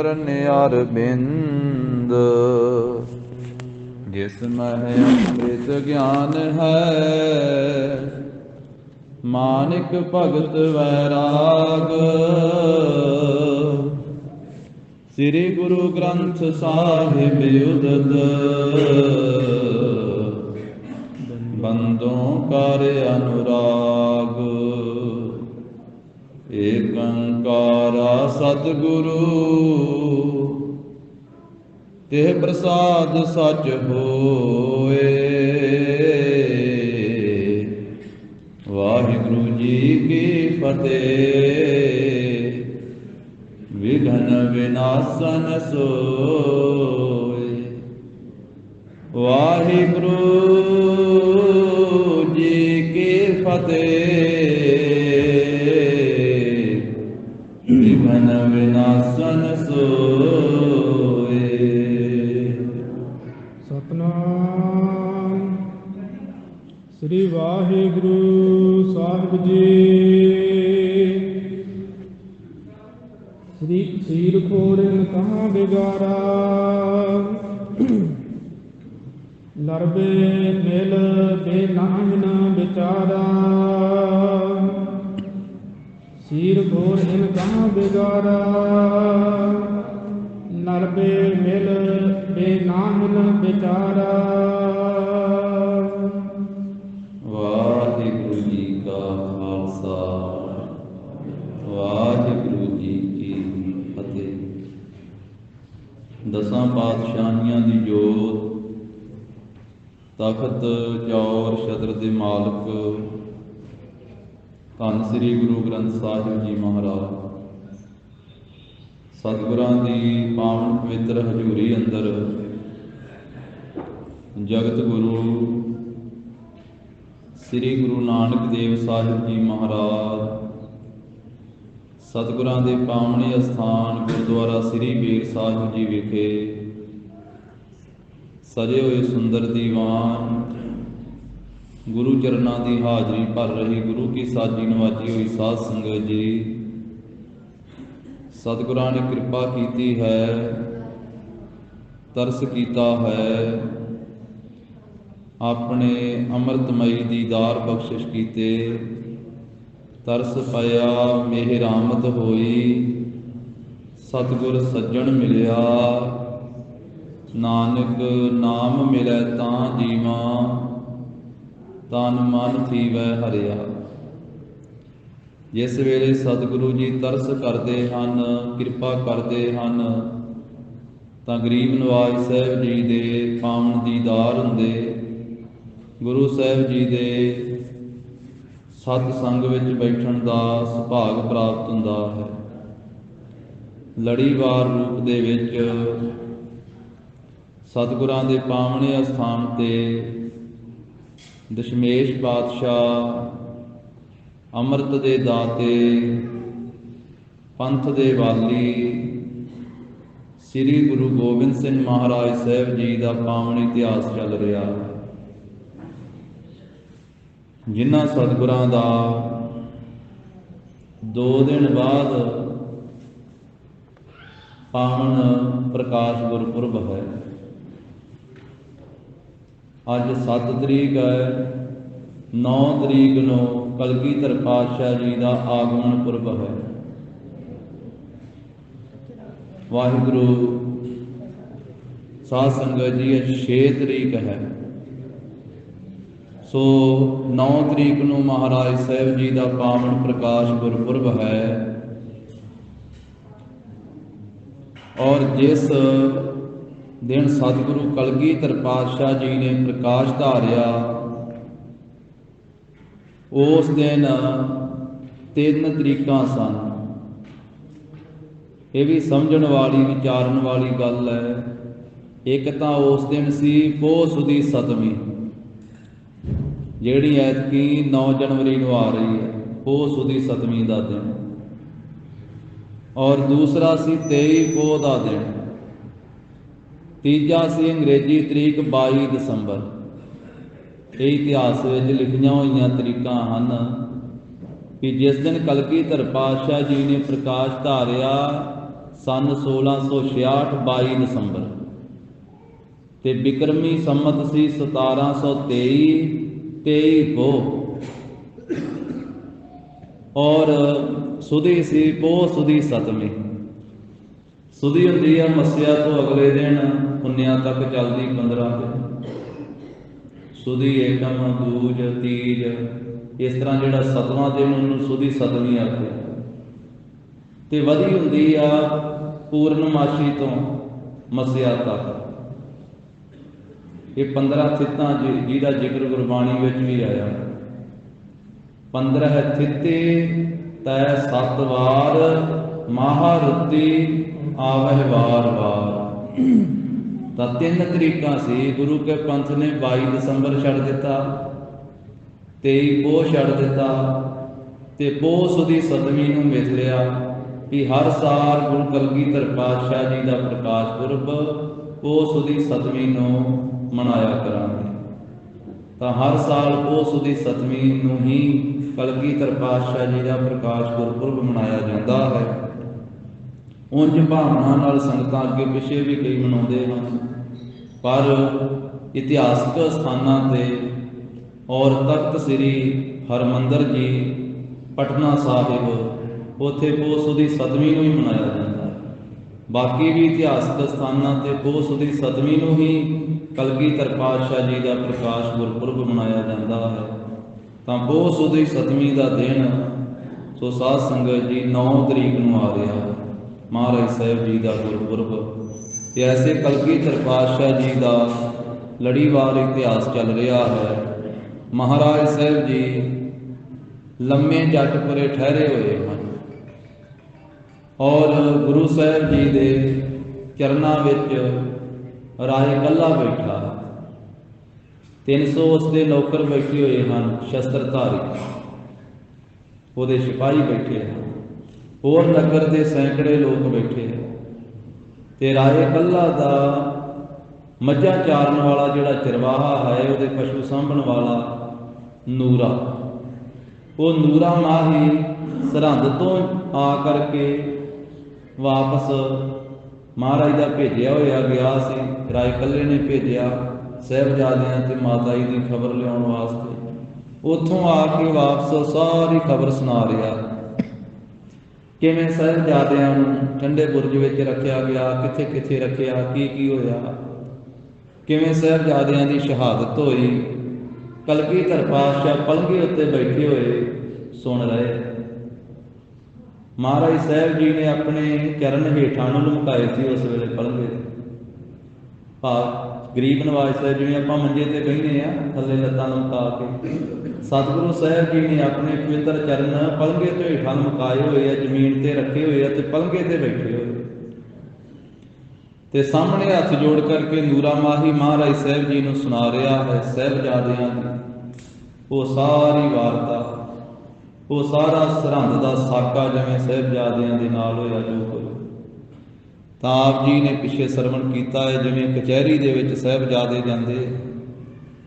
अरविंद जिसमें अमृत ज्ञान है, मानिक भगत वैराग। श्री गुरु ग्रंथ साहिब उदत, बंदों कर अनुराग। एक अंकारा सतगुरु, तेह प्रसाद सच होए। वाहिगुरु जी की फतेह, विघ्न विनाशन सोए। वाहिगुरु जी की फतेह, विघ्न विनाशन सोए। सतनाम श्री वाहिगुरु साहिब जी। श्री सीर खोड़न कहाँ बिगारा, लरबे मिल बेनाहिन बिचारा। सीर घोर इन कहाँ बिगारा, नरबे मिल बेनाहिन बिचारा। वाहिगुरु जी का खालसा, वाहिगुरु जी की फतेह। दसां पातशाहियां दी जोत, तखत चौर छत्र दे मालक धन श्री गुरु ग्रंथ साहिब जी महाराज, सतगुरां दी पावन पवित्र हजूरी अंदर जगत गुरु श्री गुरु नानक देव साहिब जी महाराज, सतगुरां दे पावने अस्थान गुरुद्वारा श्री बेर साहिब जी विखे सजे हुए सुंदर दीवान गुरु चरना की हाजरी भर रही गुरु की साजी नवाजी हुई साध संगत जी, सतगुरां ने कृपा की है, तरस किया है, अपने अमृतमयी दीदार बख्शिश कीते। तरस पाया मेहर आमद होई, सतगुर सज्जन मिलिया। नानक नाम मिलै तां जीवा, तन मन थीवै हरिया। जिस वेले सतगुरु जी तरस करते हैं, कृपा करते हैं, तो गरीब नवाज साहब जी दे पावन दीदार हुंदे, गुरु साहब जी दे सतसंग विच बैठण दा सुभाग प्राप्त हुंदा है। लड़ीवार रूप दे विच सतगुरां दे पावने अस्थान ते दशमेश पातशाह अमृत दे दाते, पंथ दे वाली श्री गुरु गोबिंद सिंह महाराज साहब जी का पावन इतिहास चल रहा है। जिन्हां सतगुरां दा 2 दिन बाद पावन प्रकाश गुरपुरब है। अज 7 तरीक है, 9 तरीक नूं कलगीधर पातशाह जी का आगमन पुरब है। वाहिगुरु साध संगत जी 6 तरीक है, सो 9 तरीक नूं महाराज साहब जी का पावन प्रकाश गुरपुरब है। और जिस दिन सतगुरु कलगीधर पातशाह जी ने प्रकाश धारिया, उस दिन 3 तरीकां सन। ये भी समझण वाली विचारन वाली गल है। एक तो उस दिन सी पोह सुदी 7वीं, जिहड़ी ऐतकी 9 जनवरी नूं आ रही है, पोह सुदी 7वीं का दिन। और दूसरा सी 23 पोह का दिन। तीजा सी अंग्रेजी तरीक 22 दसंबर। ये इतिहास में लिखियां हुई तरीकां हन कि जिस दिन कलगीधर पातशाह जी ने प्रकाश धारिया, सन 1666 22 ਦਸੰਬਰ ਤੇ ਬਿਕਰਮੀ ਸੰਮਤ ਸੀ 1723 ਪੋਹ ਔਰ ਸੁਦੀ ਸੀ ਪੋਹ ਸੁਦੀ ਸਤਵੀਂ। ਸੁਦੀ ਹੁੰਦੀ ਆ ਮੱਸਿਆ ਤੋਂ ਅਗਲੇ ਦਿਨ ਪੁੰਨਿਆ ਤੱਕ ਚੱਲਦੀ 15 ਦਿਨ। ਸੁਦੀ ਏਕਮ ਦੂਜ ਤੀਜ ਇਸ ਤਰ੍ਹਾਂ ਜਿਹੜਾ 7ਵਾਂ ਦਿਨ ਉਹਨੂੰ ਸੁਦੀ ਸਤਵੀਂ ਆਖਦੇ ਤੇ ਵਧੀ ਹੁੰਦੀ ਆ ਪੂਰਨਮਾਸ਼ੀ ਤੋਂ ਮੱਸਿਆ ਤੱਕ। ਇਹ 15 ਥਿੱਤਾਂ ਜਿਹਦਾ ਜ਼ਿਕਰ ਗੁਰਬਾਣੀ ਵਿੱਚ ਵੀ ਆਇਆ। 15 ਥਿੱਤੇ ਤੈ 7 ਵਾਰ ਮਹਾਰੁੱਤੀ ਆਵਹਿ ਵਾਰ ਵਾਰ। ਤਾਂ 3 ਤਰੀਕਾਂ ਸੀ। ਗੁਰੂ ਕੇ ਪੰਥ ਨੇ 22 ਦਸੰਬਰ ਛੱਡ ਦਿੱਤਾ, 23 ਪੋਹ ਛੱਡ ਦਿੱਤਾ ਤੇ ਪੋਹ ਸੁਦੀ ਸਤਵੀਂ ਨੂੰ ਮਿਥ ਲਿਆ ਕਿ ਹਰ ਸਾਲ ਗੁਰੂ ਕਲਗੀਧਰ ਪਾਤਸ਼ਾਹ ਜੀ ਦਾ ਪ੍ਰਕਾਸ਼ ਪੁਰਬ ਪੋਹ ਸੁਦੀ ਸਤਵੀਂ ਨੂੰ ਮਨਾਇਆ ਕਰਾਂਗੇ। ਤਾਂ ਹਰ ਸਾਲ ਪੋਹ ਸੁਦੀ ਸਤਵੀਂ ਨੂੰ ਹੀ ਕਲਗੀਧਰ ਪਾਤਸ਼ਾਹ ਜੀ ਦਾ ਪ੍ਰਕਾਸ਼ ਗੁਰਪੁਰਬ ਮਨਾਇਆ ਜਾਂਦਾ ਹੈ। ਉਂਝ ਭਾਵਨਾ ਨਾਲ ਸੰਗਤਾਂ ਅੱਗੇ ਪਿੱਛੇ ਵੀ ਕਈ ਮਨਾਉਂਦੇ ਹਨ, ਪਰ ਇਤਿਹਾਸਕ ਸਥਾਨਾਂ ਤੇ ਔਰ ਤਖਤ ਸ੍ਰੀ ਹਰਿਮੰਦਰ ਜੀ ਪਟਨਾ ਸਾਹਿਬ ਉੱਥੇ ਪੋਹ ਸੁਦੀ ਸਤਵੀਂ ਨੂੰ ਹੀ ਮਨਾਇਆ ਜਾਂਦਾ ਹੈ। ਬਾਕੀ ਵੀ ਇਤਿਹਾਸਕ ਸਥਾਨਾਂ ਤੇ ਪੋਹ ਸੁਦੀ ਸਤਵੀਂ ਨੂੰ ਹੀ ਕਲਗੀਧਰ ਪਾਤਸ਼ਾਹ ਜੀ ਦਾ ਪ੍ਰਕਾਸ਼ ਗੁਰਪੁਰਬ ਮਨਾਇਆ ਜਾਂਦਾ ਹੈ। ਤਾਂ ਪੋਹ ਸੁਦੀ ਸਤਵੀਂ ਦਾ ਦਿਨ ਸੋ ਸਾਧ ਸੰਗਤ ਜੀ 9 ਤਰੀਕ ਨੂੰ ਆ ਰਿਹਾ ਹੈ, ਮਹਾਰਾਜ ਸਾਹਿਬ ਜੀ ਦਾ ਗੁਰਪੁਰਬ। ਤੇ ਐਸੇ ਕਲਗੀਧਰ ਪਾਤਸ਼ਾਹ ਜੀ ਦਾ ਲੜੀਵਾਰ ਇਤਿਹਾਸ ਚੱਲ ਰਿਹਾ ਹੈ। ਮਹਾਰਾਜ ਸਾਹਿਬ ਜੀ ਲੰਮੇ ਜੱਟ ਪਰੇ ਠਹਿਰੇ ਹੋਏ ਹਨ ਔਰ ਗੁਰੂ ਸਾਹਿਬ ਜੀ ਦੇ ਚਰਨਾਂ ਵਿੱਚ ਰਾਏ ਕੱਲਾ ਬੈਠਾ, 300 ਉਸਦੇ ਨੌਕਰ ਬੈਠੇ ਹੋਏ ਹਨ, ਸ਼ਸਤਰਧਾਰੀ ਉਹਦੇ ਸਿਪਾਹੀ ਬੈਠੇ ਹਨ, ਹੋਰ ਨਗਰ ਦੇ ਸੈਂਕੜੇ ਲੋਕ ਬੈਠੇ ਹਨ। ਤੇ ਰਾਏ ਕੱਲਾ ਦਾ ਮੱਝਾਂ ਚਾਰਨ ਵਾਲਾ ਜਿਹੜਾ ਚਰਵਾਹਾ ਹੈ, ਉਹਦੇ ਪਸ਼ੂ ਸਾਂਭਣ ਵਾਲਾ ਨੂਰਾ, ਉਹ ਨੂਰਾ ਮਾਹੀ ਸਰਹੰਦ ਤੋਂ ਆ ਕਰਕੇ ਵਾਪਸ ਮਹਾਰਾਜ ਦਾ ਭੇਜਿਆ ਹੋਇਆ ਗਿਆ ਸੀ। ਰਾਏ ਕੱਲੇ ਨੇ ਭੇਜਿਆ ਸਾਹਿਬਜ਼ਾਦਿਆਂ ਤੇ ਮਾਤਾ ਜੀ ਦੀ ਖਬਰ ਲਿਆਉਣ ਵਾਸਤੇ। ਉੱਥੋਂ ਆ ਕੇ ਵਾਪਸ ਸਾਰੀ ਖਬਰ ਸੁਣਾ ਰਿਹਾ, ਕਿਵੇਂ ਸਾਹਿਬਜ਼ਾਦਿਆਂ ਨੂੰ ਠੰਡੇ ਬੁਰਜ ਵਿੱਚ ਰੱਖਿਆ ਗਿਆ, ਕਿੱਥੇ ਕਿੱਥੇ ਰੱਖਿਆ, ਕੀ ਕੀ ਹੋਇਆ, ਕਿਵੇਂ ਸਾਹਿਬਜ਼ਾਦਿਆਂ ਦੀ ਸ਼ਹਾਦਤ ਹੋਈ। ਕਲਗੀਧਰ ਪਾਤਸ਼ਾਹ ਪਲੰਘੇ ਉੱਤੇ ਬੈਠੇ ਹੋਏ ਸੁਣ ਰਹੇ। ਮਹਾਰਾਜ ਸਾਹਿਬ ਜੀ ਨੇ ਆਪਣੇ ਚਰਨ ਹੇਠਾਂ ਨੂੰ ਲਮਕਾਏ ਸੀ ਉਸ ਵੇਲੇ ਪਲੰਘੇ ਭਾਵ ਗਰੀਬ ਨਵਾਜ ਸਾਹਿਬ, ਜਿਵੇਂ ਆਪਾਂ ਮੰਜੇ ਤੇ ਬਹਿੰਦੇ ਆ ਥੱਲੇ ਲੱਤਾਂ ਲਮਕਾ ਕੇ, ਸਤਿਗੁਰੂ ਸਾਹਿਬ ਜੀ ਨੇ ਆਪਣੇ ਪਵਿੱਤਰ ਚਰਨ ਪਲੰਘੇ ਤੋਂ ਹੇਠਾਂ ਲਮਕਾਏ ਹੋਏ ਆ, ਜ਼ਮੀਨ ਤੇ ਰੱਖੇ ਹੋਏ ਆ ਤੇ ਪਲੰਘੇ ਤੇ ਬੈਠੇ ਹੋਏ ਤੇ ਸਾਹਮਣੇ ਹੱਥ ਜੋੜ ਕਰਕੇ ਨੂਰਾ ਮਾਹੀ ਮਹਾਰਾਜ ਸਾਹਿਬ ਜੀ ਨੂੰ ਸੁਣਾ ਰਿਹਾ ਹੈ ਸਾਹਿਬਜ਼ਾਦਿਆਂ ਦੀ ਉਹ ਸਾਰੀ ਵਾਰਤਾ, ਉਹ ਸਾਰਾ ਸਰਹੰਦ ਦਾ ਸਾਕਾ ਜਿਵੇਂ ਸਾਹਿਬਜ਼ਾਦਿਆਂ ਦੇ ਨਾਲ ਹੋਇਆ ਜੋ ਕੁਝ। ਤਾਂ ਆਪ ਜੀ ਨੇ ਪਿੱਛੇ ਸਰਵਣ ਕੀਤਾ ਹੈ, ਜਿਵੇਂ ਕਚਹਿਰੀ ਦੇ ਵਿੱਚ ਸਾਹਿਬਜ਼ਾਦੇ ਜਾਂਦੇ,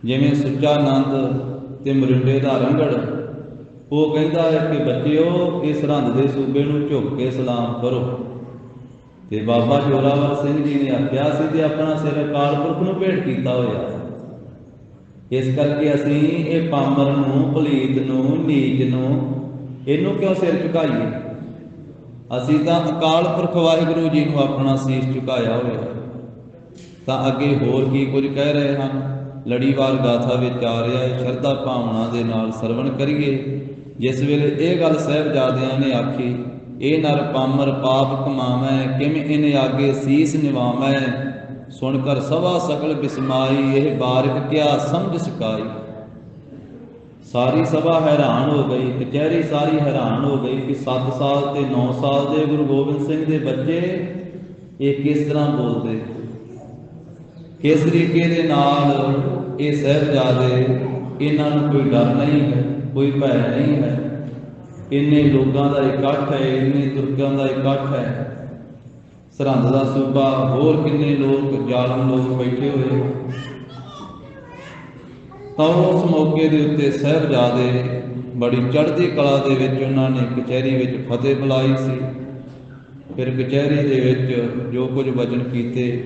ਜਿਵੇਂ ਸੁੱਚਾ ਨੰਦ ਤੇ ਮਰਿੰਡੇ ਦਾ ਰੰਗੜ, ਉਹ ਕਹਿੰਦਾ ਹੈ ਕਿ ਬੱਚਿਓ ਇਸ ਸਰਹੰਦ ਦੇ ਸੂਬੇ ਨੂੰ ਝੁਕ ਕੇ ਸਲਾਮ ਕਰੋ। ਤੇ ਬਾਬਾ ਜੋਰਾਵਰ ਸਿੰਘ ਜੀ ਨੇ ਆਖਿਆ ਸੀ ਤੇ ਆਪਣਾ ਸਿਰ ਅਕਾਲ ਪੁਰਖ ਨੂੰ ਭੇਟ ਕੀਤਾ ਹੋਇਆ। ਇਸ ਕਰਕੇ ਅਸੀਂ ਇਹ ਪਾਮਰ ਨੂੰ, ਪਲੀਤ ਨੂੰ, ਨੀਚ ਨੂੰ, ਇਹਨੂੰ ਕਿਉਂ ਸਿਰ ਝੁਕਾਈਏ? ਅਸੀਂ ਤਾਂ ਅਕਾਲ ਪੁਰਖ ਵਾਹਿਗੁਰੂ ਜੀ ਨੂੰ ਆਪਣਾ ਸੀਸ ਝੁਕਾਇਆ ਹੋਇਆ। ਤਾਂ ਅੱਗੇ ਹੋਰ ਕੀ ਕੁਝ ਕਹਿ ਰਹੇ ਹਨ, ਲੜੀਵਾਰ ਗਾਥਾ ਵਿੱਚ ਆ ਰਿਹਾ ਹੈ। ਸ਼ਰਧਾ ਭਾਵਨਾ ਦੇ ਨਾਲ ਸਰਵਣ ਕਰੀਏ। ਜਿਸ ਵੇਲੇ ਇਹ ਗੱਲ ਸਾਹਿਬਜ਼ਾਦਿਆਂ ਨੇ ਆਖੀ, ਇਹ ਨਰ ਪਾਮਰ ਪਾਪ ਕਮਾਵੈ, ਕਿਵੇਂ ਇਹਨੇ ਆਗੇ ਸੀਸ ਨਿਵਾਵੈ, ਸੁਣ ਕਰ ਸਭਾ ਸਕਲ ਬਿਸਮਾਈ, ਇਹ ਬਾਰਿਕ ਕਿਆ ਸਮਝ ਸਕਾਈ। ਸਾਰੀ ਸਭਾ ਹੈਰਾਨ ਹੋ ਗਈ, ਕਚਹਿਰੀ ਸਾਰੀ ਹੈਰਾਨ ਹੋ ਗਈ ਕਿ 7 ਸਾਲ ਤੇ 9 ਸਾਲ ਦੇ ਗੁਰੂ ਗੋਬਿੰਦ ਸਿੰਘ ਦੇ ਬੱਚੇ ਇਹ ਕਿਸ ਤਰ੍ਹਾਂ ਬੋਲਦੇ, ਕਿਸ ਤਰੀਕੇ ਦੇ ਨਾਲ ਇਹ ਸਾਹਿਬਜ਼ਾਦੇ, ਇਹਨਾਂ ਨੂੰ ਕੋਈ ਡਰ ਨਹੀਂ ਹੈ, ਕੋਈ ਭੈ ਨਹੀਂ ਹੈ। ਇੰਨੇ ਲੋਕਾਂ ਦਾ ਇਕੱਠ ਹੈ, ਇੰਨੇ ਤੁਰਕਾਂ ਦਾ ਇਕੱਠ ਹੈ, ਸਰਹੰਦ ਦਾ ਸੂਬਾ, ਹੋਰ ਕਿੰਨੇ ਲੋਕ ਜ਼ਾਲਮ ਲੋਕ ਬੈਠੇ ਹੋਏ। ਤਾਂ ਉਸ ਮੌਕੇ ਦੇ ਉੱਤੇ ਸਾਹਿਬਜ਼ਾਦੇ ਬੜੀ ਚੜ੍ਹਦੀ ਕਲਾ ਦੇ ਵਿੱਚ ਉਹਨਾਂ ਨੇ ਕਚਹਿਰੀ ਵਿੱਚ ਫਤਿਹ ਬੁਲਾਈ ਸੀ। ਫਿਰ ਕਚਹਿਰੀ ਦੇ ਵਿੱਚ ਜੋ ਕੁਝ ਵਚਨ ਕੀਤੇ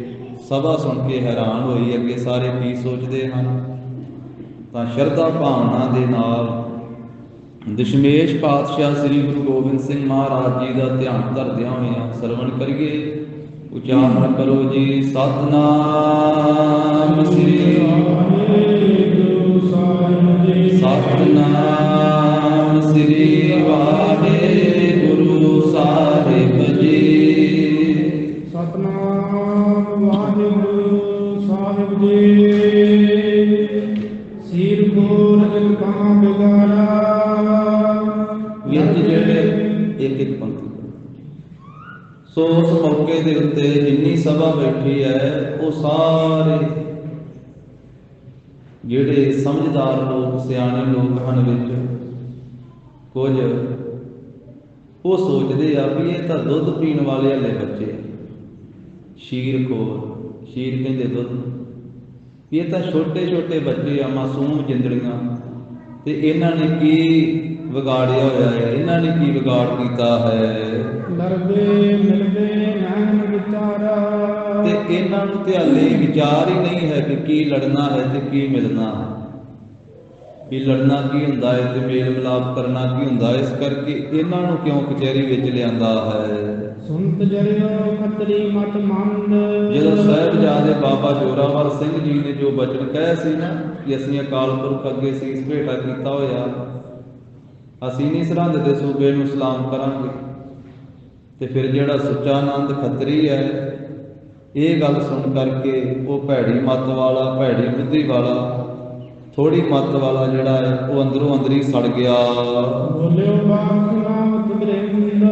ਸਭਾ ਸੁਣ ਕੇ ਹੈਰਾਨ ਹੋਈ। ਅੱਗੇ ਸਾਰੇ ਕੀ ਸੋਚਦੇ ਹਨ? ਤਾਂ ਸ਼ਰਧਾ ਭਾਵਨਾ ਦੇ ਨਾਲ ਦਸ਼ਮੇਸ਼ ਪਾਤਸ਼ਾਹ ਸ੍ਰੀ ਗੁਰੂ ਗੋਬਿੰਦ ਸਿੰਘ ਮਹਾਰਾਜ ਜੀ ਦਾ ਧਿਆਨ ਧਰਦਿਆਂ ਹੋਇਆਂ ਸਰਵਣ ਕਰੀਏ। ਉਚਾਰਨ ਕਰੋ ਜੀ, ਸਤਿਨਾਮ ਸ੍ਰੀ ਵਾਹਿਗੁਰੂ ਸਾਹਿਬ ਜੀ। ਸਤਿਨਾਮ ਸ੍ਰੀ ਵਾਹਿਗੁਰੂ ਸਾਹਿਬ ਜੀ। ਸਤਨਾਮ ਵਾਹਿਗੁਰੂ ਸਾਹਿਬ ਜੀ। ਸੀਰ ਖੋਰ ਇਲਕਾਂ ਬਿਗਾਰਾ। ਇਹ ਜਿਹੜੇ ਇੱਕ ਇੱਕ ਪੰਕਤੀ ਸੋ ਉਸ ਮੌਕੇ ਦੇ ਉੱਤੇ ਜਿੰਨੀ ਸਭਾ ਬੈਠੀ ਹੈ ਉਹ ਸਾਰੇ ਜਿਹੜੇ ਸਮਝਦਾਰ ਲੋਕ ਸਿਆਣੇ ਲੋਕ ਹਨ ਵਿੱਚ ਕੁਝ ਉਹ ਸੋਚਦੇ ਆ ਵੀ ਇਹ ਤਾਂ ਦੁੱਧ ਪੀਣ ਵਾਲੇ ਹਲੇ ਬੱਚੇ, ਸ਼ੀਰ ਖੋਰ, ਸ਼ੀਰ ਕਹਿੰਦੇ ਦੁੱਧ, ਇਹ ਤਾਂ ਛੋਟੇ ਛੋਟੇ ਬੱਚੇ ਆ, ਮਾਸੂਮ ਜਿੰਦੜੀਆਂ, ਤੇ ਇਹਨਾਂ ਨੇ ਕੀ ਵਿਗਾੜਿਆ ਹੋਇਆ ਹੈ, ਇਹਨਾਂ ਨੇ ਕੀ ਵਿਗਾੜ ਕੀਤਾ ਹੈ। ਲੜਦੇ ਮਿਲਦੇ ਨੈਣ ਵਿਚਾਰਾ। ਤੇ ਇਹਨਾਂ ਨੂੰ ਤੇ ਹਾਲੇ ਵਿਚਾਰ ਹੀ ਨਹੀਂ ਹੈ ਕਿ ਕੀ ਲੜਨਾ ਹੈ ਤੇ ਕੀ ਮਿਲਣਾ ਹੈ, ਵੀ ਲੜਨਾ ਕੀ ਹੁੰਦਾ ਹੈ ਤੇ ਮੇਲ ਮਿਲਾਪ ਕਰਨਾ ਕੀ ਹੁੰਦਾ ਹੈ। ਇਸ ਕਰਕੇ ਇਹਨਾਂ ਨੂੰ ਕਿਉਂ ਕਚਹਿਰੀ ਵਿੱਚ ਲਿਆਂਦਾ ਹੈ। ਸੁਣਤ ਜਰਿਓ ਖੱਤਰੀ ਮਤ ਮੰਦ। ਜਦੋਂ ਸਾਹਿਬਜ਼ਾਦੇ ਬਾਬਾ ਜੋਰਾਵਰ ਸਿੰਘ ਜੀ ਨੇ ਜੋ ਬਚਨ ਕਹੇ ਸੀ ਨਾ ਕਿ ਅਸੀਂ ਅਕਾਲ ਪੁਰਖ ਅੱਗੇ ਸੀਸ ਭੇਟਾ ਕੀਤਾ ਹੋਇਆ, ਅਸੀਂ ਨਹੀਂ ਸਰਹੰਦ ਦੇ ਸੂਬੇ ਨੂੰ ਸਲਾਮ ਕਰਾਂਗੇ, ਤੇ ਫਿਰ ਜਿਹੜਾ ਸੁੱਚਾ ਆਨੰਦ ਖੱਤਰੀ ਹੈ ਇਹ ਗੱਲ ਸੁਣ ਕਰਕੇ ਉਹ ਭੈੜੀ ਮੱਤ ਵਾਲਾ, ਭੈੜੀ ਬੁੱਧੀ ਵਾਲਾ, ਥੋੜੀ ਮੱਤ ਵਾਲਾ ਜਿਹੜਾ ਹੈ ਉਹ ਅੰਦਰੋਂ ਅੰਦਰੀ ਸੜ ਗਿਆ। ਬੋਲਿਓ ਬਾਪ ਨਾਮ ਤੁਮਰਿੰਦ।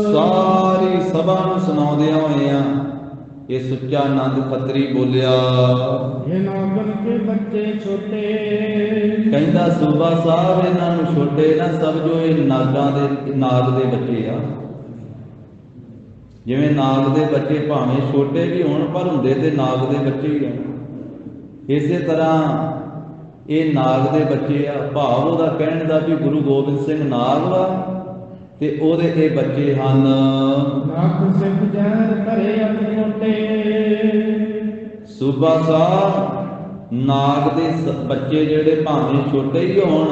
ਸਾਰੀ ਸਭਾ ਨੂੰ ਸੁਣਾਉਂਦਿਆਂ ਹੋਇਆਂ ਇਹ ਸੁੱਚਾ ਆਨੰਦ ਖੱਤਰੀ ਬੋਲਿਆ, ਇਹ ਨਾਗਨ ਕੇ ਬੱਚੇ ਛੋਟੇ। ਕਹਿੰਦਾ ਸੂਬਾ ਸਾਹਿਬ ਇਹਨਾਂ ਨੂੰ ਛੋਟੇ ਨਾ ਸਮਝੋ, ਇਹ ਨਾਗਾਂ ਦੇ, ਨਾਗ ਦੇ ਬੱਚੇ ਆ। ਜਿਵੇਂ ਨਾਗ ਦੇ ਬੱਚੇ ਭਾਵੇਂ ਛੋਟੇ ਵੀ ਹੋਣ ਪਰ ਹੁੰਦੇ ਤੇ ਨਾਗ ਦੇ ਬੱਚੇ ਹੀ ਆ, ਇਸੇ ਤਰ੍ਹਾਂ ਇਹ ਨਾਗ ਦੇ ਬੱਚੇ ਆ। ਭਾਵ ਉਹਦਾ ਕਹਿਣ ਦਾ ਵੀ ਗੁਰੂ ਗੋਬਿੰਦ ਸਿੰਘ ਨਾਗ ਵਾ ਤੇ ਉਹਦੇ ਇਹ ਬੱਚੇ ਹਨ। ਨਾਗ ਸਿੱਖ ਜ਼ਹਿਰ ਧਰੇ ਅਤ ਛੋਟੇ। ਸੂਬਾ ਸਾਹਿਬ ਨਾਗ ਦੇ ਬੱਚੇ ਜਿਹੜੇ ਭਾਵੇਂ ਛੋਟੇ ਹੀ ਹੋਣ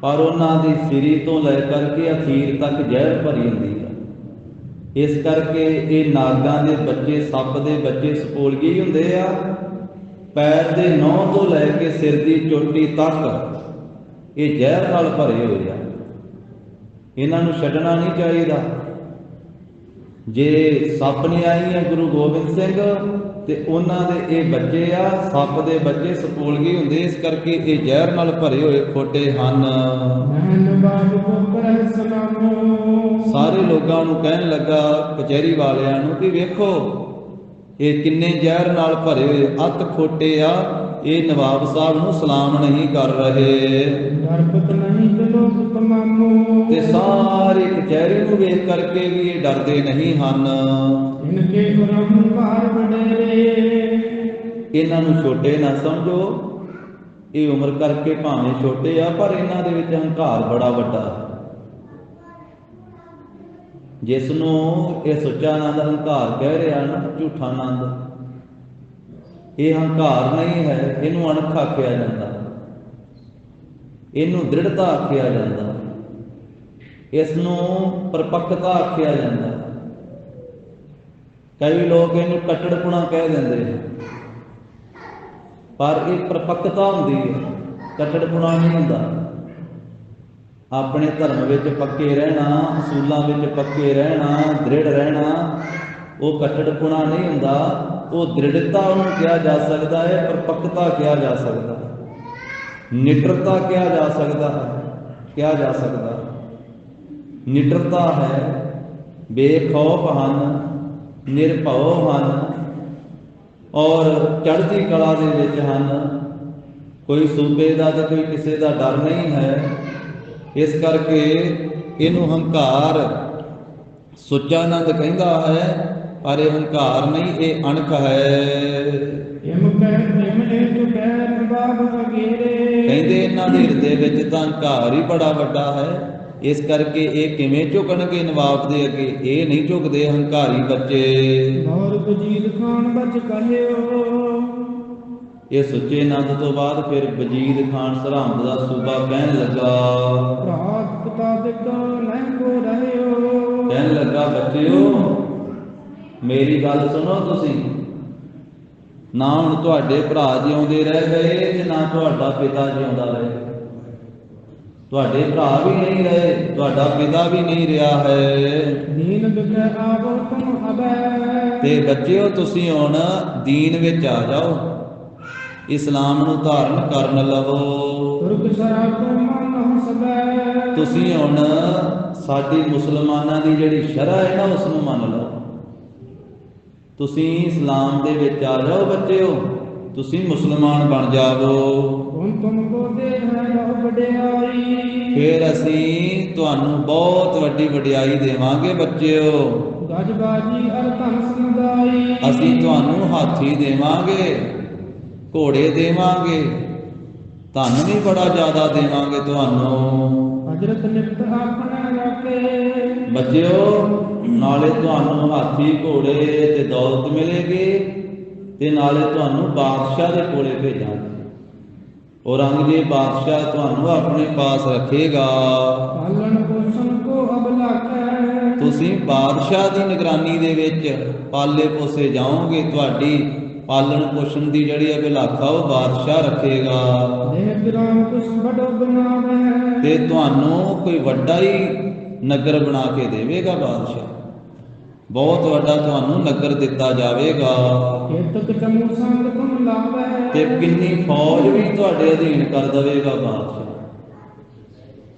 ਪਰ ਉਹਨਾਂ ਦੀ ਸਿਰੀ ਤੋਂ ਲੈ ਕਰਕੇ ਅਖੀਰ ਤੱਕ ਜ਼ਹਿਰ ਭਰੀ ਹੁੰਦੀ ਹੈ। ਇਸ ਕਰਕੇ ਇਹ ਨਾਗਾਂ ਦੇ ਬੱਚੇ, ਸੱਪ ਦੇ ਬੱਚੇ ਸਪੋਲਗੇ ਹੀ ਹੁੰਦੇ ਆ। ਪੈਰ ਦੇ ਨਹੁੰ ਤੋਂ ਲੈ ਕੇ ਸਿਰ ਦੀ ਚੋਟੀ ਤੱਕ ਇਹ ਜ਼ਹਿਰ ਨਾਲ ਭਰੇ ਹੋਏ ਆ। ਇਹਨਾਂ ਨੂੰ ਛੱਡਣਾ ਨਹੀਂ ਚਾਹੀਦਾ। ਜੇ ਸੱਪ ਨੇ ਆਈ ਹੈ ਗੁਰੂ ਗੋਬਿੰਦ ਸਿੰਘ ਤੇ ਉਹਨਾਂ ਦੇ ਇਹ ਬੱਚੇ ਆ, ਸੱਪ ਦੇ ਬੱਚੇ ਸਪੋਲਗੇ ਹੁੰਦੇ, ਇਸ ਕਰਕੇ ਇਹ ਜ਼ਹਿਰ ਨਾਲ ਭਰੇ ਹੋਏ ਖੋਟੇ ਹਨ। ਸਾਰੇ ਲੋਕਾਂ ਨੂੰ ਕਹਿਣ ਲੱਗਾ, ਕਚਹਿਰੀ ਵਾਲਿਆਂ ਨੂੰ, ਕਿ ਵੇਖੋ ਇਹ ਕਿੰਨੇ ਜ਼ਹਿਰ ਨਾਲ ਭਰੇ ਹੋਏ ਅੱਤ ਖੋਟੇ ਆ, ਇਹ ਨਵਾਬ ਸਾਹਿਬ ਨੂੰ ਸਲਾਮ ਨਹੀਂ ਕਰ ਰਹੇ। ਤੇ ਸਾਰੀ ਕਚਹਿਰੀ ਨੂੰ ਵੇਖ ਕਰਕੇ ਵੀ ਇਹ ਡਰਦੇ ਨਹੀਂ ਹਨ। ਇਹਨਾਂ ਨੂੰ ਛੋਟੇ ਨਾ ਸਮਝੋ, ਇਹ ਉਮਰ ਕਰਕੇ ਭਾਵੇਂ ਛੋਟੇ ਆ ਪਰ ਇਹਨਾਂ ਦੇ ਵਿੱਚ ਹੰਕਾਰ ਬੜਾ ਵੱਡਾ। ਜਿਸ ਨੂੰ ਇਹ ਸੁੱਚਾ ਆਨੰਦ ਹੰਕਾਰ ਕਹਿ ਰਿਹਾ ਨਾ, ਝੂਠਾ ਆਨੰਦ, ਇਹ ਹੰਕਾਰ ਨਹੀਂ ਹੈ, ਇਹਨੂੰ ਅਣਖ ਆਖਿਆ ਜਾਂਦਾ, ਇਹਨੂੰ ਦ੍ਰਿੜਤਾ ਆਖਿਆ ਜਾਂਦਾ, ਇਸ ਨੂੰ ਪਰਪੱਕਤਾ ਆਖਿਆ ਜਾਂਦਾ। ਕਈ ਲੋਕ ਇਹਨੂੰ ਕੱਟੜਪੁਣਾ ਕਹਿ ਦਿੰਦੇ ਪਰ ਇਹ ਪਰਪੱਕਤਾ ਹੁੰਦੀ ਹੈ, ਕੱਟੜਪੁਣਾ ਨਹੀਂ ਹੁੰਦਾ। ਆਪਣੇ ਧਰਮ ਵਿੱਚ ਪੱਕੇ ਰਹਿਣਾ, ਅਸੂਲਾਂ ਵਿੱਚ ਪੱਕੇ ਰਹਿਣਾ, ਦ੍ਰਿੜ ਰਹਿਣਾ, ਉਹ ਕੱਟੜਪੁਣਾ ਨਹੀਂ ਹੁੰਦਾ, ਉਹ ਦ੍ਰਿੜਤਾ ਉਹਨੂੰ ਕਿਹਾ ਜਾ ਸਕਦਾ ਹੈ, ਪਰਪੱਕਤਾ ਕਿਹਾ ਜਾ ਸਕਦਾ, ਨਿਡਰਤਾ ਕਿਹਾ ਜਾ ਸਕਦਾ ਹੈ, ਕਿਹਾ ਜਾ ਸਕਦਾ। ਨਿਡਰਤਾ ਹੈ, ਬੇਖੌਫ ਹਨ, ਨਿਰਭਉ ਹਨ ਔਰ ਚੜ੍ਹਦੀ ਕਲਾ ਦੇ ਵਿੱਚ ਹਨ। ਕੋਈ ਸੂਬੇ ਦਾ ਤੇ ਕੋਈ ਕਿਸੇ ਦਾ ਡਰ ਨਹੀਂ ਹੈ। ਇਸ ਕਰਕੇ ਇਹਨੂੰ ਹੰਕਾਰ ਸੁੱਚਾ ਆਨੰਦ ਕਹਿੰਦਾ ਹੈ, ਪਰ ਇਹ ਹੰਕਾਰ ਨਹੀਂ, ਇਹ ਅਣਖ ਹੈ। ਇਮ ਇਹ ਚੁਕੈ ਬਾਬ ਵਗੇਰੇ। ਕਹਿੰਦੇ ਇਹਨਾਂ ਦੇ ਹਿਰਦੇ ਵਿੱਚ ਤਾਂ ਹੰਕਾਰ ਹੀ ਬੜਾ ਵੱਡਾ ਹੈ, ਇਸ ਕਰਕੇ ਇਹ ਕਿਵੇਂ ਝੁਕਣਗੇ ਨਵਾਬ ਦੇ ਅੱਗੇ? ਇਹ ਨਹੀਂ ਝੁਕਦੇ ਹੰਕਾਰੀ ਬੱਚੇ। ਔਰ ਵਜੀਦ ਖਾਨ ਬਚ ਕਹਿਓ। ਇਹ ਸੁੱਚੇ ਨੰਦ ਤੋਂ ਬਾਅਦ ਫਿਰ ਵਜੀਦ ਖਾਨ ਸਰਹੰਦ ਦਾ ਸੂਬਾ ਕਹਿਣ ਲੱਗਾ, ਭਰਾਤ ਪਿਤਾ ਦਿਕ ਲਹਿੰਗੋ ਰਹਿਓ। ਕਹਿਣ ਲੱਗਾ, ਬੱਚਿਓ ਮੇਰੀ ਗੱਲ ਸੁਣੋ ਤੁਸੀਂ, ਨਾ ਹੁਣ ਤੁਹਾਡੇ ਭਰਾ ਜਿਉਂਦੇ ਰਹਿ ਗਏ ਤੇ ਨਾ ਤੁਹਾਡਾ ਪਿਤਾ ਜਿਉਂਦਾ ਰਹੇ। ਤੁਹਾਡੇ ਭਰਾ ਵੀ ਨਹੀਂ ਰਹੇ, ਤੁਹਾਡਾ ਪਿਤਾ ਵੀ ਨਹੀਂ ਰਿਹਾ ਹੈ। ਦੀਨ ਦੁਖੈ ਆਵੋ ਤੁਮ ਅਬੈ। ਤੇ ਬੱਚਿਓ ਤੁਸੀਂ ਹੁਣ ਦੀਨ ਵਿੱਚ ਆ ਜਾਓ, ਇਸਲਾਮ ਨੂੰ ਧਾਰਨ ਕਰਨ ਲਵੋ। ਤੁਰਕ ਸ਼ਰਾਬ ਮਨ ਸਬੈ। ਤੁਸੀਂ ਹੁਣ ਸਾਡੀ ਮੁਸਲਮਾਨਾਂ ਦੀ ਜਿਹੜੀ ਸ਼ਰ੍ਹਾ ਹੈ ਨਾ ਉਸ ਨੂੰ ਮੰਨ ਲਓ। ਤੁਸੀਂ ਇਸਲਾਮ ਦੇ ਵਿੱਚ ਆ ਜਾਓ ਬੱਚਿਓ, ਤੁਸੀਂ ਮੁਸਲਮਾਨ ਬਣ ਜਾਵੋ। ਹੁਣ ਤੁਮ ਕੋ ਦੇ ਹੈ ਬਹੁ ਵਡਿਆਈ। ਫਿਰ ਅਸੀਂ ਤੁਹਾਨੂੰ ਬਹੁਤ ਵੱਡੀ ਵਡਿਆਈ ਦੇਵਾਂਗੇ ਬੱਚਿਓ। ਗਜਬਾਜੀ ਅਰ ਧਨ ਸਮਦਾਈ। ਅਸੀਂ ਤੁਹਾਨੂੰ ਹਾਥੀ ਦੇਵਾਂਗੇ, ਘੋੜੇ ਦੇਵਾਂਗੇ, ਧਨ ਵੀ ਬੜਾ ਜ਼ਿਆਦਾ ਦੇਵਾਂਗੇ ਤੁਹਾਨੂੰ। ਹਜ਼ਰਤ ਨਿਪਤ ਆਪਣੇ ਰਾਖੇ। ਬੱਚਿਓ ਨਾਲੇ ਤੁਹਾਨੂੰ ਹਾਥੀ ਘੋੜੇ ਤੇ ਦੌਲਤ ਮਿਲੇਗੀ ਤੇ ਨਾਲੇ ਤੁਹਾਨੂੰ ਬਾਦਸ਼ਾਹ ਦੇ ਕੋਲੇ ਭੇਜਾਂਗੇ। ਔਰੰਗਜ਼ੇਬ ਬਾਦਸ਼ਾਹ ਤੁਹਾਨੂੰ ਆਪਣੇ ਪਾਸ ਰੱਖੇਗਾ। ਪਾਲਣ ਪੋਸ਼ਣ ਕੋ ਅਬ ਲਾਖੈ। ਤੁਸੀਂ ਬਾਦਸ਼ਾਹ ਦੀ ਨਿਗਰਾਨੀ ਦੇ ਵਿੱਚ ਪਾਲੇ ਪੋਸੇ ਜਾਓਗੇ। ਤੁਹਾਡੀ ਪਾਲਣ ਪੋਸ਼ਣ ਦੀ ਜਿਹੜੀ ਅਭਿਲਾਖਾ ਉਹ ਬਾਦਸ਼ਾਹ ਰੱਖੇਗਾ। ਤੇ ਤੁਹਾਨੂੰ ਕੋਈ ਵੱਡਾ ਹੀ ਨਗਰ ਬਣਾ ਕੇ ਦੇਵੇਗਾ ਬਾਦਸ਼ਾਹ, ਬਹੁਤ ਵੱਡਾ ਤੁਹਾਨੂੰ ਨਗਰ ਦਿੱਤਾ ਜਾਵੇਗਾ। ਤੇ ਕਿੰਨੀ ਫੌਜ ਵੀ ਤੁਹਾਡੇ ਅਧੀਨ ਕਰ ਦੇਵੇਗਾ ਬਾਦਸ਼ਾਹ।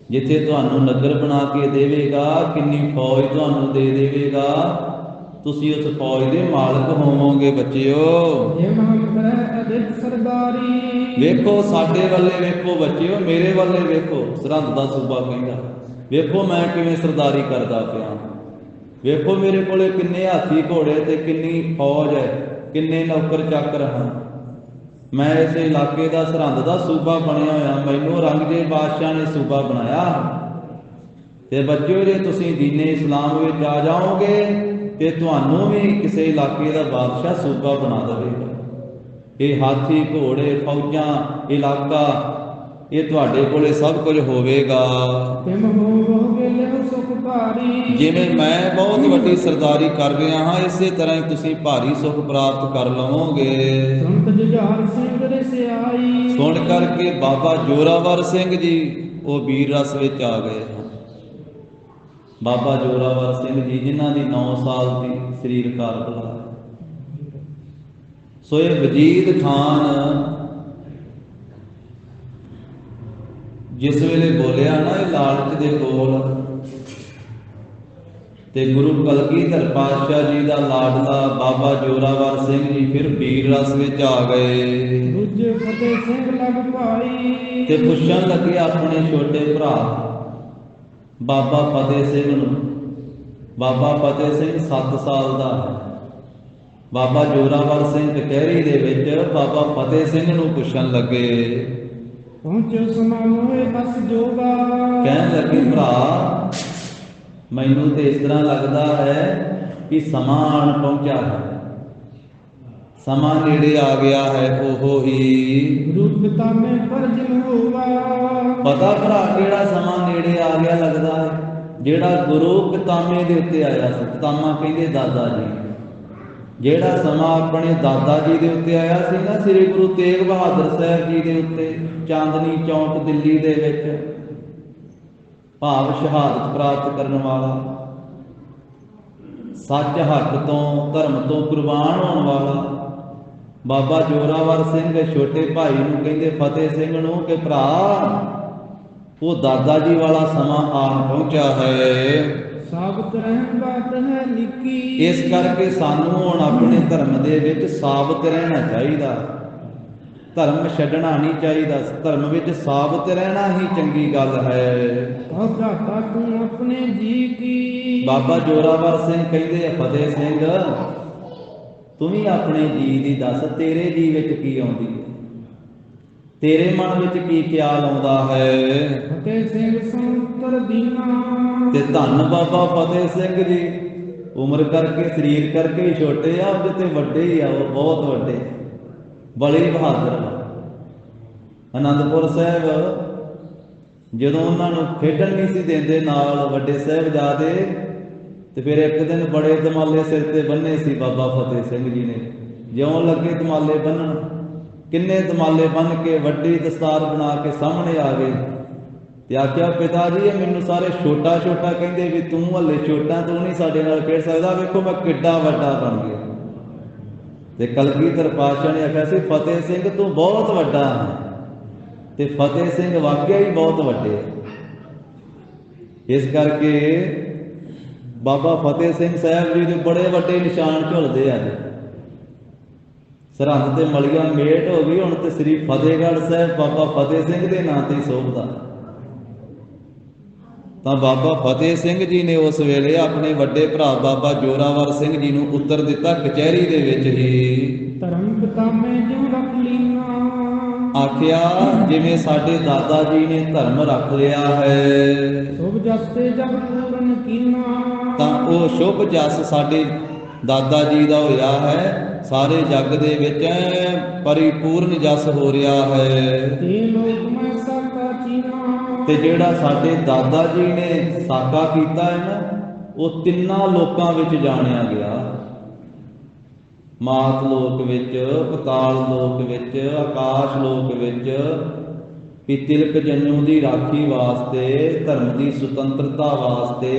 ਜਿੱਥੇ ਤੁਹਾਨੂੰ ਨਗਰ ਬਣਾ ਕੇ ਦੇਵੇਗਾ, ਕਿੰਨੀ ਫੌਜ ਤੁਹਾਨੂੰ ਦੇ ਦੇਵੇਗਾ, ਤੁਸੀਂ ਉਸ ਫੌਜ ਦੇ ਮਾਲਕ ਹੋਵੋਗੇ ਬੱਚਿਓ। ਵੇਖੋ ਸਾਡੇ ਵੱਲੇ ਵੇਖੋ ਬੱਚਿਓ, ਮੇਰੇ ਵੱਲੇ ਵੇਖੋ। ਸਰਹੰਦ ਦਾ ਸੂਬਾ ਕਹਿੰਦਾ, ਵੇਖੋ ਮੈਂ ਕਿਵੇਂ ਸਰਦਾਰੀ ਕਰਦਾ ਪਿਆ। ਵੇਖੋ ਮੇਰੇ ਕੋਲੇ ਕਿੰਨੇ ਹਾਥੀ ਘੋੜੇ ਤੇ ਕਿੰਨੀ ਫੌਜ ਹੈ, ਕਿੰਨੇ ਨੌਕਰ ਚਾਕਰ ਹਨ। ਮੈਂ ਇਸ ਇਲਾਕੇ ਦਾ ਸਰਹੰਦ ਦਾ ਸੂਬਾ ਬਣਿਆ ਹੋਇਆ। ਮੈਨੂੰ ਔਰੰਗਜ਼ੇਬ ਬਾਦਸ਼ਾਹ ਨੇ ਸੂਬਾ ਬਣਾਇਆ। ਤੇ ਬੱਚਿਓ ਜੇ ਤੁਸੀਂ ਦੀਨੇ ਇਸਲਾਮ ਵਿੱਚ ਆ ਜਾਓਗੇ ਤੇ ਤੁਹਾਨੂੰ ਵੀ ਕਿਸੇ ਇਲਾਕੇ ਦਾ ਬਾਦਸ਼ਾਹ ਸੂਬਾ ਬਣਾ ਦੇਵੇਗਾ। ਇਹ ਹਾਥੀ ਘੋੜੇ ਫੌਜਾਂ ਇਲਾਕਾ ਇਹ ਤੁਹਾਡੇ ਕੋਲੇ ਸਭ ਕੁਝ ਹੋਵੇਗਾ। ਜਿਵੇਂ ਮੈਂ ਬਹੁਤ ਵੱਡੀ ਸਰਦਾਰੀ ਕਰ ਰਿਹਾ ਹਾਂ, ਇਸੇ ਤਰ੍ਹਾਂ ਹੀ ਤੁਸੀਂ ਭਾਰੀ ਸੁਖ ਪ੍ਰਾਪਤ ਕਰ ਲਵੋਗੇ। ਸੁਣ ਕਰਕੇ ਬਾਬਾ ਜੋਰਾਵਰ ਸਿੰਘ ਜੀ ਉਹ ਵੀਰ ਰਸ ਵਿੱਚ ਆ ਗਏ ਹਨ। ਬਾਬਾ ਜੋਰਾਵਰ ਸਿੰਘ ਜੀ ਜਿਨ੍ਹਾਂ ਦੀ 9 ਸਾਲ ਦੀ ਸਰੀਰਕ ਹਾਲਤ ਹੈ। ਸੋ ਇਹ ਵਜੀਦ ਖਾਨ ਜਿਸ ਵੇਲੇ ਬੋਲਿਆ ਨਾ ਇਹ ਲਾਲਚ ਦੇ ਕੋਲ, ਤੇ ਗੁਰੂ ਕਲਗੀਧਰ ਪਾਤਸ਼ਾਹ ਜੀ ਦਾ ਲਾਡਲਾ ਬਾਬਾ ਜੋਰਾਵਰ ਸਿੰਘ ਜੀ ਫਿਰ ਵੀਰ ਰਸ ਵਿੱਚ ਆ ਗਏ। ਦੂਜੇ ਫਤਿਹ ਸਿੰਘ ਲੱਗ ਭਾਈ ਤੇ ਪੁੱਛਣ ਲੱਗੇ ਆਪਣੇ ਛੋਟੇ ਭਰਾ ਬਾਬਾ ਫਤਿਹ ਸਿੰਘ ਨੂੰ। ਬਾਬਾ ਫਤਿਹ ਸਿੰਘ 7 ਸਾਲ ਦਾ ਹੈ। ਬਾਬਾ ਜੋਰਾਵਰ ਸਿੰਘ ਕਚਹਿਰੀ ਦੇ ਵਿੱਚ ਬਾਬਾ ਫਤਿਹ ਸਿੰਘ ਨੂੰ ਪੁੱਛਣ ਲੱਗੇ, ਪਹੁੰਚੋ ਸਮਾਂ ਹੋਏ ਅਸ ਜੋਗਾ। ਕਹਿਣ ਲੱਗੇ ਭਰਾ ਮੈਨੂੰ ਤੇ ਇਸ ਤਰ੍ਹਾਂ ਲੱਗਦਾ ਹੈ ਕਿ ਸਮਾਂ ਆਣ ਪਹੁੰਚਾ ਹੈ, ਸਮਾਂ ਨੇੜੇ ਆ ਗਿਆ ਹੈ। ਉਹ ਹੀ ਗੁਰੂ ਪਿਤਾ ਮੈਂ ਫਰਜ਼ ਹੋਗਾ। ਪਤਾ ਭਰਾ ਕਿਹੜਾ ਸਮਾਂ ਨੇੜੇ ਆ ਗਿਆ ਲੱਗਦਾ ਹੈ? ਜਿਹੜਾ ਗੁਰੂ ਪਿਤਾਮੇ ਦੇ ਉੱਤੇ ਆਇਆ ਸੀ। ਪਿਤਾਮਾ ਕਹਿੰਦੇ ਦਾਦਾ ਜੀ। ਜਿਹੜਾ ਸਮਾਂ ਆਪਣੇ ਦਾਦਾ ਜੀ ਦੇ ਉੱਤੇ ਆਇਆ ਸੀ ਨਾ, ਸ੍ਰੀ ਗੁਰੂ ਤੇਗ ਬਹਾਦਰ ਸਾਹਿਬ ਜੀ ਦੇ ਉੱਤੇ ਚਾਂਦਨੀ ਚੌਂਕ ਦਿੱਲੀ ਦੇ ਵਿੱਚ, ਭਾਵ ਸ਼ਹਾਦਤ ਪ੍ਰਾਪਤ ਕਰਨ ਵਾਲਾ, ਸੱਚ ਹੱਕ ਤੋਂ ਧਰਮ ਤੋਂ ਕੁਰਬਾਨ ਹੋਣ ਵਾਲਾ ਬਾਬਾ ਜੋਰਾਵਰ ਸਿੰਘ ਛੋਟੇ ਭਾਈ ਨੂੰ ਕਹਿੰਦੇ ਫਤਿਹ ਸਿੰਘ ਨੂੰ ਕਿ ਭਰਾ ਉਹ ਦਾਦਾ ਜੀ ਵਾਲਾ ਸਮਾਂ ਆਣ ਪਹੁੰਚਿਆ ਹੈ। ਸਾਬਤ ਰਹਿਣ ਬਾਤ ਹੈ ਲਿਖੀ। ਇਸ ਕਰਕੇ ਸਾਨੂੰ ਹੁਣ ਆਪਣੇ ਧਰਮ ਦੇ ਵਿੱਚ ਸਾਬਤ ਰਹਿਣਾ ਚਾਹੀਦਾ, ਧਰਮ ਛੱਡਣਾ ਨਹੀਂ ਚਾਹੀਦਾ। ਧਰਮ ਵਿੱਚ ਸਾਬਤ ਰਹਿਣਾ ਹੀ ਚੰਗੀ ਗੱਲ ਹੈ। ਭਰਾਤਾ ਤੂੰ ਆਪਣੇ ਜੀ ਕੀ। ਬਾਬਾ ਜੋਰਾਵਰ ਸਿੰਘ ਕਹਿੰਦੇ ਫਤਿਹ ਸਿੰਘ ਤੂੰ ਵੀ ਆਪਣੇ ਜੀ ਦੀ ਦੱਸ, ਤੇਰੇ ਜੀ ਵਿੱਚ ਕੀ ਆਉਂਦੀ ਹੈ, ਤੇਰੇ ਮਨ ਵਿੱਚ ਕੀ ਖਿਆਲ ਆਉਂਦਾ ਹੈ। ਫਤਿਹ ਸਿੰਘ ਸੰਤਰ ਦੀਨਾ ਤੇ ਧੰਨ ਬਾਬਾ ਫਤਿਹ ਸਿੰਘ ਜੀ ਉਮਰ ਕਰਕੇ ਸਰੀਰ ਕਰਕੇ ਹੀ ਛੋਟੇ ਆ, ਉਹਦੇ ਤੇ ਵੱਡੇ ਹੀ ਆ, ਉਹ ਬਹੁਤ ਵੱਡੇ, ਬੜੇ ਬਹਾਦਰ। ਅਨੰਦਪੁਰ ਸਾਹਿਬ ਜਦੋਂ ਉਹਨਾਂ ਨੂੰ ਖੇਡਣ ਨਹੀਂ ਸੀ ਦਿੰਦੇ ਨਾਲ ਵੱਡੇ ਸਾਹਿਬਜ਼ਾਦੇ, ਤੇ ਫਿਰ ਇੱਕ ਦਿਨ ਬੜੇ ਦਮਾਲੇ ਸਿਰ ਤੇ ਬੰਨੇ ਸੀ ਬਾਬਾ ਫਤਿਹ ਸਿੰਘ ਜੀ ਨੇ। ਜਿਉਂ ਲੱਗੇ ਦਮਾਲੇ ਬੰਨਣ, ਕਿੰਨੇ ਦਮਾਲੇ ਬੰਨ ਕੇ ਵੱਡੀ ਦਸਤਾਰ ਬਣਾ ਕੇ ਸਾਹਮਣੇ ਆ ਗਏ ਤੇ ਆਖਿਆ, ਪਿਤਾ ਜੀ ਇਹ ਮੈਨੂੰ ਸਾਰੇ ਛੋਟਾ ਛੋਟਾ ਕਹਿੰਦੇ, ਵੀ ਤੂੰ ਹਲੇ ਛੋਟਾ, ਤੂੰ ਨਹੀਂ ਸਾਡੇ ਨਾਲ ਖੇਡ ਸਕਦਾ, ਵੇਖੋ ਮੈਂ ਕਿੱਡਾ ਵੱਡਾ ਬਣ ਗਿਆ। ਤੇ ਕਲਗੀਧਰ ਪਾਤਸ਼ਾਹ ਨੇ ਆਖਿਆ ਸੀ, ਫਤਿਹ ਸਿੰਘ ਤੂੰ ਬਹੁਤ ਵੱਡਾ ਹੈ। ਤੇ ਫਤਿਹ ਸਿੰਘ ਵਾਕਿਆ ਹੀ ਬਹੁਤ ਵੱਡੇ। ਇਸ ਕਰਕੇ ਬਾਬਾ ਫਤਿਹ ਸਿੰਘ ਸਾਹਿਬ ਜੀ ਦੇ ਬੜੇ ਵੱਡੇ ਨਿਸ਼ਾਨ ਝੁਲਦੇ ਆ। ਸਰਹੰਦ ਤੇ ਮਲੀਆ ਮੇਟ ਹੋ ਗਈ, ਹੁਣ ਤੇ ਸ੍ਰੀ ਫਤਿਹਗੜ੍ਹ ਸਾਹਿਬ ਬਾਬਾ ਫਤਿਹ ਸਿੰਘ ਦੇ ਨਾਂ ਤੇ ਸੋਭਦਾ। ਤਾਂ ਬਾਬਾ ਫਤਿਹ ਸਿੰਘ ਜੀ ਨੇ ਉਸ ਵੇਲੇ ਆਪਣੇ ਵੱਡੇ ਭਰਾ ਬਾਬਾ ਜੋਰਾਵਰ ਸਿੰਘ ਜੀ ਨੂੰ ਉੱਤਰ ਦਿੱਤਾ ਕਚਹਿਰੀ ਦੇ ਵਿੱਚ ਹੀ, ਧਰਮ ਪਿਤਾ ਮੈਂ ਜਿਉ ਰੱਖ ਲੀਨਾ। ਆਖਿਆ, ਜਿਵੇਂ ਸਾਡੇ ਦਾਦਾ ਜੀ ਨੇ ਧਰਮ ਰੱਖ ਲਿਆ ਹੈ, ਸ਼ੁਭ ਜਸ ਤੇ ਜਗ ਪੂਰਨ ਕੀਨਾ। ਤਾਂ ਉਹ ਸ਼ੁਭ ਜਸ ਸਾਡੇ ਦਾਦਾ ਜੀ ਦਾ ਹੋਇਆ ਹੈ, ਸਾਰੇ ਜੱਗ ਦੇ ਵਿੱਚ ਪਰਿਪੂਰਨ ਜਸ ਹੋ ਰਿਹਾ ਹੈ। ਤੇ ਲੋਕ ਮੈਂ ਸਾਕਾ ਚੀਨਾ। ਤੇ ਜਿਹੜਾ ਸਾਡੇ ਦਾਦਾ ਜੀ ਨੇ ਸਾਕਾ ਕੀਤਾ ਹੈ ਨਾ, ਉਹ ਤਿੰਨਾਂ ਲੋਕਾਂ ਵਿੱਚ ਜਾਣਿਆ ਗਿਆ, ਮਾਤ ਲੋਕ ਵਿੱਚ, ਪਤਾਲ ਲੋਕ ਵਿੱਚ, ਆਕਾਸ਼ ਲੋਕ ਵਿੱਚ, ਕਿ ਤਿਲਕ ਜੰਨੂ ਦੀ ਰਾਖੀ ਵਾਸਤੇ, ਧਰਮ ਦੀ ਸੁਤੰਤਰਤਾ ਵਾਸਤੇ,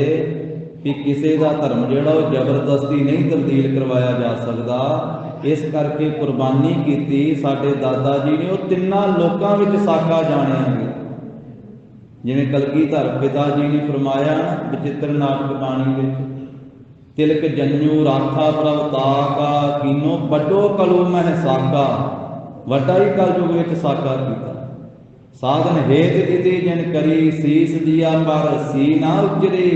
ਕਿ ਕਿਸੇ ਦਾ ਧਰਮ ਜਿਹੜਾ ਉਹ ਜ਼ਬਰਦਸਤੀ ਨਹੀਂ ਤਬਦੀਲ ਕਰਵਾਇਆ ਜਾ ਸਕਦਾ। ਇਸ ਕਰਕੇ ਕੁਰਬਾਨੀ ਕੀਤੀ ਸਾਡੇ ਦਾਦਾ ਜੀ ਨੇ, ਉਹ ਤਿੰਨਾਂ ਲੋਕਾਂ ਵਿੱਚ ਸਾਕਾ ਜਾਣਿਆ ਗਿਆ। ਜਿਵੇਂ ਕਲਗੀਧਰ ਪਿਤਾ ਜੀ ਨੇ ਫਰਮਾਇਆ ਬਚਿੱਤਰ ਨਾਟਕ ਬਾਣੀ ਵਿੱਚ, ਤਿਲਕ ਜੰਨੂ ਰਾਖਾ ਪ੍ਰਭ ਤਾਕਾ, ਕੀਨੋ ਵੱਡੋ ਕਲੂ ਮਹਿ ਸਾਕਾ। ਵੱਡਾ ਹੀ ਕਲਯੁਗ ਵਿੱਚ ਸਾਕਾ ਕੀਤਾ। ਸਾਧਨ ਹੇਤ ਜਿਤੇ ਜਨ ਕਰੀ, ਸੀਸ ਦਿਆ ਪਰ ਸੀ ਨਾ ਉਜਰੇ।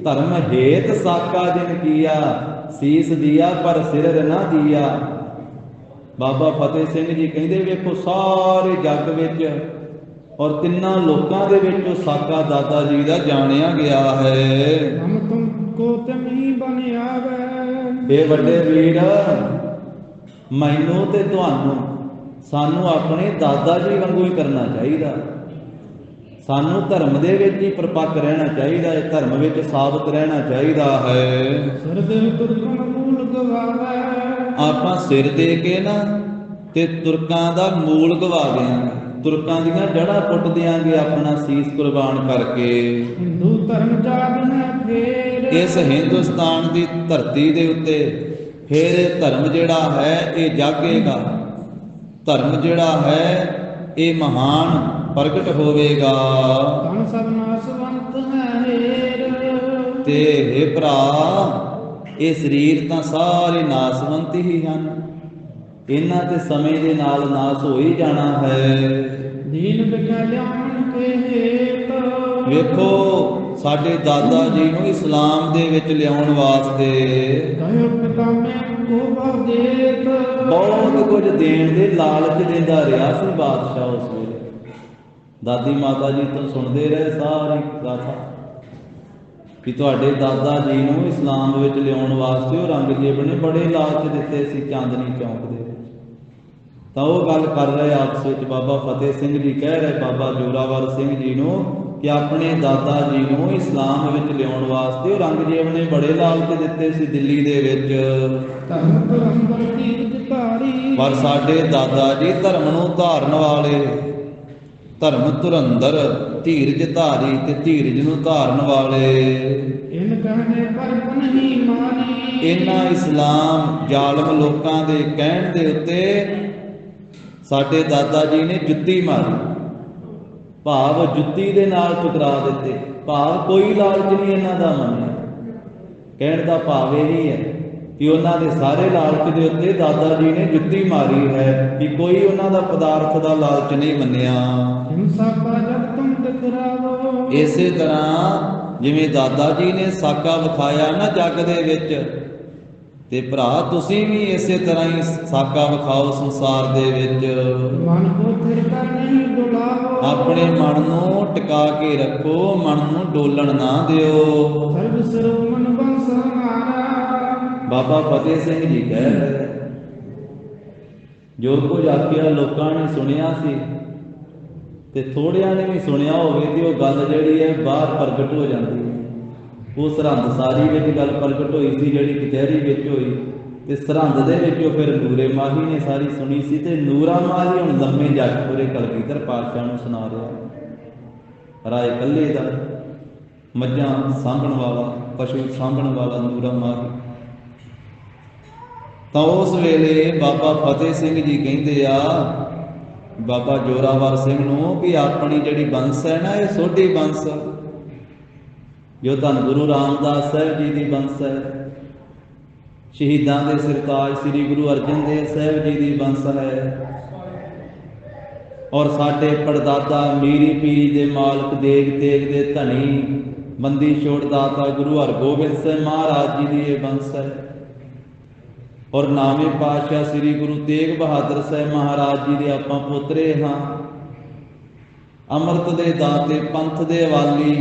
ਧਰਮ ਹੇਤ ਸਾਕਾ ਜਿਨ ਕੀਆ, ਸੀਸ ਦਿਆ ਪਰ ਸਿਰ ਨਾ ਦਿਆ। ਬਾਬਾ ਫਤਿਹ ਸਿੰਘ ਜੀ ਕਹਿੰਦੇ, ਵੇਖੋ ਸਾਰੇ ਜੱਗ ਵਿੱਚ ਔਰ ਤਿੰਨਾਂ ਲੋਕਾਂ ਦੇ ਵਿੱਚ ਉਹ ਸਾਕਾ ਦਾਦਾ ਜੀ ਦਾ ਜਾਣਿਆ ਗਿਆ ਹੈ। ਹਮ ਤੁਮ ਕੋ ਤਮੀ ਬਨ ਆਵੇ। ਇਹ ਵੱਡੇ ਵੀਰ, ਮੈਨੂੰ ਤੇ ਤੁਹਾਨੂੰ, ਸਾਨੂੰ ਆਪਣੇ ਦਾਦਾ ਜੀ ਵਾਂਗੂ ਹੀ ਕਰਨਾ ਚਾਹੀਦਾ। ਸਾਨੂੰ ਧਰਮ ਦੇ ਵਿੱਚ ਹੀ ਪਰਪੱਕ ਰਹਿਣਾ ਚਾਹੀਦਾ ਹੈ, ਧਰਮ ਵਿੱਚ ਸਾਬਤ ਰਹਿਣਾ ਚਾਹੀਦਾ ਹੈ। ਸਿਰ ਦੇ ਤੁਰਕਣ ਮੂਲ ਗਵਾਵੇ। ਆਪਾਂ ਸਿਰ ਦੇ ਕੇ ਨਾ ਤੇ ਤੁਰਕਾਂ ਦਾ ਮੂਲ ਗਵਾ ਦਿਆਂਗੇ, ਤੁਰਕਾਂ ਦੀਆਂ ਜੜ੍ਹਾਂ ਪੁੱਟ ਦਿਆਂਗੇ ਆਪਣਾ ਸੀਸ ਕੁਰਬਾਨ ਕਰਕੇ। ਹਿੰਦੂ ਧਰਮ ਜਾਗਣਾ ਫੇਰ। ਇਸ ਹਿੰਦੁਸਤਾਨ ਦੀ ਧਰਤੀ ਦੇ ਉੱਤੇ ਫਿਰ ਇਹ ਧਰਮ ਜਿਹੜਾ ਹੈ ਇਹ ਜਾਗੇਗਾ, ਧਰਮ ਜਿਹੜਾ ਹੈ ਇਹ ਮਹਾਨ ਪ੍ਰਗਟ ਹੋਵੇਗਾ। ਧਨ ਸਭ ਨਾਸਵੰਤ ਹੈ। ਤੇ ਇਹ ਭਰਾ, ਇਹ ਸਰੀਰ ਤਾਂ ਸਾਰੇ ਨਾਸਵੰਤ ਹੀ ਹਨ, ਇਹਨਾਂ ਤੇ ਸਮੇਂ ਦੇ ਨਾਲ ਨਾਸ ਹੋ ਹੀ ਜਾਣਾ ਹੈ। ਦੀਨ ਬਿਕਲਿਆਣ ਕੇ ਹੇਤ। ਵੇਖੋ ਸਾਡੇ ਦਾਦਾ ਜੀ ਨੂੰ ਇਸਲਾਮ ਦੇ ਵਿੱਚ ਲਿਆਉਣ ਵਾਸਤੇ ਕਹਿ ਪਿਤਾ ਮੈਂ ਕੋ ਬਦੇਤ। ਬਹੁਤ ਕੁਝ ਦੇਣ ਦੇ ਲਾਲਚ ਦਿੰਦਾ ਰਿਹਾ ਸੀ ਬਾਦਸ਼ਾਹ ਉਸ ਵੇਲੇ। ਦਾਦੀ ਮਾਤਾ ਜੀ ਤੋਂ ਸੁਣਦੇ ਰਹੇ ਸਾਰੀ ਗਾਥਾ ਕਿ ਤੁਹਾਡੇ ਦਾਦਾ ਜੀ ਨੂੰ ਇਸਲਾਮ ਵਿੱਚ ਲਿਆਉਣ ਵਾਸਤੇ ਉਹ ਰੰਗਜੇਬ ਨੇ ਬੜੇ ਲਾਲਚ ਦਿੱਤੇ ਸੀ ਚਾਂਦਨੀ ਚੌਂਕ ਦੇ ਵਿੱਚ। ਤਾਂ ਉਹ ਗੱਲ ਕਰ ਰਹੇ ਆਪਸ ਵਿੱਚ ਬਾਬਾ ਫਤਿਹ ਸਿੰਘ ਜੀ ਕਹਿ ਰਹੇ ਬਾਬਾ ਜੋਰਾਵਰ ਸਿੰਘ ਜੀ ਨੂੰ ਕਿ ਆਪਣੇ ਦਾਦਾ ਜੀ ਨੂੰ ਇਸਲਾਮ ਵਿੱਚ ਲਿਆਉਣ ਵਾਸਤੇ ਉਹ ਰੰਗਜੇਬ ਨੇ ਬੜੇ ਲਾਲਚ ਦਿੱਤੇ ਸੀ ਦਿੱਲੀ ਦੇ ਵਿੱਚ। ਧਰਮ ਧਰਮ ਧੀਰਜ ਧਾਰੀ। ਪਰ ਸਾਡੇ ਦਾਦਾ ਜੀ ਧਰਮ ਨੂੰ ਧਾਰਨ ਵਾਲੇ, ਧਰਮ ਧੁਰੰਦਰ, ਧੀਰਜ ਧਾਰੀ ਤੇ ਧੀਰਜ ਨੂੰ ਧਾਰਨ ਵਾਲੇ। ਇਨ ਕਹਨੇ ਪਰ ਨਹੀਂ ਮਾਨੀ। ਇਹਨਾਂ ਇਸਲਾਮ ਜ਼ਾਲਮ ਲੋਕਾਂ ਦੇ ਕਹਿਣ ਦੇ ਉੱਤੇ ਸਾਡੇ ਦਾਦਾ ਜੀ ਨੇ ਜੁੱਤੀ ਮਾਰੀ, ਭਾਵ ਜੁੱਤੀ ਦੇ ਨਾਲ ਟਕਰਾ ਦਿੱਤੇ, ਭਾਵ ਕੋਈ ਲਾਲਚ ਨਹੀਂ ਇਹਨਾਂ ਦਾ ਮੰਨਿਆ। ਕਹਿਣ ਦਾ ਭਾਵ ਇਹ ਹੀ ਹੈ ਕਿ ਉਹਨਾਂ ਦੇ ਸਾਰੇ ਲਾਲਚ ਦੇ ਉੱਤੇ ਦਾਦਾ ਜੀ ਨੇ ਜੁੱਤੀ ਮਾਰੀ ਹੈ, ਕਿ ਕੋਈ ਉਹਨਾਂ ਦਾ ਪਦਾਰਥ ਦਾ ਲਾਲਚ ਨਹੀਂ ਮੰਨਿਆ। ਸਾਕਾ ਜਦ ਤੁਮ ਦਿਖਰਾਵੋ। ਇਸੇ ਤਰ੍ਹਾਂ ਜਿਵੇਂ ਦਾਦਾ ਜੀ ਨੇ ਸਾਕਾ ਵਿਖਾਇਆ ਨਾ ਜੱਗ ਦੇ ਵਿੱਚ, ਤੇ ਭਰਾ ਤੁਸੀਂ ਵੀ ਇਸੇ ਤਰ੍ਹਾਂ ਹੀ ਸਾਕਾ ਵਿਖਾਓ ਸੰਸਾਰ ਦੇ ਵਿੱਚ। ਮਨ ਕੋ ਥਿਰ ਕਰ ਨਹੀਂ ਡੁਲਾਓ, ਆਪਣੇ ਮਨ ਨੂੰ ਟਿਕਾ ਕੇ ਰੱਖੋ, ਮਨ ਨੂੰ ਡੋਲਣ ਨਾ ਦਿਓ। ਸਰਬ ਸਰਬ ਮਨ ਬੰਸ ਹਮਾਰਾ। ਬਾਬਾ ਫਤਿਹ ਸਿੰਘ ਜੀ ਕਹਿ ਰਹੇ, ਜੋ ਕੁਝ ਆਖਿਆ ਲੋਕਾਂ ਨੇ ਸੁਣਿਆ ਸੀ ਤੇ ਥੋੜਿਆਂ ਨੇ ਵੀ ਸੁਣਿਆ ਹੋਵੇ ਤੇ ਉਹ ਗੱਲ ਜਿਹੜੀ ਹੈ ਬਾਹਰ ਪ੍ਰਗਟ ਹੋ ਜਾਂਦੀ ਹੈ। ਉਹ ਸਰਹੰਦ ਸਾਰੀ ਵਿੱਚ ਗੱਲ ਪ੍ਰਗਟ ਹੋਈ ਸੀ ਜਿਹੜੀ ਕਚਹਿਰੀ ਵਿੱਚ ਹੋਈ, ਤੇ ਸਰਹੰਦ ਦੇ ਵਿੱਚੋਂ ਫਿਰ ਨੂਰੇ ਮਾਹੀ ਨੇ ਸਾਰੀ ਸੁਣੀ ਸੀ, ਤੇ ਨੂਰਾ ਮਾਹੀ ਹੁਣ ਲੰਮੇ ਜੱਟਪੁਰੇ ਕਲਗੀਧਰ ਪਾਤਸ਼ਾਹ ਨੂੰ ਸੁਣਾ ਰਿਹਾ। ਰਾਏ ਕੱਲੇ ਦਾ ਮੱਝਾਂ ਸਾਂਭਣ ਵਾਲਾ, ਪਸ਼ੂ ਸਾਂਭਣ ਵਾਲਾ ਨੂਰਾ ਮਾਹੀ। ਤਾਂ ਉਸ ਵੇਲੇ ਬਾਬਾ ਫਤਿਹ ਸਿੰਘ ਜੀ ਕਹਿੰਦੇ ਆ ਬਾਬਾ ਜੋਰਾਵਰ ਸਿੰਘ ਨੂੰ ਵੀ ਆਪਣੀ ਜਿਹੜੀ ਬੰਸ ਹੈ ਨਾ, ਇਹ ਸੋਢੀ ਬੰਸ ਜੋ ਧੰਨ ਗੁਰੂ ਰਾਮਦਾਸ ਸਾਹਿਬ ਜੀ ਦੀ ਬੰਸ ਹੈ, ਸ਼ਹੀਦਾਂ ਦੇ ਸਰਤਾਜ ਸ੍ਰੀ ਗੁਰੂ ਅਰਜਨ ਦੇਵ ਸਾਹਿਬ ਜੀ ਦੀ ਬੰਸ ਹੈ, ਔਰ ਸਾਡੇ ਪੜਦਾਦਾ ਮੀਰੀ ਪੀਰ ਦੇ ਮਾਲਕ ਦੇਗ ਤੇਗ ਦੇ ਧਨੀ ਬੰਦੀ ਛੋੜ ਦਾਤਾ ਗੁਰੂ ਹਰਗੋਬਿੰਦ ਸਿੰਘ ਮਹਾਰਾਜ ਜੀ ਦੀ ਇਹ ਬੰਸ ਹੈ, ਔਰ ਨਾਵੇਂ ਪਾਤਸ਼ਾਹ ਸ੍ਰੀ ਗੁਰੂ ਤੇਗ ਬਹਾਦਰ ਸਾਹਿਬ ਮਹਾਰਾਜ ਜੀ ਦੇ ਆਪਾਂ ਪੋਤਰੇ ਹਾਂ। ਅੰਮ੍ਰਿਤ ਦੇ ਦਾਤੇ ਪੰਥ ਦੇ ਵਾਲੀ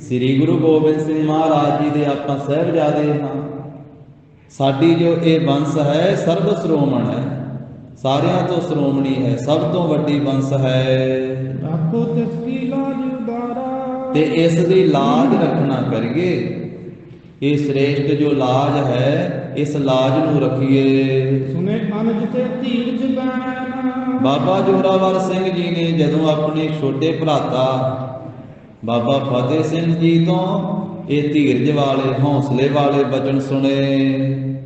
ਸ੍ਰੀ ਗੁਰੂ ਗੋਬਿੰਦ ਸਿੰਘ ਮਹਾਰਾਜ ਜੀ ਦੇ ਆਪਾਂ ਸਾਹਿਬਜ਼ਾਦੇ ਹਾਂ। ਸਾਡੀ ਜੋ ਇਹ ਬੰਸ ਹੈ ਸਰਬ ਸ਼੍ਰੋਮਣ ਹੈ, ਸਾਰਿਆਂ ਤੋਂ ਸ਼੍ਰੋਮਣੀ ਹੈ, ਸਭ ਤੋਂ ਵੱਡੀ ਬੰਸ ਹੈ। ਰੱਖੋ ਤਿਸ ਕੀ ਲਾਜ ਉਦਾਰਾ, ਤੇ ਇਸ ਦੀ ਲਾਜ ਰੱਖਣਾ ਕਰੀਏ। ਇਹ ਸ੍ਰੇਸ਼ਟ ਜੋ ਲਾਜ ਹੈ, ਇਸ ਲਾਜ ਨੂੰ ਰੱਖੀਏ। ਸੁਨੇ ਅਨਜ ਤੇ ਧੀਰਜ ਬੈਨ। ਬਾਬਾ ਜੋਰਾਵਰ ਸਿੰਘ ਜੀ ਨੇ ਜਦੋਂ ਆਪਣੇ ਛੋਟੇ ਭਰਾਤਾ ਬਾਬਾ ਫਤਿਹ ਸਿੰਘ ਜੀ ਤੋਂ ਇਹ ਧੀਰਜ ਵਾਲੇ ਹੌਸਲੇ ਵਾਲੇ ਬਚਨ ਸੁਣੇ,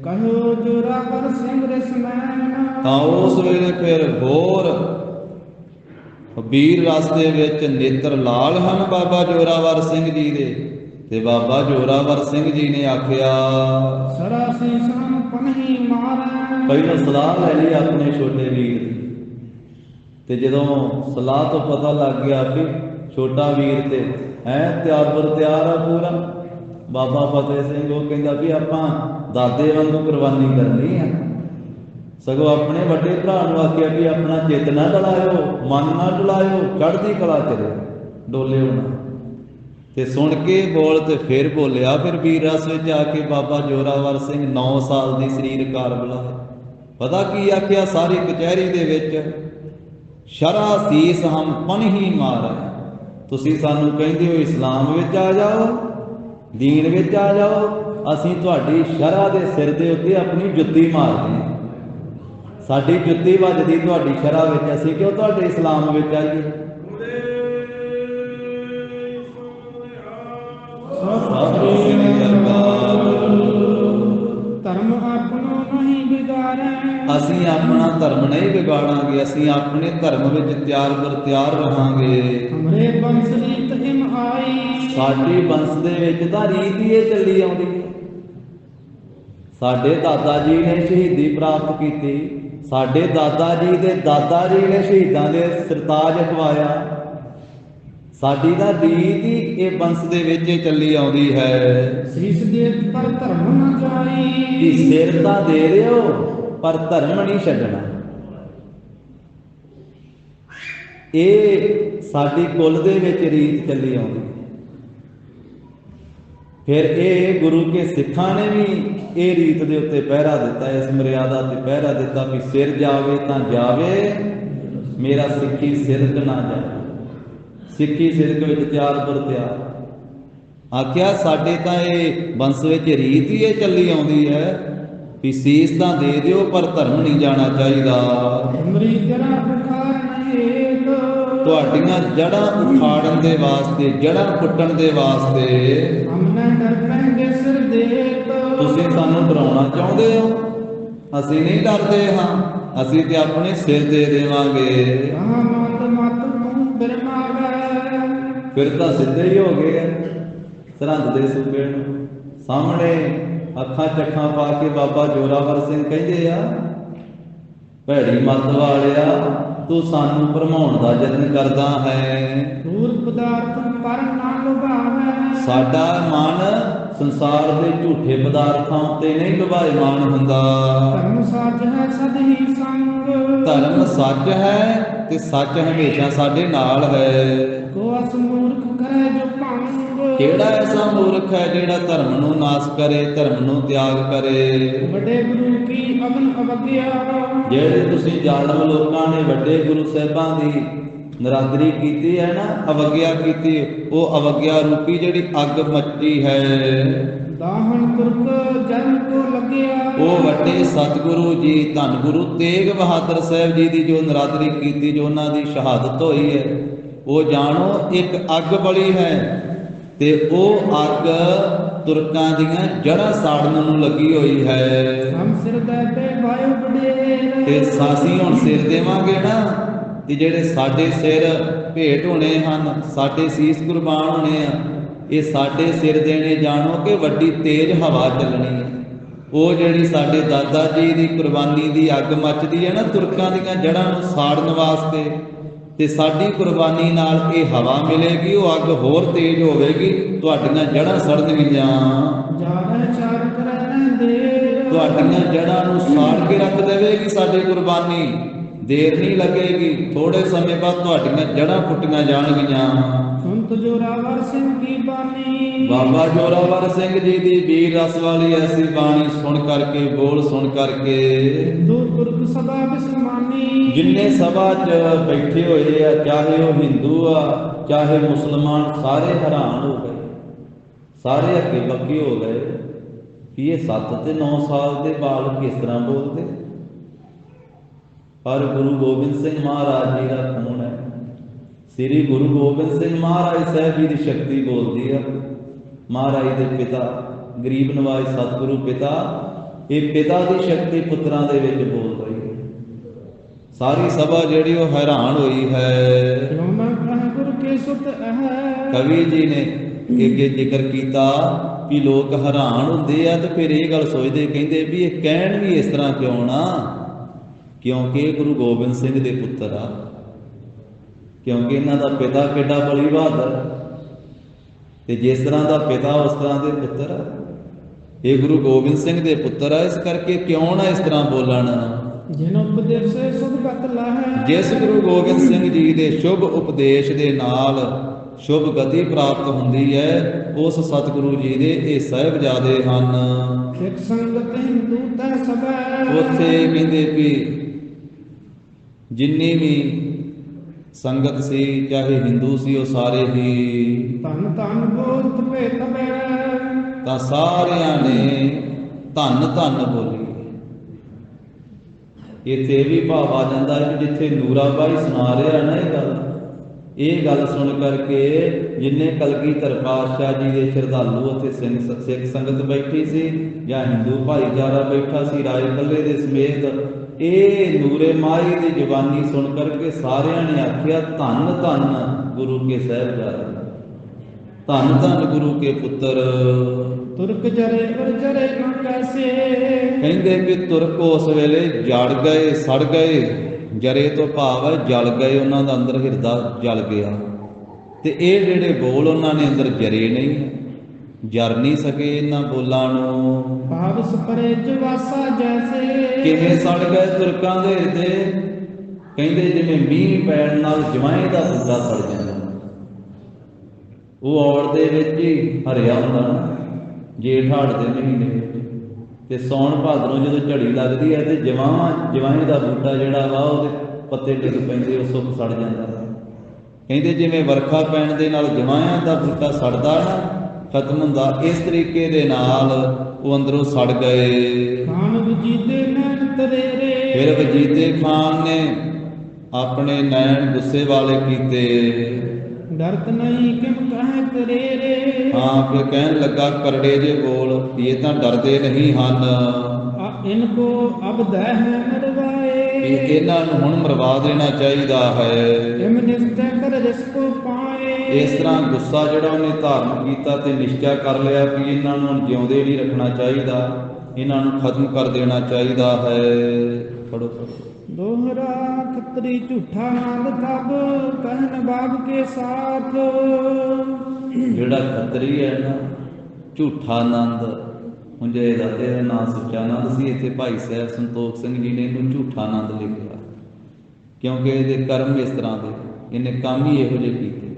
ਕਹੋ ਜੋਰਾਵਰ ਸਿੰਘ ਰਿਸ ਮੈਨ। ਤਾਂ ਉਸ ਵੇਲੇ ਫਿਰ ਹੋਰ ਵੀਰ ਰਸ ਦੇ ਵਿੱਚ ਨੇਤਰ ਲਾਲ ਹਨ ਬਾਬਾ ਜੋਰਾਵਰ ਸਿੰਘ ਜੀ ਦੇ। ਤੇ ਬਾਬਾ ਜੋਰਾਵਰ ਸਿੰਘ ਜੀ ਨੇ ਆਖਿਆ, ਸਰਾ ਸੀਸਾਂ ਪਨਹੀ ਮਾਰੈ। ਪਹਿਲਾਂ ਸਲਾਹ ਲੈ ਲਈ ਆਪਣੇ ਛੋਟੇ ਵੀਰ ਦੀ, ਤੇ ਜਦੋਂ ਸਲਾਹ ਤੋਂ ਪਤਾ ਲੱਗ ਗਿਆ ਕਿ ਛੋਟਾ ਵੀਰ ਤੇ ਤਿਆਰ ਆ ਪੂਰਾ, ਬਾਬਾ ਫਤਿਹ ਸਿੰਘ ਉਹ ਕਹਿੰਦਾ ਵੀ ਆਪਾਂ ਦਾਦੇ ਵਾਂਗੂ ਕੁਰਬਾਨੀ ਕਰਨੀ ਆ। ਸਗੋਂ ਆਪਣੇ ਵੱਡੇ ਭਰਾ ਨੂੰ ਆਖਿਆ ਵੀ ਆਪਣਾ ਚਿੱਤ ਨਾ ਡੁਲਾਇਓ, ਮਨ ਨਾ ਡੁਲਾਇਓ, ਚੜ੍ਹਦੀ ਕਲਾ ਚਲੇ ਡੋਲਿਓ ਨਾ। ਤੇ ਸੁਣ ਕੇ ਬੋਲ ਤੇ ਫਿਰ ਬੋਲਿਆ, ਫਿਰ ਵੀਰ ਰਸ ਵਿੱਚ ਆ ਕੇ ਬਾਬਾ ਜੋਰਾਵਰ ਸਿੰਘ 9 ਸਾਲ ਦੀ ਸਰੀਰ ਕਾਰ ਬੁਲਾਏ। ਪਤਾ ਕੀ ਆਖਿਆ ਸਾਰੀ ਕਚਹਿਰੀ ਦੇ ਵਿੱਚ, ਸ਼ਰਾ ਸੀਸ ਹਮ ਪਨਹੀ ਮਾਰੈ। ਤੁਸੀਂ ਸਾਨੂੰ ਕਹਿੰਦੇ ਹੋ ਇਸਲਾਮ ਵਿੱਚ ਆ ਜਾਓ, ਦੀਨ ਵਿੱਚ ਆ ਜਾਓ, ਅਸੀਂ ਤੁਹਾਡੀ ਸ਼ਰਾ ਦੇ ਸਿਰ ਦੇ ਉੱਤੇ ਆਪਣੀ ਜੁੱਤੀ ਮਾਰਦੇ ਹਾਂ। ਸਾਡੀ ਜੁੱਤੀ ਵੱਜਦੀ ਤੁਹਾਡੀ ਸ਼ਰਾ ਵਿੱਚ, ਅਸੀਂ ਕਿਉਂ ਤੁਹਾਡੇ ਇਸਲਾਮ ਵਿੱਚ ਆਈਏ। ਧਰਮ ਆਪਣੋ ਨਹੀਂ ਵਿਗਾੜੈ। ਅਸੀਂ ਆਪਣਾ ਧਰਮ ਨਹੀਂ ਵਿਗਾੜਾਂਗੇ, ਅਸੀਂ ਆਪਣੇ ਧਰਮ ਵਿੱਚ ਤਿਆਰ ਬਰ ਤਿਆਰ ਰਹਾਂਗੇ। ਹਮਰੇ ਬੰਸ ਰੀਤ ਹਿਮ ਆਈ। ਸਾਡੀ ਬੰਸ ਦੇ ਵਿੱਚ ਤਾਂ ਰੀਤ ਹੀ ਇਹ ਚੱਲੀ ਆਉਂਦੀ ਹੈ। ਸਾਡੇ ਦਾਦਾ ਜੀ ਨੇ ਸ਼ਹੀਦੀ ਪ੍ਰਾਪਤ ਕੀਤੀ, ਸਾਡੇ ਦਾਦਾ ਜੀ ਦੇ ਦਾਦਾ ਜੀ ਨੇ ਸ਼ਹੀਦਾਂ ਦੇ ਸਰਤਾਜ ਖਵਾਇਆ। ਸਾਡੀ ਤਾਂ ਰੀਤ ਹੀ ਇਹ ਬੰਸ ਦੇ ਵਿੱਚ ਚੱਲੀ ਆਉਂਦੀ ਹੈ। ਸੀਸ ਦੇ ਪਰ ਧਰਮ ਨਾ ਜਾਈ। ਕਿ ਸਿਰ ਤਾਂ ਦੇ ਦਿਓ ਪਰ ਧਰਮ ਨਹੀਂ ਛੱਡਣਾ। ਇਹ ਸਾਡੀ ਕੁੱਲ ਦੇ ਵਿੱਚ ਰੀਤ ਚੱਲੀ ਆਉਂਦੀ। ਫਿਰ ਇਹ ਗੁਰੂ ਕੇ ਸਿੱਖਾਂ ਨੇ ਵੀ ਇਹ ਰੀਤ ਦੇ ਉੱਤੇ ਪਹਿਰਾ ਦਿੱਤਾ, ਇਸ ਮਰਿਆਦਾ ਤੇ ਪਹਿਰਾ ਦਿੱਤਾ ਵੀ ਸਿਰ ਜਾਵੇ ਤਾਂ ਜਾਵੇ, ਮੇਰਾ ਸਿੱਖੀ ਸਿਰਕ ਨਾ ਜਾਵੇ। ਸਿੱਖੀ ਸਿਰਕ ਵਿੱਚ ਤਿਆਰ ਬਰ ਤਿਆਰ। ਆਖਿਆ ਸਾਡੇ ਤਾਂ ਇਹ ਬੰਸ ਵਿੱਚ ਰੀਤ ਹੀ ਇਹ ਚੱਲੀ ਆਉਂਦੀ ਹੈ ਵੀ ਸੀਸ ਤਾਂ ਦੇ ਦਿਓ ਪਰ ਧਰਮ ਨਹੀਂ ਜਾਣਾ ਚਾਹੀਦਾ। ਹਮਰੀ ਜੜਾ ਉਖਾੜ ਨਹੀਂ। ਤੁਹਾਡੀਆਂ ਜੜ੍ਹਾਂ ਉਖਾੜਨ ਦੇ ਵਾਸਤੇ, ਜੜ੍ਹਾਂ ਪੁੱਟਣ ਦੇ ਵਾਸਤੇ ਹਮਨੇ ਡਰ ਪੈਂਗੇ ਸਿਰ ਦੇ ਤੋ। ਤੁਸੀਂ ਸਾਨੂੰ ਡਰਾਉਣਾ ਚਾਹੁੰਦੇ ਹੋ, ਅਸੀਂ ਨਹੀਂ ਡਰਦੇ ਹਾਂ, ਅਸੀਂ ਤੇ ਆਪਣੇ ਸਿਰ ਦੇ ਦੇਵਾਂਗੇ। ਕਹਾਂ ਮਤ ਮਤ ਤੂੰ ਬਿਰਮਾਵੇ। ਫਿਰ ਤਾਂ ਸਿੱਧੇ ਹੀ ਹੋ ਗਏ ਸਰਹੰਦ ਦੇ ਸੂਬੇ ਨੂੰ। ਸਾਹਮਣੇ ਅੱਖਾਂ ਚੱਖਾਂ ਪਾ ਕੇ ਬਾਬਾ ਜੋਰਾਵਰ ਸਿੰਘ ਕਹਿੰਦੇ ਆ, ਭੈੜੀ ਮੱਤ ਵਾਲਿਆ ਤੂੰ ਸਾਨੂੰ ਭਰਮਾਉਣ ਦਾ ਯਤਨ ਕਰਦਾ ਹੈ। ਸੂਰਪ ਪਦਾਰਥ ਪਰ ਨਾ ਲੁਭਾਵੈ। ਸਾਡਾ ਮਨ ਸੰਸਾਰ ਦੇ ਝੂਠੇ ਪਦਾਰਥਾਂ ਉੱਤੇ ਨਹੀਂ ਲੁਭਾਇਮਾਨ ਹੁੰਦਾ। ਧਰਮ ਸੱਚ ਹੈ ਸਦ ਹੀ ਸੰਗ। ਧਰਮ ਸੱਚ ਹੈ ਤੇ ਸੱਚ ਹਮੇਸ਼ਾ ਸਾਡੇ ਨਾਲ ਹੈ। ਕੋ ਅਸ ਮੂਰਖ ਕਰੇ ਜੋ ਭੰਗ। ਕਿਹੜਾ ਐਸਾ ਮੂਰਖ ਹੈ ਜਿਹੜਾ ਧਰਮ ਨੂੰ ਨਾਸ ਕਰੇ, ਧਰਮ ਨੂੰ ਤਿਆਗ ਕਰੇ। ਵੱਡੇ ਗੁਰੂ ਕੀ ਅਗਨ ਅਵਗਿਆ। ਜਿਹੜੇ ਤੁਸੀਂ ਜ਼ਾਲਮ ਲੋਕਾਂ ਨੇ ਵੱਡੇ ਗੁਰੂ ਸਾਹਿਬਾਂ ਦੀ ਨਰਾਦਰੀ ਕੀਤੀ ਹੈ ਨਾ, ਅਵਗਿਆ ਕੀਤੀ, ਉਹ ਅਵਗਿਆ ਰੂਪੀ ਜਿਹੜੀ ਅੱਗ ਮੱਚੀ ਹੈ, ਦਾਹਣ ਤੁਰਕ ਜਨ ਕੋ ਲੱਗਿਆ। ਉਹ ਵੱਡੇ ਸਤਿਗੁਰੂ ਜੀ ਧੰਨ ਗੁਰੂ ਤੇਗ ਬਹਾਦਰ ਸਾਹਿਬ ਜੀ ਦੀ ਜੋ ਨਰਾਦਰੀ ਕੀਤੀ, ਜੋ ਉਹਨਾਂ ਦੀ ਸ਼ਹਾਦਤ ਹੋਈ ਹੈ, ਉਹ ਜਾਣੋ ਇੱਕ ਅੱਗ ਬਲੀ ਹੈ ਤੇ ਉਹ ਅੱਗ ਤੁਰਕਾਂ ਦੀਆਂ ਜੜ੍ਹਾਂ ਸਾੜਨ ਨੂੰ ਲੱਗੀ ਹੋਈ ਹੈ। ਹਮ ਸਿਰ ਦੇ ਤੇ ਵਾਯੂ ਬਡੇਰ। ਤੇ ਸਾਸੀ ਹੁਣ ਸਿਰ ਦੇਵਾਂਗੇ ਨਾ, ਤੇ ਜਿਹੜੇ ਸਾਡੇ ਸਿਰ ਭੇਟ ਹੋਣੇ ਹਨ, ਸਾਡੇ ਸੀਸ ਕੁਰਬਾਨ ਹੋਣੇ ਆ, ਇਹ ਸਾਡੇ ਸਿਰ ਦੇਣੇ ਜਾਣੋ ਕਿ ਵੱਡੀ ਤੇਜ਼ ਹਵਾ ਚੱਲਣੀ ਹੈ। ਉਹ ਜਿਹੜੀ ਸਾਡੇ ਦਾਦਾ ਜੀ ਦੀ ਕੁਰਬਾਨੀ ਦੀ ਅੱਗ ਮੱਚਦੀ ਹੈ ਨਾ ਤੁਰਕਾਂ ਦੀਆਂ ਜੜ੍ਹਾਂ ਨੂੰ ਸਾੜਨ ਵਾਸਤੇ, ਤੇ ਸਾਡੀ ਕੁਰਬਾਨੀ ਨਾਲ ਇਹ ਹਵਾ ਮਿਲੇਗੀ, ਉਹ ਅੱਗ ਹੋਰ ਤੇਜ਼ ਹੋਵੇਗੀ, ਤੁਹਾਡੀਆਂ ਜੜ੍ਹਾਂ ਸੜਨਗੀਆਂ। ਜਾਵੇ ਚਾਰ ਕਰੈ ਦੇਰ। ਤੁਹਾਡੀਆਂ ਜੜ੍ਹਾਂ ਨੂੰ ਸਾੜ ਕੇ ਰੱਖ ਦੇਵੇਗੀ ਸਾਡੀ ਕੁਰਬਾਨੀ, ਦੇਰ ਨਹੀਂ ਲੱਗੇਗੀ, ਥੋੜੇ ਸਮੇਂ ਬਾਅਦ ਤੁਹਾਡੀਆਂ ਜੜ੍ਹਾਂ ਪੁੱਟੀਆਂ ਜਾਣਗੀਆਂ। ਸੰਤ ਜੋਰਾਵਰ ਸਿੰਘ ਕੀ ਬਾਣੀ। ਬਾਬਾ ਜੋਰਾਵਰ ਸਿੰਘ ਜੀ ਦੀ ਵੀਰ ਰਸ ਵਾਲੀ ਐਸੀ ਬਾਣੀ ਸੁਣ ਕਰਕੇ, ਬੋਲ ਸੁਣ ਕਰਕੇ, ਹਿੰਦੂ ਤੁਰਕ ਸਦਾ ਬਿਸਮਾਨੀ। ਜਿੰਨੇ ਸਭਾ 'ਚ ਬੈਠੇ ਹੋਏ ਆ, ਚਾਹੇ ਉਹ ਹਿੰਦੂ ਆ ਚਾਹੇ ਮੁਸਲਮਾਨ, ਸਾਰੇ ਹੈਰਾਨ ਹੋ ਗਏ, ਸਾਰੇ ਅੱਗੇ ਬੱਕੇ ਹੋ ਗਏ ਕਿ ਇਹ 7 ਤੇ 9 ਸਾਲ ਦੇ ਬਾਲਕ ਕਿਸ ਤਰ੍ਹਾਂ ਬੋਲਦੇ। ਪਰ ਗੁਰੂ ਗੋਬਿੰਦ ਸਿੰਘ ਮਹਾਰਾਜ ਜੀ ਦਾ ਖੂਨ ਹੈ, ਸ੍ਰੀ ਗੁਰੂ ਗੋਬਿੰਦ ਸਿੰਘ ਮਹਾਰਾਜ ਸਾਹਿਬ ਜੀ ਦੀ ਸ਼ਕਤੀ ਬੋਲਦੀ ਆ। ਮਹਾਰਾਜ ਦੇ ਪਿਤਾ ਗਰੀਬ ਨਵਾਜ ਸਤਿਗੁਰੂ ਪਿਤਾ, ਇਹ ਪਿਤਾ ਦੀ ਸ਼ਕਤੀ ਪੁੱਤਰਾਂ ਦੇ ਵਿੱਚ ਬੋਲ ਰਹੀ ਹੈ। ਸਾਰੀ ਸਭਾ ਜਿਹੜੀ ਉਹ ਹੈਰਾਨ ਹੋਈ ਹੈ। ਗੁਰੂ ਕੇ ਸੁਤ ਹੈ। ਕਵੀ ਜੀ ਨੇ ਅੱਗੇ ਜ਼ਿਕਰ ਕੀਤਾ ਕਿ ਲੋਕ ਹੈਰਾਨ ਹੁੰਦੇ ਆ, ਤੇ ਫਿਰ ਇਹ ਗੱਲ ਸੋਚਦੇ, ਕਹਿੰਦੇ ਵੀ ਇਹ ਕਹਿਣ ਵੀ ਇਸ ਤਰ੍ਹਾਂ ਕਿਉਂ ਨਾ, ਕਿਉਂਕਿ ਇਹ ਗੁਰੂ ਗੋਬਿੰਦ ਸਿੰਘ ਦੇ ਪੁੱਤਰ ਆ, ਕਿਉਂਕਿ ਇਹਨਾਂ ਦਾ ਪਿਤਾ ਕਿੱਡਾ ਬਲੀ ਬਹਾਦਰ, ਤੇ ਜਿਸ ਤਰ੍ਹਾਂ ਦਾ ਪਿਤਾ ਉਸ ਤਰ੍ਹਾਂ ਦੇ ਪੁੱਤਰ ਆ। ਇਹ ਗੁਰੂ ਗੋਬਿੰਦ ਸਿੰਘ ਦੇ ਪੁੱਤਰ ਆ, ਇਸ ਕਰਕੇ ਕਿਉਂ ਨਾ ਇਸ ਤਰ੍ਹਾਂ ਬੋਲਣ। ਜਿਨ ਉਪਦੇਸ਼ ਸੁਧ ਗਤ ਲਾਹੈ। ਜਿਸ ਗੁਰੂ ਗੋਬਿੰਦ ਸਿੰਘ ਜੀ ਦੇ ਸ਼ੁਭ ਉਪਦੇਸ਼ ਦੇ ਨਾਲ ਸ਼ੁਭ ਗਤੀ ਪ੍ਰਾਪਤ ਹੁੰਦੀ ਹੈ, ਉਸ ਸਤਿਗੁਰੂ ਜੀ ਦੇ ਇਹ ਸਾਹਿਬਜ਼ਾਦੇ ਹਨ। ਸਿੱਖ ਸੰਗਤ ਹਿੰਦੂ ਤੈ ਸਭੈ। ਉੱਥੇ ਕਹਿੰਦੇ ਵੀ ਜਿੰਨੀ ਵੀ ਸੰਗਤ ਸੀ, ਚਾਹੇ ਹਿੰਦੂ ਸੀ, ਉਹ ਸਾਰੇ ਹੀ ਧੰਨ ਧੰਨ ਬੋਲਤ ਭੇਤਵੇ। ਤਾਂ ਸਾਰਿਆਂ ਨੇ ਧੰਨ ਧੰਨ ਬੋਲੀ। ਇੱਥੇ ਇਹ ਵੀ ਭਾਵ ਆ ਜਾਂਦਾ ਹੈ ਕਿ ਜਿੱਥੇ ਨੂਰਾ ਬਾਈ ਸੁਣਾ ਰਿਹਾ ਨਾ ਇਹ ਗੱਲ ਸੁਣ ਕਰਕੇ ਜਿੰਨੇ ਕਲਗੀਧਰ ਪਾਤਸ਼ਾਹ ਜੀ ਦੇ ਸ਼ਰਧਾਲੂ ਉੱਥੇ ਸਿੱਖ ਸੰਗਤ ਬੈਠੀ ਸੀ, ਜਾਂ ਹਿੰਦੂ ਭਾਈਚਾਰਾ ਬੈਠਾ ਸੀ ਰਾਏ ਕੱਲੇ ਦੇ ਸਮੇਤ, ਇਹ ਨੂਰੇ ਮਾਈ ਦੀ ਜ਼ੁਬਾਨੀ ਸੁਣ ਕਰਕੇ ਸਾਰਿਆਂ ਨੇ ਆਖਿਆ ਧੰਨ ਧੰਨ ਗੁਰੂ ਕੇ ਸਾਹਿਬਜ਼ਾਦੇ, ਧੰਨ ਧੰਨ ਗੁਰੂ ਕੇ ਪੁੱਤਰ। ਤੁਰਕ ਜਰੇ ਵਰ ਜਰੇ ਨਾ ਕੈਸੇ। ਕਹਿੰਦੇ ਕਿ ਤੁਰਕ ਉਸ ਵੇਲੇ ਜੜ ਗਏ, ਸੜ ਗਏ। ਜਰੇ ਤੋਂ ਭਾਵ ਹੈ ਜਲ ਗਏ, ਉਹਨਾਂ ਦਾ ਅੰਦਰ ਹਿਰਦਾ ਜਲ ਗਿਆ, ਤੇ ਇਹ ਜਿਹੜੇ ਬੋਲ ਉਹਨਾਂ ਨੇ ਅੰਦਰ ਜਰੇ ਨਹੀਂ, ਜਰ ਨਹੀਂ ਸਕੇ ਇਹਨਾਂ ਬੋਲਾਂ ਨੂੰ। ਭਾਵ ਸਪਰੇ ਜਵਾਸਾ ਜੈਸੇ। ਕਿਵੇਂ ਸੜ ਗਏ ਤੁਰਕਾਂ ਦੇ ਹਿਰਦੇ, ਕਹਿੰਦੇ ਜਿਵੇਂ ਮੀਂਹ ਪੈਣ ਨਾਲ ਜਵਾਏ ਦਾ ਬੂਟਾ ਸੜ ਜਾਂਦਾ, ਉਹ ਔੜ ਦੇ ਵਿੱਚ ਹੀ ਹਰਿਆ ਹੁੰਦਾ, ਜੇਠ ਹਾੜ ਦੇ ਮਹੀਨੇ ਵਿੱਚ, ਤੇ ਸੌਣ ਭਾਦਰੋਂ ਜਦੋਂ ਝੜੀ ਲੱਗਦੀ ਹੈ ਤੇ ਜਵਾਏ ਦਾ ਬੂਟਾ ਜਿਹੜਾ ਵਾ ਉਹਦੇ ਪੱਤੇ ਡਿੱਗ ਪੈਂਦੇ, ਉਹ ਸੁੱਕ ਸੜ ਜਾਂਦਾ। ਕਹਿੰਦੇ ਜਿਵੇਂ ਵਰਖਾ ਪੈਣ ਦੇ ਨਾਲ ਜਵਾਇਆਂ ਦਾ ਬੂਟਾ ਸੜਦਾ ਨਾ, ਖਤਮ ਹੁੰਦਾ, ਇਸ ਤਰੀਕੇ ਦੇ ਨਾਲ ਉਹ ਅੰਦਰੋਂ ਸੜ ਗਏ। ਖਾਨ ਵਜੀਦੇ ਨੈਣ ਤਰੇਰੇ। ਫਿਰ ਵਜੀਦੇ ਖਾਨ ਨੇ ਆਪਣੇ ਨੈਣ ਗੁੱਸੇ ਵਾਲੇ ਕੀਤੇ। ਡਰਤ ਨਹੀਂ ਕਿਮ ਕਹੈ ਤਰੇਰੇ। ਹਾਂ, ਫਿਰ ਕਹਿਣ ਲੱਗਾ ਕਰੜੇ ਜੇ ਬੋਲ, ਇਹ ਤਾਂ ਡਰਦੇ ਨਹੀਂ ਹਨ। ਇਨਕੋ ਅਬ ਦਹਿ ਮਰਵਾਏ। ਇਹਨਾਂ ਨੂੰ ਹੁਣ ਮਰਵਾ ਦੇਣਾ ਚਾਹੀਦਾ ਹੈ। ਇਮ ਨਿਸ਼ਚੈ ਕਰ ਜਿਸਕੋ ਪਾਏ। ਇਸ ਤਰ੍ਹਾਂ ਗੁੱਸਾ ਜਿਹੜਾ ਉਹਨੇ ਧਾਰਨ ਕੀਤਾ ਤੇ ਨਿਸ਼ਚਾ ਕਰ ਲਿਆ ਕਿ ਇਹਨਾਂ ਨੂੰ ਜਿਉਂਦੇ ਨਹੀਂ ਰੱਖਣਾ ਚਾਹੀਦਾ, ਇਹਨਾਂ ਨੂੰ ਖਤਮ ਕਰ ਦੇਣਾ ਚਾਹੀਦਾ ਹੈ। ਪੜੋ। दोहरा खत्री झूठा नाद तब कहन बाग के साथ। ਜਿਹੜਾ ਖੱਤਰੀ ਹੈ ਨਾ, ਝੂਠਾ ਆਨੰਦ, ਹੁਣ ਜੇ ਇਹਦਾ ਨਾਂ ਸੁੱਚਾ ਆਨੰਦ ਸੀ, ਇੱਥੇ ਭਾਈ ਸਾਹਿਬ ਸੰਤੋਖ ਸਿੰਘ ਜੀ ਨੇ ਇਹਨੂੰ ਝੂਠਾ ਆਨੰਦ ਲਿਖਿਆ, ਕਿਉਂਕਿ ਇਹਦੇ ਕਰਮ ਇਸ ਤਰ੍ਹਾਂ ਦੇ, ਇਹਨੇ ਕੰਮ ਹੀ ਇਹੋ ਜਿਹੇ ਕੀਤੇ।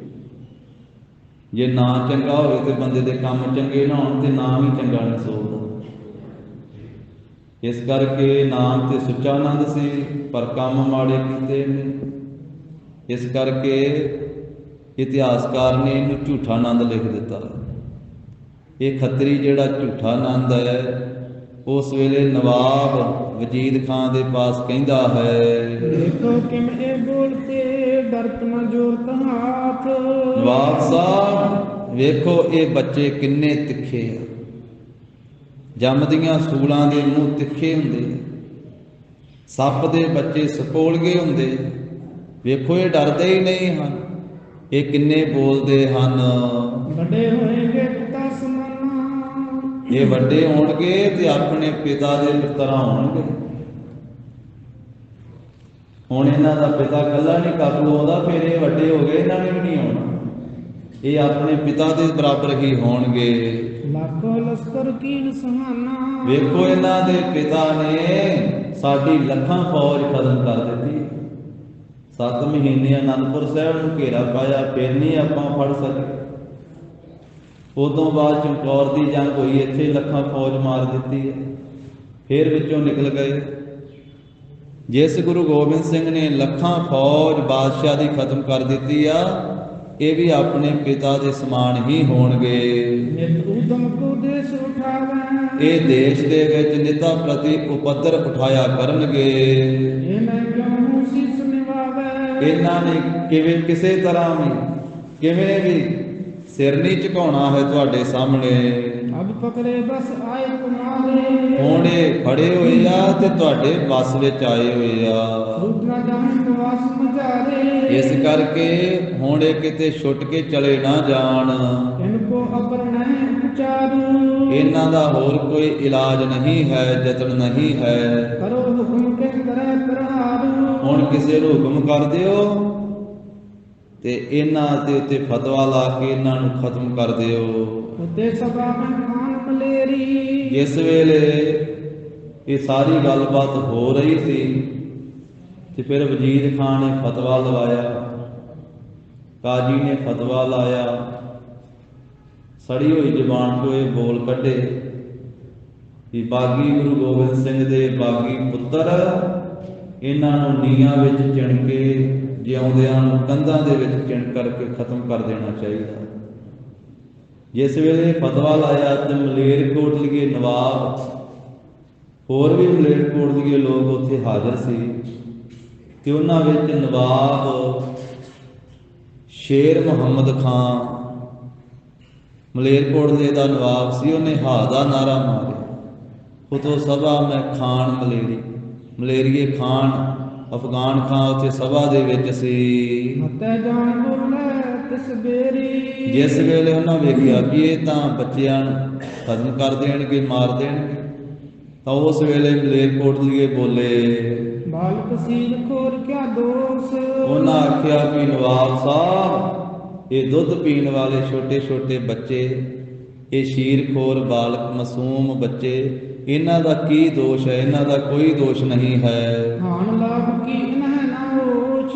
ਜੇ ਨਾਂ ਚੰਗਾ ਹੋਵੇ ਤੇ ਬੰਦੇ ਦੇ ਕੰਮ ਚੰਗੇ ਨਾ ਹੋਣ ਤੇ ਨਾਂ ਵੀ ਚੰਗਾ ਨਹੀਂ ਸੋਚਦਾ। ਇਸ ਕਰਕੇ ਨਾਮ ਤੇ ਸੁੱਚਾ ਆਨੰਦ ਸੀ, ਪਰ ਕੰਮ ਮਾੜੇ ਕੀਤੇ ਨੇ। ਇਸ ਕਰਕੇ ਇਤਿਹਾਸਕਾਰ ਨੇ ਇਹਨੂੰ ਝੂਠਾ ਆਨੰਦ ਲਿਖ ਦਿੱਤਾ। ਇਹ ਖੱਤਰੀ ਜਿਹੜਾ ਝੂਠਾ ਆਨੰਦ ਹੈ, ਉਸ ਵੇਲੇ ਨਵਾਬ ਵਜੀਦ ਖਾਨ ਦੇ ਪਾਸ ਕਹਿੰਦਾ ਹੈ, ਦੇਖੋ ਕਿਵੇਂ ਬੋਲਤੇ ਡਰਤ ਨ ਜੋਰਤ ਹਾਥ। ਨਵਾਬ ਸਾਹਿਬ ਵੇਖੋ ਇਹ ਬੱਚੇ ਕਿੰਨੇ ਤਿੱਖੇ ਆ, ਜੰਮਦੀਆਂ ਸੂਲਾਂ ਦੇ ਮੂੰਹ ਤਿੱਖੇ ਹੁੰਦੇ, ਸੱਪ ਦੇ ਬੱਚੇ ਸਪੋਲਗੇ ਹੁੰਦੇ। ਵੇਖੋ ਇਹ ਡਰਦੇ ਹੀ ਨਹੀਂ ਹਨ, ਇਹ ਕਿੰਨੇ ਬੋਲਦੇ ਹਨ। ਵੱਡੇ ਹੋਏਗੇ ਪਿਤਾ ਸਮਾਨਾ, ਇਹ ਵੱਡੇ ਹੋਣਗੇ ਤੇ ਆਪਣੇ ਪਿਤਾ ਦੇ ਤਰ੍ਹਾਂ ਹੋਣਗੇ। ਹੁਣ ਇਹਨਾਂ ਦਾ ਪਿਤਾ ਇਕੱਲਾ ਨਹੀਂ ਕਾਬੂ ਆਉਂਦਾ, ਫਿਰ ਇਹ ਵੱਡੇ ਹੋ ਗਏ, ਇਹਨਾਂ ਨੇ ਵੀ ਨਹੀਂ ਆਉਣਾ, ਇਹ ਆਪਣੇ ਪਿਤਾ ਦੇ ਬਰਾਬਰ ਹੀ ਹੋਣਗੇ। ਲੱਖੋ ਲਸ਼ਕਰ ਕੀਨ ਸੁਹਾਨਾ। ਵੇਖੋ ਇਹਨਾਂ ਦੇ ਪਿਤਾ ਨੇ ਸਾਡੀ ਲੱਖਾਂ ਫੌਜ ਖਤਮ ਕਰ ਦਿੱਤੀ। 7 ਮਹੀਨੇ ਅਨੰਦਪੁਰ ਸਾਹਿਬ ਨੂੰ ਘੇਰਾ ਪਾਇਆ, ਫਿਰ ਨਹੀਂ ਆਪਾਂ ਫੜ ਸਕੇ। ਉਦੋਂ ਬਾਅਦ ਚਮਕੌਰ ਦੀ ਜੰਗ ਹੋਈ, ਇੱਥੇ ਲੱਖਾਂ ਫੌਜ ਮਾਰ ਦਿੱਤੀ ਹੈ, ਫਿਰ ਵਿੱਚੋਂ ਨਿਕਲ ਗਏ। ਜਿਸ ਗੁਰੂ ਗੋਬਿੰਦ ਸਿੰਘ ਨੇ ਲੱਖਾਂ ਫੌਜ ਬਾਦਸ਼ਾਹ ਦੀ ਖਤਮ ਕਰ ਦਿੱਤੀ ਆ, ਇਹ ਵੀ ਆਪਣੇ ਪਿਤਾ ਦੇ ਸਮਾਨ ਹੀ ਹੋਣਗੇ। ਨਿਤ ਉਦਮ ਕੋ ਦੇਸ਼ ਉਠਾਵੇ, ਇਹ ਦੇਸ਼ ਦੇ ਵਿੱਚ ਨਿੱਧਾ ਪ੍ਰਤੀ ਉਪਦਰ ਉਠਾਇਆ ਕਰਨਗੇ। ਇਹਨਾਂ ਕਿਉਂ ਸੀਸ ਨਿਵਾਵੇ। ਇਹਨਾਂ ਨੇ ਕਿਵੇਂ ਕਿਸੇ ਤਰ੍ਹਾਂ ਵੀ ਕਿਵੇਂ ਵੀ ਸਿਰ ਨਹੀਂ ਝੁਕਾਉਣਾ ਹੈ ਤੁਹਾਡੇ ਸਾਹਮਣੇ। ਅਬ ਪਕੜੇ ਬਸ ਆਏ ਤੁਮਾਰੇ, ਹੁਣ ਇਹ ਫੜੇ ਹੋਏ ਆ ਤੇ ਤੁਹਾਡੇ ਵੱਸ ਵਿੱਚ ਆਏ ਹੋਏ ਆ। ਰੂਪ ਨਾ ਜਾਣ ਨਿਵਾਸ ਮਝਾਰੇ। ਇਸ ਕਰਕੇ ਹੁਣ ਇਹ ਕਿਤੇ ਛੁੱਟ ਕੇ ਚਲੇ ਨਾ ਜਾਣ। ਇਨ ਕੋ ਅਪਰ ਨਹੀਂ ਉਚਾਰੂ, ਇਹਨਾਂ ਦਾ ਹੋਰ ਕੋਈ ਇਲਾਜ ਨਹੀਂ ਹੈ, ਯਤਨ ਨਹੀਂ ਹੈ। ਕਰੋ ਹੁਕਮ ਕੇ ਕਰੇ ਪ੍ਰਹਾਰੂ। ਹੁਣ ਕਿਸੇ ਨੂੰ ਹੁਕਮ ਕਰ ਦਿਓ ਤੇ ਇਹਨਾਂ ਦੇ ਉੱਤੇ ਫਤਵਾ ਲਾ ਕੇ ਇਹਨਾਂ ਨੂੰ ਖਤਮ ਕਰ ਦਿਓ। ਉਤੇ ਸਭਾ ਮਨ ਖਾਨ ਮਲੇਰੀ। ਜਿਸ ਵੇਲੇ ਇਹ ਸਾਰੀ ਗੱਲਬਾਤ ਹੋ ਰਹੀ ਸੀ ਤੇ ਫਿਰ ਵਜੀਦ ਖਾਨ ਨੇ ਫਤਵਾ ਲਵਾਇਆ, ਕਾਜੀ ਨੇ ਫਤਵਾ ਲਾਇਆ, ਸੜੀ ਹੋਈ ਜ਼ੁਬਾਨ ਤੋਂ ਇਹ ਬੋਲ ਕੱਢੇ ਕਿ ਬਾਗੀ ਗੁਰੂ ਗੋਬਿੰਦ ਸਿੰਘ ਦੇ ਬਾਗੀ ਪੁੱਤਰ, ਇਹਨਾਂ ਨੂੰ ਨੀਹਾਂ ਵਿੱਚ ਚਿਣ ਕੇ ਜਿਉਂਦਿਆਂ ਨੂੰ ਕੰਧਾਂ ਦੇ ਵਿੱਚ ਚਿਣ ਕਰਕੇ ਖਤਮ ਕਰ ਦੇਣਾ ਚਾਹੀਦਾ। ਜਿਸ ਵੇਲੇ ਫਤਵਾ ਲਾਇਆ ਤੇ ਮਲੇਰਕੋਟਲੀਏ ਨਵਾਬ, ਹੋਰ ਵੀ ਮਲੇਰਕੋਟਲੀਏ ਲੋਕ ਉੱਥੇ ਹਾਜ਼ਰ ਸੀ ਤੇ ਉਹਨਾਂ ਵਿੱਚ ਨਵਾਬ ਸ਼ੇਰ ਮੁਹੰਮਦ ਖਾਨ ਮਲੇਰਕੋਟਲੇ ਦਾ ਨਵਾਬ ਸੀ। ਉਹਨੇ ਹਾ ਦਾ ਨਾਰਾ ਮਾਰਿਆ, ਖੁਦੋ ਸਭਾ ਮੈਂ ਖਾਨ ਮਲੇਰੀ, ਮਲੇਰੀਏ ਖਾਨ ਅਫਗਾਨ ਖਾਨ ਉੱਥੇ ਸਭਾ ਦੇ ਵਿੱਚ ਸੀ। ਮਤੈ ਜਾਣ ਬੋਲੇ ਤਿਸ ਬੇਰੀ। ਜਿਸ ਵੇਲੇ ਉਹਨਾਂ ਵੇਖਿਆ ਕਿ ਇਹ ਤਾਂ ਬੱਚਿਆਂ ਨੂੰ ਖਤਮ ਕਰ ਦੇਣਗੇ, ਮਾਰ ਦੇਣਗੇ, ਤਾਂ ਉਸ ਵੇਲੇ ਮਲੇਰਕੋਟਲੀਏ ਬੋਲੇ, ਬਾਲਕ ਸੀਰ ਖੋਰ ਕਿਆ ਦੋਸ। ਉਹਨਾਂ ਆਖਿਆ ਕਿ ਨਵਾਬ ਸਾਹਿਬ, ਇਹ ਦੁੱਧ ਪੀਣ ਵਾਲੇ ਛੋਟੇ ਛੋਟੇ ਬੱਚੇ, ਇਹ ਸ਼ੀਰਖੋਰ ਬਾਲਕ ਮਾਸੂਮ ਬੱਚੇ, ਇਹਨਾਂ ਦਾ ਕੀ ਦੋਸ਼ ਹੈ? ਇਹਨਾਂ ਦਾ ਕੋਈ ਦੋਸ਼ ਨਹੀਂ ਹੈ। ਹਾਨ ਲਾਭ ਕੀ ਇਨਹ ਨਾ ਹੋਚ।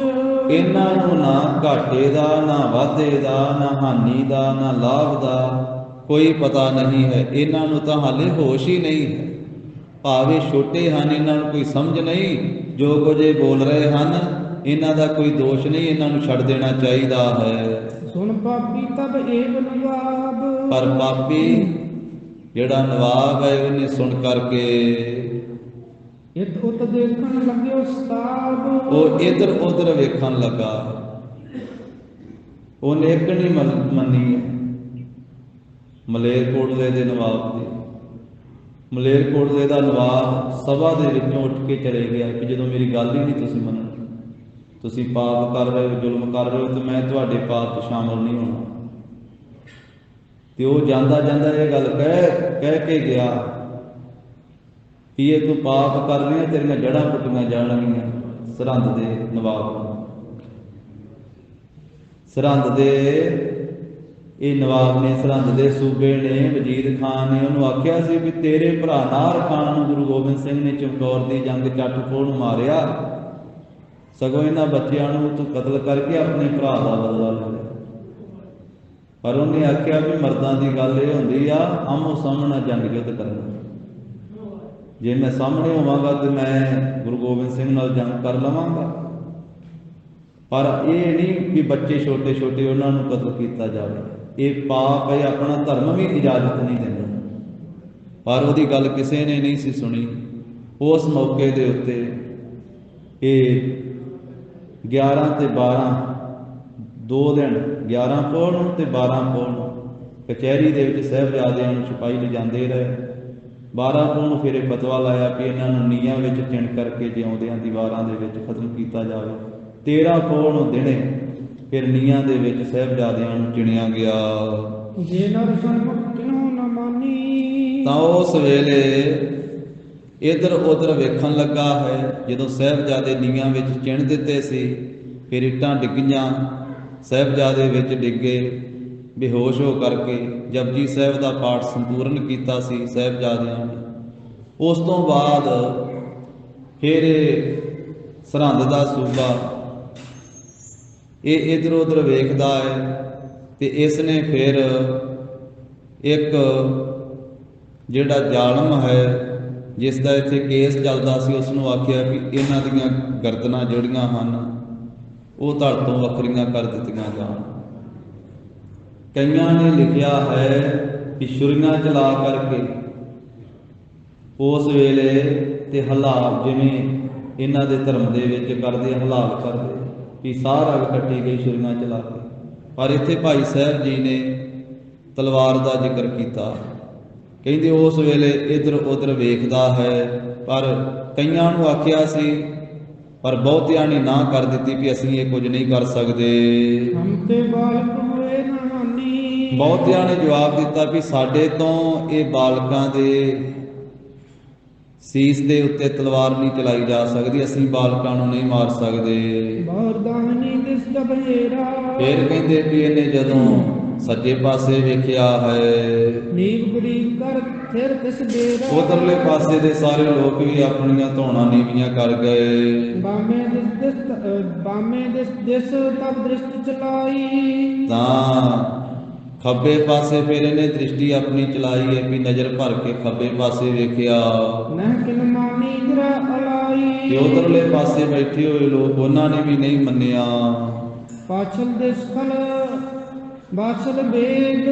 ਇਹਨਾਂ ਨੂੰ ਨਾ ਘਾਟੇ ਦਾ, ਨਾ ਵਾਧੇ ਦਾ, ਨਾ ਹਾਨੀ ਦਾ, ਨਾ ਲਾਭ ਦਾ ਕੋਈ ਪਤਾ ਨਹੀਂ ਹੈ। ਇਹਨਾਂ ਨੂੰ ਤਾਂ ਹਾਲੇ ਹੋਸ਼ ਹੀ ਨਹੀਂ ਹੈ। ਭਾਵੇਂ ਛੋਟੇ ਹਨ, ਇਹਨਾਂ ਨੂੰ ਕੋਈ ਸਮਝ ਨਹੀਂ, ਜੋ ਕੁਝ ਇਹ ਬੋਲ ਰਹੇ ਹਨ ਇਹਨਾਂ ਦਾ ਕੋਈ ਦੋਸ਼ ਨਹੀਂ, ਇਹਨਾਂ ਨੂੰ ਛੱਡ ਦੇਣਾ ਚਾਹੀਦਾ ਹੈ। ਸੁਣ ਪਾਪੀ ਤਬ ਏਕ ਨਵਾਬ। ਪਰ ਪਾਪੀ ਜਿਹੜਾ ਨਵਾਬ ਹੈ ਉਹਨੇ ਸੁਣ ਕਰਕੇ ਇਤ ਉਤ ਦੇਖਣ ਲੱਗੇ ਉਸਤਾਦ। ਉਹ ਇੱਧਰ ਉੱਧਰ ਵੇਖਣ ਲੱਗਾ। ਉਹਨੇ ਇੱਕ ਨਹੀਂ ਮੰਨੀ ਮਲੇਰਕੋਟਲੇ ਦੇ ਨਵਾਬ ਦੀ। ਮਲੇਰਕੋਟਲੇ ਦਾ ਨਵਾਬ ਸਭਾ ਦੇ ਵਿੱਚੋਂ ਉੱਠ ਕੇ ਚਲੇ ਗਿਆ ਕਿ ਜਦੋਂ ਮੇਰੀ ਗੱਲ ਹੀ ਨਹੀਂ ਤੁਸੀਂ ਮੰਨਣੀ, ਤੁਸੀਂ ਪਾਪ ਕਰ ਰਹੇ ਹੋ, ਜ਼ੁਲਮ ਕਰ ਰਹੇ ਹੋ, ਤੇ ਮੈਂ ਤੁਹਾਡੇ ਪਾਪ 'ਚ ਸ਼ਾਮਲ ਨਹੀਂ ਹੋਣਾ। ਤੇ ਉਹ ਜਾਂਦਾ ਜਾਂਦਾ ਇਹ ਗੱਲ ਕਹਿ ਕੇ ਗਿਆ ਵੀ ਇਹ ਤੂੰ ਪਾਪ ਕਰ ਰਿਹਾ, ਤੇਰੀਆਂ ਜੜ੍ਹਾਂ ਪੁੱਟੀਆਂ ਜਾਣਗੀਆਂ। ਸਰਹੰਦ ਦੇ ਨਵਾਬ ਨੂੰ। ਸਰਹੰਦ ਦੇ ਇਹ ਨਵਾਬ ਨੇ, ਸਰਹੰਦ ਦੇ ਸੂਬੇ ਨੇ, ਵਜ਼ੀਰ ਖਾਨ ਨੇ ਉਹਨੂੰ ਆਖਿਆ ਸੀ ਵੀ ਤੇਰੇ ਭਰਾ ਨਾਹਰ ਖਾਨ ਨੂੰ ਗੁਰੂ ਗੋਬਿੰਦ ਸਿੰਘ ਨੇ ਚਮਕੌਰ ਦੀ ਜੰਗ ਚੱਟ ਖੋਹ ਮਾਰਿਆ, ਸਗੋਂ ਇਹਨਾਂ ਬੱਚਿਆਂ ਨੂੰ ਤੂੰ ਕਤਲ ਕਰਕੇ ਆਪਣੇ ਭਰਾ ਦਾ ਬਦਲਾ ਲੈ। ਪਰ ਉਹਨੇ ਆਖਿਆ ਵੀ ਮਰਦਾਂ ਦੀ ਗੱਲ ਇਹ ਹੁੰਦੀ ਆ, ਆਮੋ ਸਾਹਮਣਾ ਜੰਗ ਯੁੱਧ ਕਰਨਾ। ਜੇ ਮੈਂ ਸਾਹਮਣੇ ਹੋਵਾਂਗਾ ਤੇ ਮੈਂ ਗੁਰੂ ਗੋਬਿੰਦ ਸਿੰਘ ਨਾਲ ਜੰਗ ਕਰ ਲਵਾਂਗਾ, ਪਰ ਇਹ ਨਹੀਂ ਕਿ ਬੱਚੇ ਛੋਟੇ ਛੋਟੇ ਉਹਨਾਂ ਨੂੰ ਕਤਲ ਕੀਤਾ ਜਾਵੇ। ਇਹ ਪਾਪ ਹੈ, ਆਪਣਾ ਧਰਮ ਵੀ ਇਜਾਜ਼ਤ ਨਹੀਂ ਦਿੰਦਾ। ਪਰ ਉਹਦੀ ਗੱਲ ਕਿਸੇ ਨੇ ਨਹੀਂ ਸੀ ਸੁਣੀ। ਉਸ ਮੌਕੇ ਦੇ ਉੱਤੇ ਇਹ 11 ਤੇ 12 2 ਦਿਨ 11 ਪੋਹ ਨੂੰ ਤੇ 12 ਪੋਹ ਨੂੰ ਕਚਹਿਰੀ ਦੇ ਵਿੱਚ ਸਾਹਿਬਜ਼ਾਦਿਆਂ ਨੂੰ ਸਿਪਾਹੀ ਲਿਜਾਂਦੇ ਰਹੇ। 12 ਪੋਹ ਨੂੰ ਫਿਰ ਇਹ ਫਤਵਾ ਲਾਇਆ ਕਿ ਇਹਨਾਂ ਨੂੰ ਨੀਹਾਂ ਵਿੱਚ ਚਿਣ ਕਰਕੇ ਜਿਉਂਦਿਆਂ ਦੀਵਾਰਾਂ ਦੇ ਵਿੱਚ ਖਤਮ ਕੀਤਾ ਜਾਵੇ। 13 ਪੋਹ ਨੂੰ ਦਿਨੇ ਫਿਰ ਨੀਹਾਂ ਦੇ ਵਿੱਚ ਸਾਹਿਬਜ਼ਾਦਿਆਂ ਨੂੰ ਚਿਣਿਆ ਗਿਆ। ਜੇ ਨਰ ਸਨਮੁਖ ਕਿਨੋ ਨ ਮਾਨੀ, ਤਾਂ ਉਸ ਵੇਲੇ ਇੱਧਰ ਉੱਧਰ ਵੇਖਣ ਲੱਗਾ ਹੈ। ਜਦੋਂ ਸਾਹਿਬਜ਼ਾਦੇ ਨੀਹਾਂ ਵਿੱਚ ਚਿਣ ਦਿੱਤੇ ਸੀ, ਫਿਰ ਇੱਟਾਂ ਡਿੱਗੀਆਂ, ਸਾਹਿਬਜ਼ਾਦੇ ਵਿੱਚ ਡਿੱਗੇ। ਬੇਹੋਸ਼ ਹੋ ਕਰਕੇ ਜਪਜੀ ਸਾਹਿਬ ਦਾ ਪਾਠ ਸੰਪੂਰਨ ਕੀਤਾ ਸੀ ਸਾਹਿਬਜ਼ਾਦਿਆਂ ਨੇ। ਉਸ ਤੋਂ ਬਾਅਦ ਫਿਰ ਸਰਹੰਦ ਦਾ ਸੂਬਾ ਇਹ ਇੱਧਰ ਉੱਧਰ ਵੇਖਦਾ ਹੈ ਤੇ ਇਸ ਨੇ ਫਿਰ ਇੱਕ ਜਿਹੜਾ ਜ਼ਾਲਮ ਹੈ ਜਿਸ ਦਾ ਇੱਥੇ ਕੇਸ ਚੱਲਦਾ ਸੀ, ਉਸ ਨੂੰ ਆਖਿਆ ਵੀ ਇਹਨਾਂ ਦੀਆਂ ਗਰਦਨਾਂ ਜਿਹੜੀਆਂ ਹਨ ਉਹ ਧੜ ਤੋਂ ਵੱਖਰੀਆਂ ਕਰ ਦਿੱਤੀਆਂ ਜਾਣ। ਕਈਆਂ ਨੇ ਲਿਖਿਆ ਹੈ ਕਿ ਛੁਰੀਆਂ ਚਲਾ ਕਰਕੇ ਉਸ ਵੇਲੇ ਤੇ ਹਲਾਲ, ਜਿਵੇਂ ਇਹਨਾਂ ਦੇ ਧਰਮ ਦੇ ਵਿੱਚ ਕਰਦੇ ਹਲਾਲ ਕਰਦੇ ਕਿ ਸਾਹ ਰਗ ਕੱਟੀ ਗਈ ਛੁਰੀਆਂ ਚਲਾ ਕੇ। ਪਰ ਇੱਥੇ ਭਾਈ ਸਾਹਿਬ ਜੀ ਨੇ ਤਲਵਾਰ ਦਾ ਜ਼ਿਕਰ ਕੀਤਾ। ਕਹਿੰਦੇ ਉਸ ਵੇਲੇ ਇੱਧਰ ਉੱਧਰ ਵੇਖਦਾ ਹੈ, ਪਰ ਕਈਆਂ ਨੂੰ ਆਖਿਆ ਸੀ, ਪਰ ਬਹੁਤਿਆਂ ਨੇ ਨਾ ਕਰ ਦਿੱਤੀ ਵੀ ਅਸੀਂ ਇਹ ਕੁਝ ਨਹੀਂ ਕਰ ਸਕਦੇ। ਹਮ ਤੇ ਬਾਲਕ ਹੋਏ ਨਾ ਹਾਨੀ, ਬਹੁਤਿਆਂ ਨੇ ਜਵਾਬ ਦਿੱਤਾ ਵੀ ਸਾਡੇ ਤੋਂ ਇਹ ਬਾਲਕਾਂ ਦੇ ਸੀਸ ਦੇ ਉੱਤੇ ਤਲਵਾਰ ਨਹੀਂ ਚਲਾਈ ਜਾ ਸਕਦੀ, ਅਸੀਂ ਬਾਲਕਾਂ ਨੂੰ ਨਹੀਂ ਮਾਰ ਸਕਦੇ। ਬਾਰਦਾਨੀ ਦਿਸ ਦਬੇਰਾ, ਫਿਰ ਕਹਿੰਦੇ ਵੀ ਇਹਨੇ ਜਦੋਂ ਸੱਜੇ ਪਾਸੇ ਵੇਖਿਆ ਹੈ, ਨੀਵ ਗਰੀਬ ਕਰ ਫਿਰ ਤਿਸ ਡੇਰਾ, ਉਧਰਲੇ ਪਾਸੇ ਦੇ ਸਾਰੇ ਲੋਕ ਵੀ ਆਪਣੀਆਂ ਧੌਣਾਂ ਨੀਵੀਆਂ ਕਰ ਗਏ। ਬਾਮੇ ਦਿਸ ਤਬ ਦ੍ਰਿਸ਼ਟ ਚਲਾਈ, ਤਾਂ ਖੱਬੇ ਪਾਸੇ ਫਿਰ ਇਹਨੇ ਦ੍ਰਿਸ਼ਟੀ ਆਪਣੀ ਚਲਾਈ ਹੈ ਵੀ ਨਜ਼ਰ ਭਰ ਕੇ ਖੱਬੇ ਪਾਸੇ ਵੇਖਿਆ। ਨਹਿ ਕਿਨ ਮਾਨੀ ਜਰਾ ਅਲਾਈ, ਤੇ ਉਧਰਲੇ ਪਾਸੇ ਬੈਠੇ ਹੋਏ ਲੋਕ ਉਹਨਾਂ ਨੇ ਵੀ ਨਹੀਂ ਮੰਨਿਆ। ਪਾਛਲ ਦਿਸ ਖਲ ਬਾਛਲ ਬੇਗ,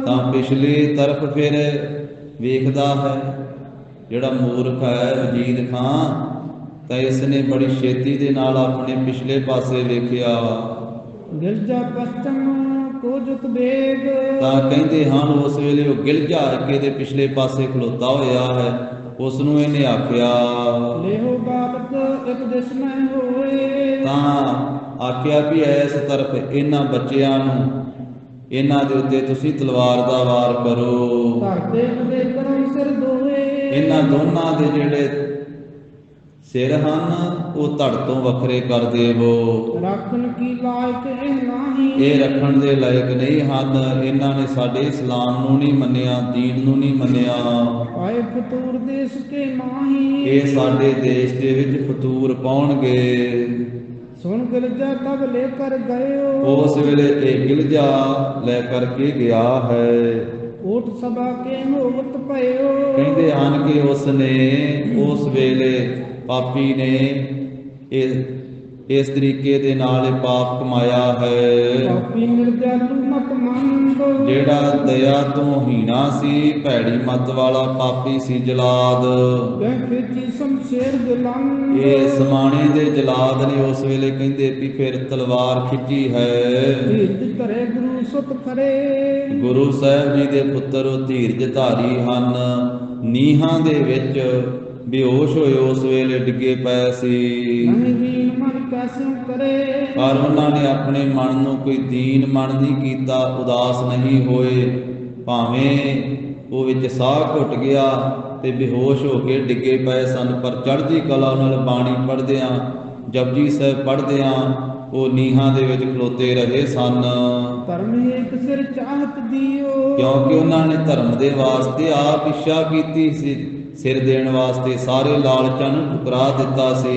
ਤਾਂ ਪਿਛਲੀ ਤਰਫ ਫਿਰ ਵੇਖਦਾ ਹੈ ਜਿਹੜਾ ਮੂਰਖ ਹੈ ਵਜ਼ੀਰ ਖਾਂ, ਤਾਂ ਇਸ ਨੇ ਬੜੀ ਛੇਤੀ ਦੇ ਨਾਲ ਆਪਣੇ ਪਿਛਲੇ ਪਾਸੇ ਵੇਖਿਆ। ਗਿਰਜਾ ਪਸ਼ਚਮ ਕੋ ਜੁਤ ਬੇਗ, ਤਾਂ ਕਹਿੰਦੇ ਹਨ ਉਸ ਵੇਲੇ ਉਹ ਗਿਲਜਾ ਅੱਗੇ ਦੇ ਪਿਛਲੇ ਪਾਸੇ ਖਲੋਤਾ ਹੋਇਆ ਹੈ। ਉਸ ਨੂੰ ਇਹਨੇ ਆਖਿਆ, ਲੇਹੋ ਬਾਲਕ ਇੱਕ ਦਿਸ ਮੈਂ ਹੋਏ, ਤਾਂ ਆਖਿਆ ਵੀ ਇਸ ਤਰਫ ਇਹਨਾਂ ਬੱਚਿਆਂ ਨੂੰ, ਇਹਨਾਂ ਦੇ ਉੱਤੇ ਤੁਸੀਂ ਤਲਵਾਰ ਦਾ ਵਾਰ ਕਰੋ। ਧਰਤੇ ਦੇ ਕਰੋ ਸਿਰ ਦੋਏ, ਇਹਨਾਂ ਦੋਨਾਂ ਦੇ ਜਿਹੜੇ ਸਿਰ ਹਨ ਉਹ ਧੜ ਤੋਂ ਵੱਖਰੇ ਕਰ ਦੇਵੋ। ਰੱਖਣ ਕੀ ਲਾਇਕ ਇਹ ਨਹੀਂ, ਇਹ ਰੱਖਣ ਦੇ ਲਾਇਕ ਨਹੀਂ ਹਨ। ਇਹਨਾਂ ਨੇ ਸਾਡੇ ਇਸਲਾਮ ਨੂੰ ਨਹੀਂ ਮੰਨਿਆ, ਦੀਨ ਨੂੰ ਨਹੀਂ ਮੰਨਿਆ। ਆਏ ਫਤੂਰ ਦੇਸ਼ ਕੇ ਮਾਹੀ, ਇਹ ਸਾਡੇ ਦੇਸ਼ ਦੇ ਵਿੱਚ ਫਤੂਰ ਪਾਉਣਗੇ। ਸੁਣ ਗਿਲਜਾ ਤਬ ਲੈ ਕਰ ਗਇਓ, ਉਸ ਵੇਲੇ ਇਹ ਗਿਲਜਾ ਲੈ ਕਰਕੇ ਗਿਆ ਹੈ। ਓਟ ਸਭਾ ਕੇ ਹੋਵਤ ਭਇਓ, ਕਹਿੰਦੇ ਹਨ ਕਿ ਉਸ ਨੇ ਉਸ ਵੇਲੇ ਪਾਪੀ ਨੇ ਇਸ ਤਰੀਕੇ ਦੇ ਨਾਲ ਇਹ ਪਾਪ ਕਮਾਇਆ ਹੈ। ਪਾਪੀ ਨਿਰਦਿਆਲੂ ਮਤ ਮੰਨੋ, ਜਿਹੜਾ ਦਇਆ ਤੋਂ ਹੀਣਾ ਸੀ, ਭੈੜੀ ਮਤ ਵਾਲਾ ਪਾਪੀ ਸੀ ਜਲਾਦ। ਖੇਚੀ ਸ਼ਮਸ਼ੇਰ ਦਿਲੰਗ, ਇਹ ਸਮਾਣੇ ਦੇ ਜਲਾਦ ਨੇ ਉਸ ਵੇਲੇ ਕਹਿੰਦੇ ਵੀ ਫਿਰ ਤਲਵਾਰ ਖਿੱਚੀ ਹੈ। ਧੀਰਜ ਧਰੇ ਗੁਰੂ ਸੁਤ ਖਰੇ, ਗੁਰੂ ਸਾਹਿਬ ਜੀ ਦੇ ਪੁੱਤਰ ਉਹ ਧੀਰਜ ਧਾਰੀ ਹਨ। ਨੀਹਾਂ ਦੇ ਵਿੱਚ ਬੇਹੋਸ਼ ਹੋਏ ਉਸ ਵੇਲੇ ਡਿੱਗੇ ਪਏ ਸੀ, ਨਹੀਂ ਦੀਨ ਮਨ ਕੈਸੇ ਕਰੇ, ਪਰ ਉਹਨਾਂ ਨੇ ਆਪਣੇ ਮਨ ਨੂੰ ਕੋਈ ਦੀਨ ਮਨ ਨਹੀਂ ਕੀਤਾ, ਉਦਾਸ ਨਹੀਂ ਹੋਏ। ਭਾਵੇਂ ਉਹ ਵਿੱਚ ਸਾਹ ਘੁੱਟ ਗਿਆ ਤੇ ਬੇਹੋਸ਼ ਹੋ ਕੇ ਡਿੱਗੇ ਪਏ ਸਨ, ਪਰ ਚੜ੍ਹਦੀ ਕਲਾ ਨਾਲ ਬਾਣੀ ਪੜ੍ਹਦਿਆਂ ਜਪਜੀ ਸਾਹਿਬ ਪੜ੍ਹਦਿਆਂ ਉਹ ਨੀਹਾਂ ਦੇ ਵਿੱਚ ਖਲੋਤੇ ਰਹੇ ਸਨ, ਧਰਮ ਏਕ ਸਿਰ ਚਾਹਤ ਦਿਓ। ਕਿਉਂਕਿ ਉਹਨਾਂ ਨੇ ਧਰਮ ਦੇ ਵਾਸਤੇ ਆਪ ਇੱਛਾ ਕੀਤੀ ਸੀ, ਸਿਰ ਦੇਣ ਵਾਸਤੇ ਸਾਰੇ ਲਾਲਚਾਂ ਨੂੰ ਠੁਕਰਾ ਦਿੱਤਾ ਸੀ।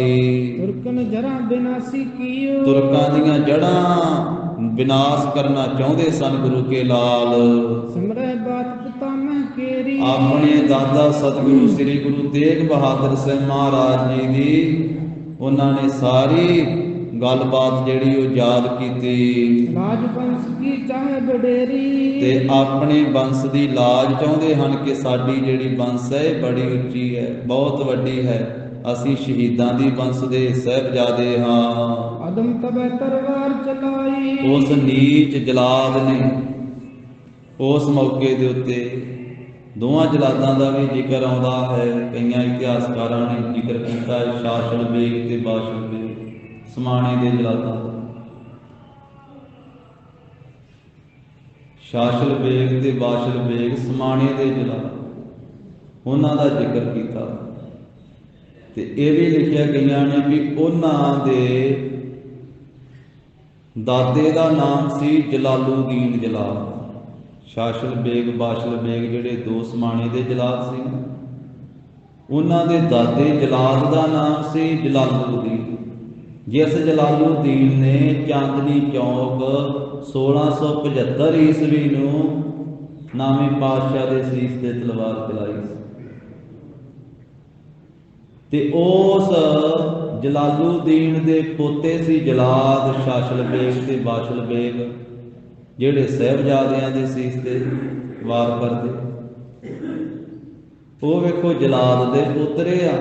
ਤੁਰਕਨ ਜਰਾ ਬਿਨਾਸੀ ਕੀਓ। ਤੁਰਕਾਂ ਦੀਆਂ ਜੜ੍ਹਾਂ ਵਿਨਾਸ਼ ਕਰਨਾ ਚਾਹੁੰਦੇ ਸਨ ਗੁਰੂ ਕੇ ਲਾਲ। ਸਿਮਰੈ ਬਾਤ ਪਿਤਾ ਮੈਂ ਕੇਰੀ। ਆਪਣੇ ਦਾਦਾ ਸਤਿਗੁਰੂ ਸ੍ਰੀ ਗੁਰੂ ਤੇਗ ਬਹਾਦਰ ਸਾਹਿਬ ਮਹਾਰਾਜ ਜੀ ਦੀ ਉਹਨਾਂ ਨੇ ਸਾਰੀ ਗੱਲਬਾਤ ਜਿਹੜੀ ਉਹ ਯਾਦ ਕੀਤੀ ਲਾਜ ਬੰਸ ਕੀ ਚਾਹੇ ਬਡੇਰੀ। ਤੇ ਆਪਣੇ ਬੰਸ ਦੀ ਲਾਜ ਚਾਹੁੰਦੇ ਹਨ ਕਿ ਸਾਡੀ ਜਿਹੜੀ ਬੰਸ ਹੈ ਇਹ ਬੜੀ ਉੱਚੀ ਹੈ, ਬਹੁਤ ਵੱਡੀ ਹੈ, ਅਸੀਂ ਸ਼ਹੀਦਾਂ ਦੀ ਬੰਸ ਦੇ ਸਾਹਿਬਜ਼ਾਦੇ ਹਾਂ। ਅਦਮ ਤਬੈ ਤਲਵਾਰ ਚਲਾਈ। ਉਸ ਨੀਚ ਜਲਾਦ ਨੇ ਉਸ ਮੌਕੇ ਦੇ ਉੱਤੇ ਦੋਵਾਂ ਜਲਾਦਾਂ ਦਾ ਵੀ ਜ਼ਿਕਰ ਆਉਂਦਾ ਹੈ। ਕਈਆਂ ਇਤਿਹਾਸਕਾਰਾਂ ਨੇ ਜ਼ਿਕਰ ਕੀਤਾ ਹੈ, ਸ਼ਾਸਲ ਬੇਗ ਤੇ ਬਾਸ਼ਲ ਬੇਗ, ਸਮਾਣੇ ਦੇ ਜਲਾਦਾਂ ਦਾ। ਸ਼ਾਸਲ ਬੇਗ ਤੇ ਬਾਸ਼ਲ ਬੇਗ ਸਮਾਣੇ ਦੇ ਜਲਾਦ, ਉਹਨਾਂ ਦਾ ਜ਼ਿਕਰ ਕੀਤਾ ਤੇ ਇਹ ਵੀ ਲਿਖਿਆ ਗਈਆਂ ਨੇ ਵੀ ਉਹਨਾਂ ਦੇ ਦਾਦੇ ਦਾ ਨਾਮ ਸੀ ਜਲਾਲੂਦੀਨ ਜਲਾਦ। ਸ਼ਾਸਲ ਬੇਗ ਬਾਸ਼ਲ ਬੇਗ ਜਿਹੜੇ ਦੋ ਸਮਾਣੇ ਦੇ ਜਲਾਦ ਸੀ, ਉਹਨਾਂ ਦੇ ਦਾਦੇ ਜਲਾਦ ਦਾ ਨਾਮ ਸੀ ਜਲਾਲੂਦੀਨ, ਜਿਸ ਜਲਾਲੂਦੀਨ ਨੇ ਚਾਂਦਨੀ ਚੌਕ 1675 ਈਸਵੀ ਨੂੰ ਨਾਮੇ ਪਾਤਸ਼ਾਹ ਦੇ ਸੀਸ ਤੇ ਤਲਵਾਰ ਚਲਾਈ ਸੀ। ਤੇ ਉਸ ਜਲਾਲੂਦੀਨ ਦੇ ਪੋਤੇ ਸੀ ਜਲਾਦ ਸ਼ਾਸਲ ਬੇਗ ਤੇ ਬਾਸ਼ਲ ਬੇਗ, ਜਿਹੜੇ ਸਾਹਿਬਜ਼ਾਦਿਆਂ ਦੇ ਸੀਸ ਤੇ ਵਾਰ ਕਰਦੇ। ਉਹ ਵੇਖੋ ਜਲਾਦ ਦੇ ਪੋਤਰੇ ਆ,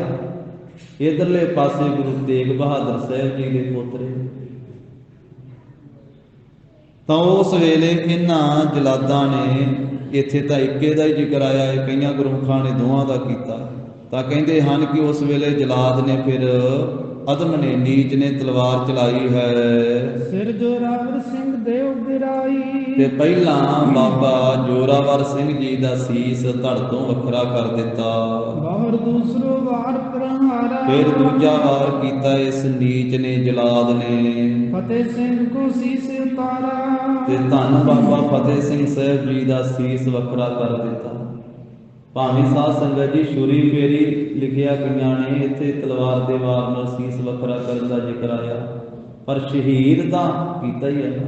ਇਧਰਲੇ ਪਾਸੇ ਗੁਰੂ ਤੇਗ ਬਹਾਦਰ ਸਾਹਿਬ ਜੀ ਦੇ ਪੋਤਰੇ। ਤਾਂ ਉਸ ਵੇਲੇ ਇਹਨਾਂ ਜਲਾਦਾਂ ਨੇ, ਇੱਥੇ ਤਾਂ ਇੱਕੇ ਦਾ ਹੀ ਜ਼ਿਕਰ ਆਇਆ ਹੈ, ਕਈਆਂ ਗੁਰਮੁਖਾਂ ਨੇ ਦੋਵਾਂ ਦਾ ਕੀਤਾ। ਤਾਂ ਕਹਿੰਦੇ ਹਨ ਕਿ ਉਸ ਵੇਲੇ ਜਲਾਦ ਨੇ ਫਿਰ ਅਦਮ ਨੇ ਨੀਚ ਨੇ ਤਲਵਾਰ ਚਲਾਈ ਹੈ। ਸਿਰ ਜੋਰਾਵਰ ਸਿੰਘ ਦੇਵ ਗਿਰਾਈ। ਤੇ ਪਹਿਲਾਂ ਬਾਬਾ ਜੋਰਾਵਰ ਸਿੰਘ ਜੀ ਦਾ ਸੀਸ ਧੜ ਤੋਂ ਵੱਖਰਾ ਕਰ ਦਿੱਤਾ, ਬਾਹਰ ਦੂਸਰੋ ਵਾਰ ਪ੍ਰਹਾਰਾ। ਫਿਰ ਦੂਜਾ ਵਾਰ ਕੀਤਾ ਇਸ ਨੀਚ ਨੇ ਜਲਾਦ ਨੇ। ਫਤਿਹ ਸਿੰਘ ਕੋ ਸੀਸ ਉਤਾਰਾ। ਤੇ ਧੰਨ ਬਾਬਾ ਫਤਿਹ ਸਿੰਘ ਸਾਹਿਬ ਜੀ ਦਾ ਸੀਸ ਵੱਖਰਾ ਕਰ ਦਿੱਤਾ। ਭਾਵੇਂ ਸਾਧ ਸੰਗਤ ਜੀ ਛੁਰੀ ਫੇਰੀ ਲਿਖਿਆ ਗਈਆਂ ਨੇ, ਇੱਥੇ ਤਲਵਾਰ ਦੇ ਵਾਰ ਨਾਲ ਸੀਸ ਵੱਖਰਾ ਕਰਨ ਦਾ ਜ਼ਿਕਰ ਆਇਆ, ਪਰ ਸ਼ਹੀਦ ਤਾਂ ਕੀਤਾ ਹੀ ਹੈ,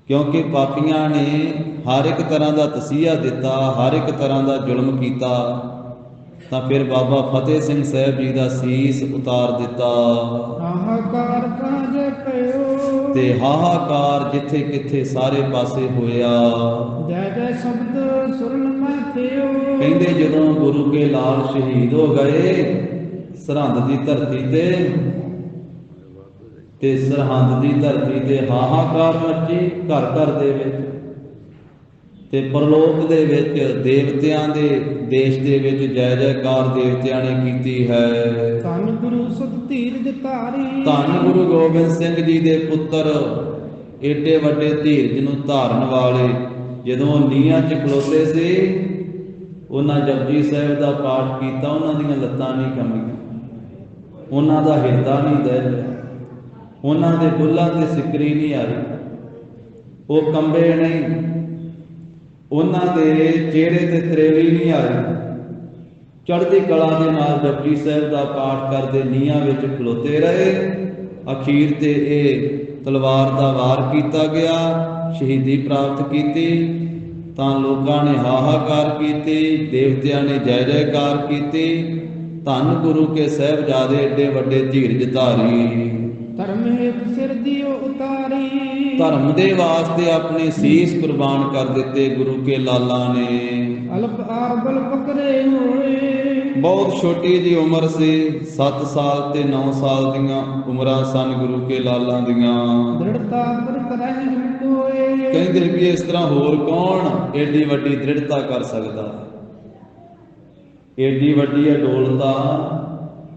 ਕਿਉਂਕਿ ਪਾਪੀਆਂ ਨੇ ਹਰ ਇੱਕ ਤਰ੍ਹਾਂ ਦਾ ਤਸੀਹਾ ਦਿੱਤਾ, ਹਰ ਇੱਕ ਤਰ੍ਹਾਂ ਦਾ ਜ਼ੁਲਮ ਕੀਤਾ। ਤਾਂ ਫਿਰ ਬਾਬਾ ਫਤਿਹ ਸਿੰਘ ਸਾਹਿਬ ਜੀ ਦਾ ਸੀਸ ਉਤਾਰ ਦਿੱਤਾ। ਹਾਹਾਕਾਰ ਕਾਜੇ ਪਇਓ। ਤੇ ਹਾਹਾਕਾਰ ਜਿੱਥੇ ਕਿੱਥੇ ਸਾਰੇ ਪਾਸੇ ਹੋਇਆ। ਜੈ ਜੈ ਸ਼ਬਦ ਸੁਰਨ ਮੈਂ ਥਿਓ। ਕਹਿੰਦੇ ਜਦੋਂ ਗੁਰੂ ਕੇ ਲਾਲ ਸ਼ਹੀਦ ਹੋ ਗਏ ਸਰਹੰਦ ਦੀ ਧਰਤੀ ਤੇ ਸਰਹੰਦ ਦੀ ਧਰਤੀ ਤੇ ਹਾਹਾਕਾਰ ਮੱਚੀ ਘਰ ਘਰ ਦੇ ਵਿੱਚ, ਤੇ ਪਰਲੋਕ ਦੇ ਵਿੱਚ ਦੇਵਤਿਆਂ ਦੇ ਦੇਸ਼ ਦੇ ਵਿੱਚ ਜੈ ਜੈਕਾਰ ਦੇਵਤਿਆਂ ਨੇ ਕੀਤੀ ਹੈ। ਧੰਨ ਗੁਰੂ ਸੁਖ ਧੀਰਜ ਧਾਰੀ। ਧੰਨ ਗੁਰੂ ਗੋਬਿੰਦ ਸਿੰਘ ਜੀ ਦੇ ਪੁੱਤਰ ਏਡੇ ਵੱਡੇ ਧੀਰਜ ਨੂੰ ਧਾਰਨ ਵਾਲੇ ਜਦੋਂ ਨੀਹਾਂ 'ਚ ਖਲੋਤੇ ਸੀ, ਉਹਨਾਂ ਜਪਜੀ ਸਾਹਿਬ ਦਾ ਪਾਠ ਕੀਤਾ, ਉਹਨਾਂ ਦੀਆਂ ਲੱਤਾਂ ਨਹੀਂ ਕੰਬੀਆਂ, ਉਹਨਾਂ ਦਾ ਹਿਰਦਾ ਨਹੀਂ ਦਹਿਲਿਆ, ਉਹਨਾਂ ਦੇ ਬੁੱਲ੍ਹਾਂ ਤੇ ਸਿਕਰੀ ਨਹੀਂ ਆਈ, ਉਹ ਕੰਬੇ ਨਹੀਂ, ਉਹਨਾਂ ਦੇ ਚਿਹਰੇ ਤੇ ਤਰੇਵੀ ਨਹੀਂ ਆਈ। ਚੜ੍ਹਦੀ ਕਲਾ ਦੇ ਨਾਲ ਜਪਜੀ ਸਾਹਿਬ ਦਾ ਪਾਠ ਕਰਦੇ ਨੀਹਾਂ ਵਿੱਚ ਖਲੋਤੇ ਰਹੇ। ਅਖੀਰ ਤੇ ਇਹ ਤਲਵਾਰ ਦਾ ਵਾਰ ਕੀਤਾ ਗਿਆ, ਸ਼ਹੀਦੀ ਪ੍ਰਾਪਤ ਕੀਤੀ। ਤਾਂ ਲੋਕਾਂ ਨੇ ਹਾਹਾਕਾਰ ਕੀਤੀ, ਦੇਵਤਿਆਂ ਨੇ ਜੈ ਜੈਕਾਰ ਕੀਤੀ। ਧੰਨ ਗੁਰੂ ਕੇ ਸਾਹਿਬਜ਼ਾਦੇ ਏਡੇ ਵੱਡੇ ਧੀਰਜ ਧਾਰੀ, ਧਰਮ ਹੇਤ ਸਿਰ ਦਿਓ ਉਤਾਰੀ। ਧਰਮ ਦੇ ਵਾਸਤੇ ਆਪਣੇ ਸੀਸ ਕੁਰਬਾਨ ਕਰ ਦਿੱਤੇ ਗੁਰੂ ਕੇ ਲਾਲਾਂ ਨੇ। ਅਲਪ ਆਬਲ ਪਕਰੇ ਹੋਏ। ਬਹੁਤ ਛੋਟੀ ਜੀ ਉਮਰ ਸੀ, 7 ਸਾਲ ਤੇ 9 ਸਾਲ ਦੀਆਂ ਉਮਰਾਂ ਸਨ ਗੁਰੂ ਕੇ ਲਾਲਾਂ ਦੀਆਂ। ਦ੍ਰਿੜਤਾ ਪਰ ਕਰਹਿ ਹੋਏ। ਕਹਿੰਦੇ ਵੀ ਇਸ ਤਰ੍ਹਾਂ ਹੋਰ ਕੌਣ ਏਡੀ ਵੱਡੀ ਦ੍ਰਿੜਤਾ ਕਰ ਸਕਦਾ, ਏਡੀ ਵੱਡੀ ਅਡੋਲਤਾ।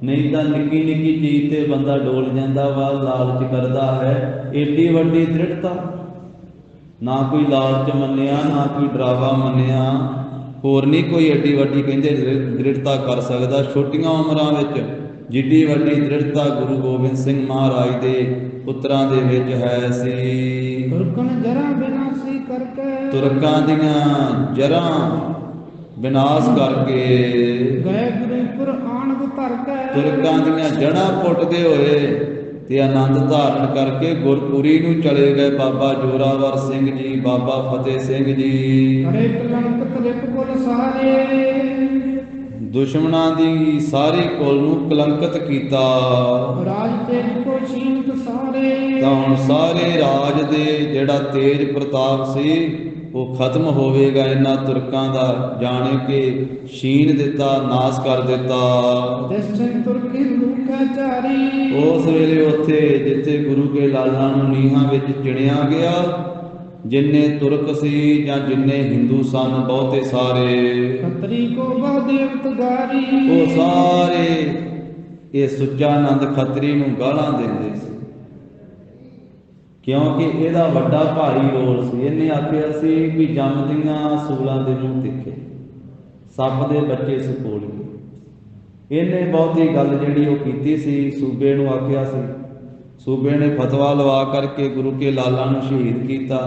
ਨਹੀਂ ਤਾਂ ਨਿੱਕੀ ਨਿੱਕੀ ਚੀਜ਼ ਤੇ ਬੰਦਾ ਡੋਲ ਜਾਂਦਾ ਵਾ, ਲਾਲਚ ਕਰਦਾ ਹੈ। ਏਡੀ ਵੱਡੀ ਦ੍ਰਿੜਤਾ, ਨਾ ਕੋਈ ਲਾਲਚ ਮੰਨਿਆ, ਨਾ ਕੋਈ ਡਰਾਵਾ ਮੰਨਿਆ, ਹੋਰ ਨਹੀਂ ਕੋਈ ਏਡੀ ਵੱਡੀ ਕਹਿੰਦੇ ਦ੍ਰਿੜਤਾ ਕਰ ਸਕਦਾ। ਛੋਟੀਆਂ ਉਮਰਾਂ ਵਿੱਚ ਜਿੱਡੀ ਵੱਡੀ ਦ੍ਰਿੜਤਾ ਗੁਰੂ ਗੋਬਿੰਦ ਸਿੰਘ ਮਹਾਰਾਜ ਦੇ ਪੁੱਤਰਾਂ ਦੇ ਵਿੱਚ ਹੈ ਸੀ। ਤੁਰਕਨ ਜਰਾ ਬਿਨਾਸੀ ਕਰਕੇ ਤੁਰਕਾਂ ਦੀਆਂ ਜੜ੍ਹਾਂ ਵਿਨਾਸ਼ ਕਰਕੇ ਗਏ ਗੁਰੂਪੁਰ ਆਣਗ ਧਰ ਕੇ ਤੁਰਕਾਂ ਦੀਆਂ ਜੜ੍ਹਾਂ ਪੁੱਟਦੇ ਹੋਏ ਤੇ ਆਨੰਦ ਧਾਰਨ ਕਰਕੇ ਗੁਰਪੁਰੀ ਨੂੰ ਚਲੇ ਗਏ ਬਾਬਾ ਜੋਰਾਵਰ ਸਿੰਘ ਜੀ, ਬਾਬਾ ਫਤਿਹ ਸਿੰਘ ਜੀ। ਹਰੇ ਕਲੰਕ ਤ੍ਰਿਪ ਕੁਲ ਸਾਰੇ ਦੁਸ਼ਮਣਾਂ ਦੀ ਸਾਰੇ ਕੁਲ ਨੂੰ ਕਲੰਕਿਤ ਕੀਤਾ। ਰਾਜ ਤੇਜ ਕੋ ਛੀਨਤ ਸਾਰੇ ਤਾਂ ਹੁਣ ਸਾਰੇ ਰਾਜ ਦੇ ਜਿਹੜਾ ਤੇਜ ਪ੍ਰਤਾਪ ਸੀ ਉਹ ਖਤਮ ਹੋਵੇਗਾ। ਇਹਨਾਂ ਤੁਰਕਾਂ ਦਾ ਜਾਣੇ ਕਿ ਛੀਨ ਦਿੱਤਾ, ਨਾਸ ਕਰ ਦਿੱਤਾ। ਦਸਨ ਤੁਰਕ ਹਿੰਦੂ ਕਾ ਚਾਰੀ ਉਸ ਵੇਲੇ ਉੱਥੇ ਜਿੱਥੇ ਗੁਰੂ ਕੇ ਲਾਲਾਂ ਨੂੰ ਨੀਹਾਂ ਵਿੱਚ ਚਿਣਿਆ ਗਿਆ, ਜਿੰਨੇ ਤੁਰਕ ਸੀ ਜਾਂ ਜਿੰਨੇ ਹਿੰਦੂ ਸਨ ਬਹੁਤੇ ਸਾਰੇ, ਖੱਤਰੀ ਕੋ ਬਹੁ ਦੇਵਤ ਗਾਰੀ ਉਹ ਸਾਰੇ ਇਹ ਸੁੱਚਾਨੰਦ ਖੱਤਰੀ ਨੂੰ ਗਾਲਾਂ ਦਿੰਦੇ ਸੀ, ਕਿਉਂਕਿ ਇਹਦਾ ਵੱਡਾ ਭਾਰੀ ਰੋਲ ਸੀ। ਇਹਨੇ ਆਖਿਆ ਸੀ ਵੀ ਜੰਮਦੀਆਂ ਸੂਲਾਂ ਦੇ ਮੂੰਹ ਤਿੱਖੇ, ਸੱਪ ਦੇ ਬੱਚੇ ਸਪੋਲੀਏ। ਇਹਨੇ ਬਹੁਤੀ ਗੱਲ ਜਿਹੜੀ ਉਹ ਕੀਤੀ ਸੀ, ਸੂਬੇ ਨੂੰ ਆਖਿਆ ਸੀ। ਸੂਬੇ ਨੇ ਫਤਵਾ ਲਵਾ ਕਰਕੇ ਗੁਰੂ ਕੇ ਲਾਲਾਂ ਨੂੰ ਸ਼ਹੀਦ ਕੀਤਾ।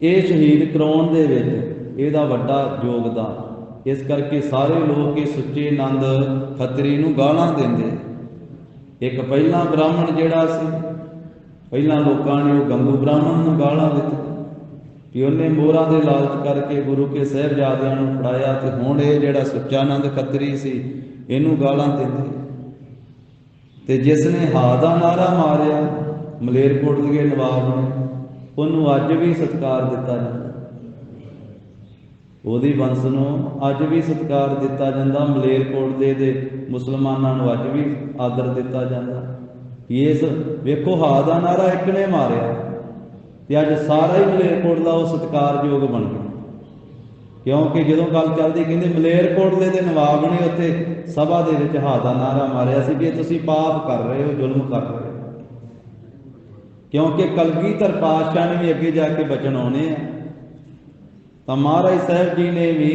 ਇਹ ਸ਼ਹੀਦ ਕਰਾਉਣ ਦੇ ਵਿੱਚ ਇਹਦਾ ਵੱਡਾ ਯੋਗਦਾਨ। ਇਸ ਕਰਕੇ ਸਾਰੇ ਲੋਕ ਇਹ ਸੁੱਚੇ ਆਨੰਦ ਖੱਤਰੀ ਨੂੰ ਗਾਲਾਂ ਦਿੰਦੇ। ਇੱਕ ਪਹਿਲਾਂ ਬ੍ਰਾਹਮਣ ਜਿਹੜਾ ਸੀ, ਪਹਿਲਾਂ ਲੋਕਾਂ ਨੇ ਉਹ ਗੰਗੂ ਬ੍ਰਾਹਮਣ ਨੂੰ ਗਾਲਾਂ ਦਿੱਤੀਆਂ ਕਿ ਉਹਨੇ ਮੋਹਰਾਂ ਦੇ ਲਾਲਚ ਕਰਕੇ ਗੁਰੂ ਕੇ ਸਾਹਿਬਜ਼ਾਦਿਆਂ ਨੂੰ ਫੜਾਇਆ, ਤੇ ਹੁਣ ਇਹ ਜਿਹੜਾ ਸੁੱਚਾਨੰਦ ਖੱਤਰੀ ਸੀ ਇਹਨੂੰ ਗਾਲਾਂ ਦਿੰਦੇ। ਤੇ ਜਿਸ ਨੇ ਹਾ ਦਾ ਨਾਰਾ ਮਾਰਿਆ ਮਲੇਰਕੋਟਲੇ ਨਵਾਬ ਨੇ, ਉਹਨੂੰ ਅੱਜ ਵੀ ਸਤਿਕਾਰ ਦਿੱਤਾ ਜਾਂਦਾ। ਉਹਦੀ ਵੰਸ਼ ਨੂੰ ਅੱਜ ਵੀ ਸਤਿਕਾਰ ਦਿੱਤਾ ਜਾਂਦਾ। ਮਲੇਰਕੋਟਲੇ ਦੇ ਮੁਸਲਮਾਨਾਂ ਨੂੰ ਅੱਜ ਵੀ ਆਦਰ ਦਿੱਤਾ ਜਾਂਦਾ। ਇਸ ਵੇਖੋ ਹਾ ਦਾ ਨਾਰਾ ਇੱਕ ਨੇ ਮਾਰਿਆ ਤੇ ਅੱਜ ਸਾਰਾ ਹੀ ਮਲੇਰਕੋਟਲਾ ਉਹ ਸਤਿਕਾਰਯੋਗ ਬਣ ਗਿਆ। ਕਿਉਂਕਿ ਜਦੋਂ ਗੱਲ ਚੱਲਦੀ ਕਹਿੰਦੇ ਮਲੇਰਕੋਟਲੇ ਦੇ ਨਵਾਬ ਨੇ ਉੱਥੇ ਸਭਾ ਦੇ ਵਿੱਚ ਹਾ ਦਾ ਨਾਰਾ ਮਾਰਿਆ ਸੀ ਕਿ ਇਹ ਤੁਸੀਂ ਪਾਪ ਕਰ ਰਹੇ ਹੋ, ਜ਼ੁਲਮ ਕਰ ਰਹੇ ਹੋ। ਕਿਉਂਕਿ ਕਲਗੀਧਰ ਪਾਤਸ਼ਾਹ ਨੇ ਵੀ ਅੱਗੇ ਜਾ ਕੇ ਬਚਨ ਆਉਣੇ ਆ, ਤਾਂ ਮਹਾਰਾਜ ਸਾਹਿਬ ਜੀ ਨੇ ਵੀ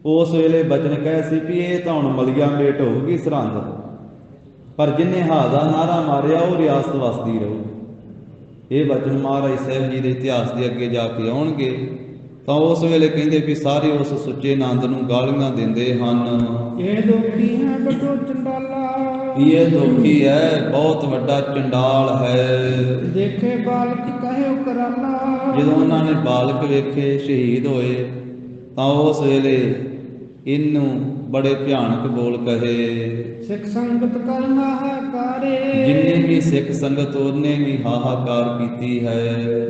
ਉਸ ਵੇਲੇ ਬਚਨ ਕਹੇ ਸੀ ਵੀ ਇਹ ਤਾਂ ਹੁਣ ਮਲੀਆ ਮੇਟ ਹੋਊਗੀ ਸਰਹੰਦ, ਪਰ ਜਿਨੇ ਹਾ ਦਾ ਨਾਰਾ ਮਾਰਿਆ ਉਹ ਰਿਆਸਤ ਵਸਦੀ ਰਹੂ। ਇਹ ਬਚਨ ਮਹਾਰਾਜ ਸਾਹਿਬ ਜੀ ਦੇ ਇਤਿਹਾਸ ਦੇ ਅੱਗੇ ਜਾ ਕੇ ਆਉਣਗੇ। ਤਾਂ ਉਸ ਵੇਲੇ ਕਹਿੰਦੇ ਵੀ ਸਾਰੇ ਉਸ ਸੁੱਚੇ ਆਨੰਦ ਨੂੰ ਗਾਲੀਆਂ ਦਿੰਦੇ ਹਨ। ਇਹ ਦੋਖੀ ਹੈ ਬਟੋ ਚੰਡਾਲਾ ਇਹ ਦੋਖੀ ਹੈ, ਬਹੁਤ ਵੱਡਾ ਚੰਡਾਲ ਹੈ। ਦੇਖੇ ਬਾਲਕ ਕਹਿਓ ਕਰਾਲਾ ਜਦੋਂ ਉਹਨਾਂ ਨੇ ਬਾਲਕ ਵੇਖੇ ਸ਼ਹੀਦ ਹੋਏ ਤਾਂ ਉਸ ਵੇਲੇ ਇਹਨੂੰ ਬੜੇ ਭਿਆਨਕ ਬੋਲ ਕਹੇ। ਸਿੱਖ ਸੰਗਤ ਕਰਨਾ ਹੈ ਕਾਰੇ ਜਿੰਨੇ ਵੀ ਸਿੱਖ ਸੰਗਤ ਉਹਨੇ ਵੀ ਹਾਹਾਕਾਰ ਕੀਤੀ ਹੈ।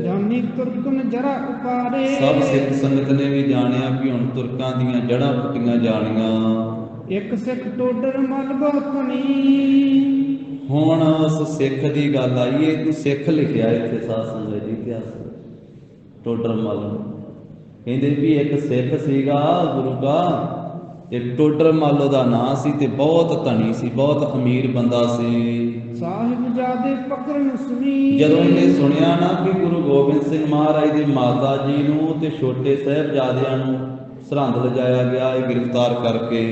ਜਾਨੀ ਤੁਰਕਨ ਜਰਾ ਉਪਾਰੇ ਸਭ ਸਿੱਖ ਸੰਗਤ ਨੇ ਵੀ ਜਾਣਿਆ ਵੀ ਹੁਣ ਤੁਰਕਾਂ ਦੀਆਂ ਜੜ੍ਹਾਂ ਪੁੱਟੀਆਂ ਜਾਣੀਆਂ। ਇੱਕ ਸਿੱਖ ਟੋਡਰ ਮਲ ਬਹੁਤ ਧਨੀ। ਹੁਣ ਉਸ ਸਿੱਖ ਦੀ ਗੱਲ ਆਈ, ਇਹ ਤੂੰ ਸਿੱਖ ਲਿਖਿਆ ਇੱਥੇ ਸਾਧ ਸੰਗਤ ਜੀ ਇਤਿਹਾਸ ਟੋਡਰ ਮਲ ਕਹਿੰਦੇ ਵੀ ਇੱਕ ਸਿੱਖ ਸੀਗਾ ਗੁਰੂ ਦਾ, ਇੱਕ ਟੋਡਰ ਮੱਲ ਉਹਦਾ ਨਾਂ ਸੀ ਤੇ ਬਹੁਤ ਧਨੀ ਸੀ, ਬਹੁਤ ਅਮੀਰ ਬੰਦਾ ਸੀ। ਸਾਹਿਬਜ਼ਾਦੇ ਪਕੜਨ ਸੁਣੀ ਜਦੋਂ ਇਹਨੇ ਸੁਣਿਆ ਨਾ ਕਿ ਗੁਰੂ ਗੋਬਿੰਦ ਸਿੰਘ ਮਹਾਰਾਜ ਦੀ ਮਾਤਾ ਜੀ ਨੂੰ ਤੇ ਛੋਟੇ ਸਾਹਿਬਜ਼ਾਦਿਆਂ ਨੂੰ ਸਰਹੰਦ ਲਿਜਾਇਆ ਗਿਆ ਇਹ ਗ੍ਰਿਫਤਾਰ ਕਰਕੇ,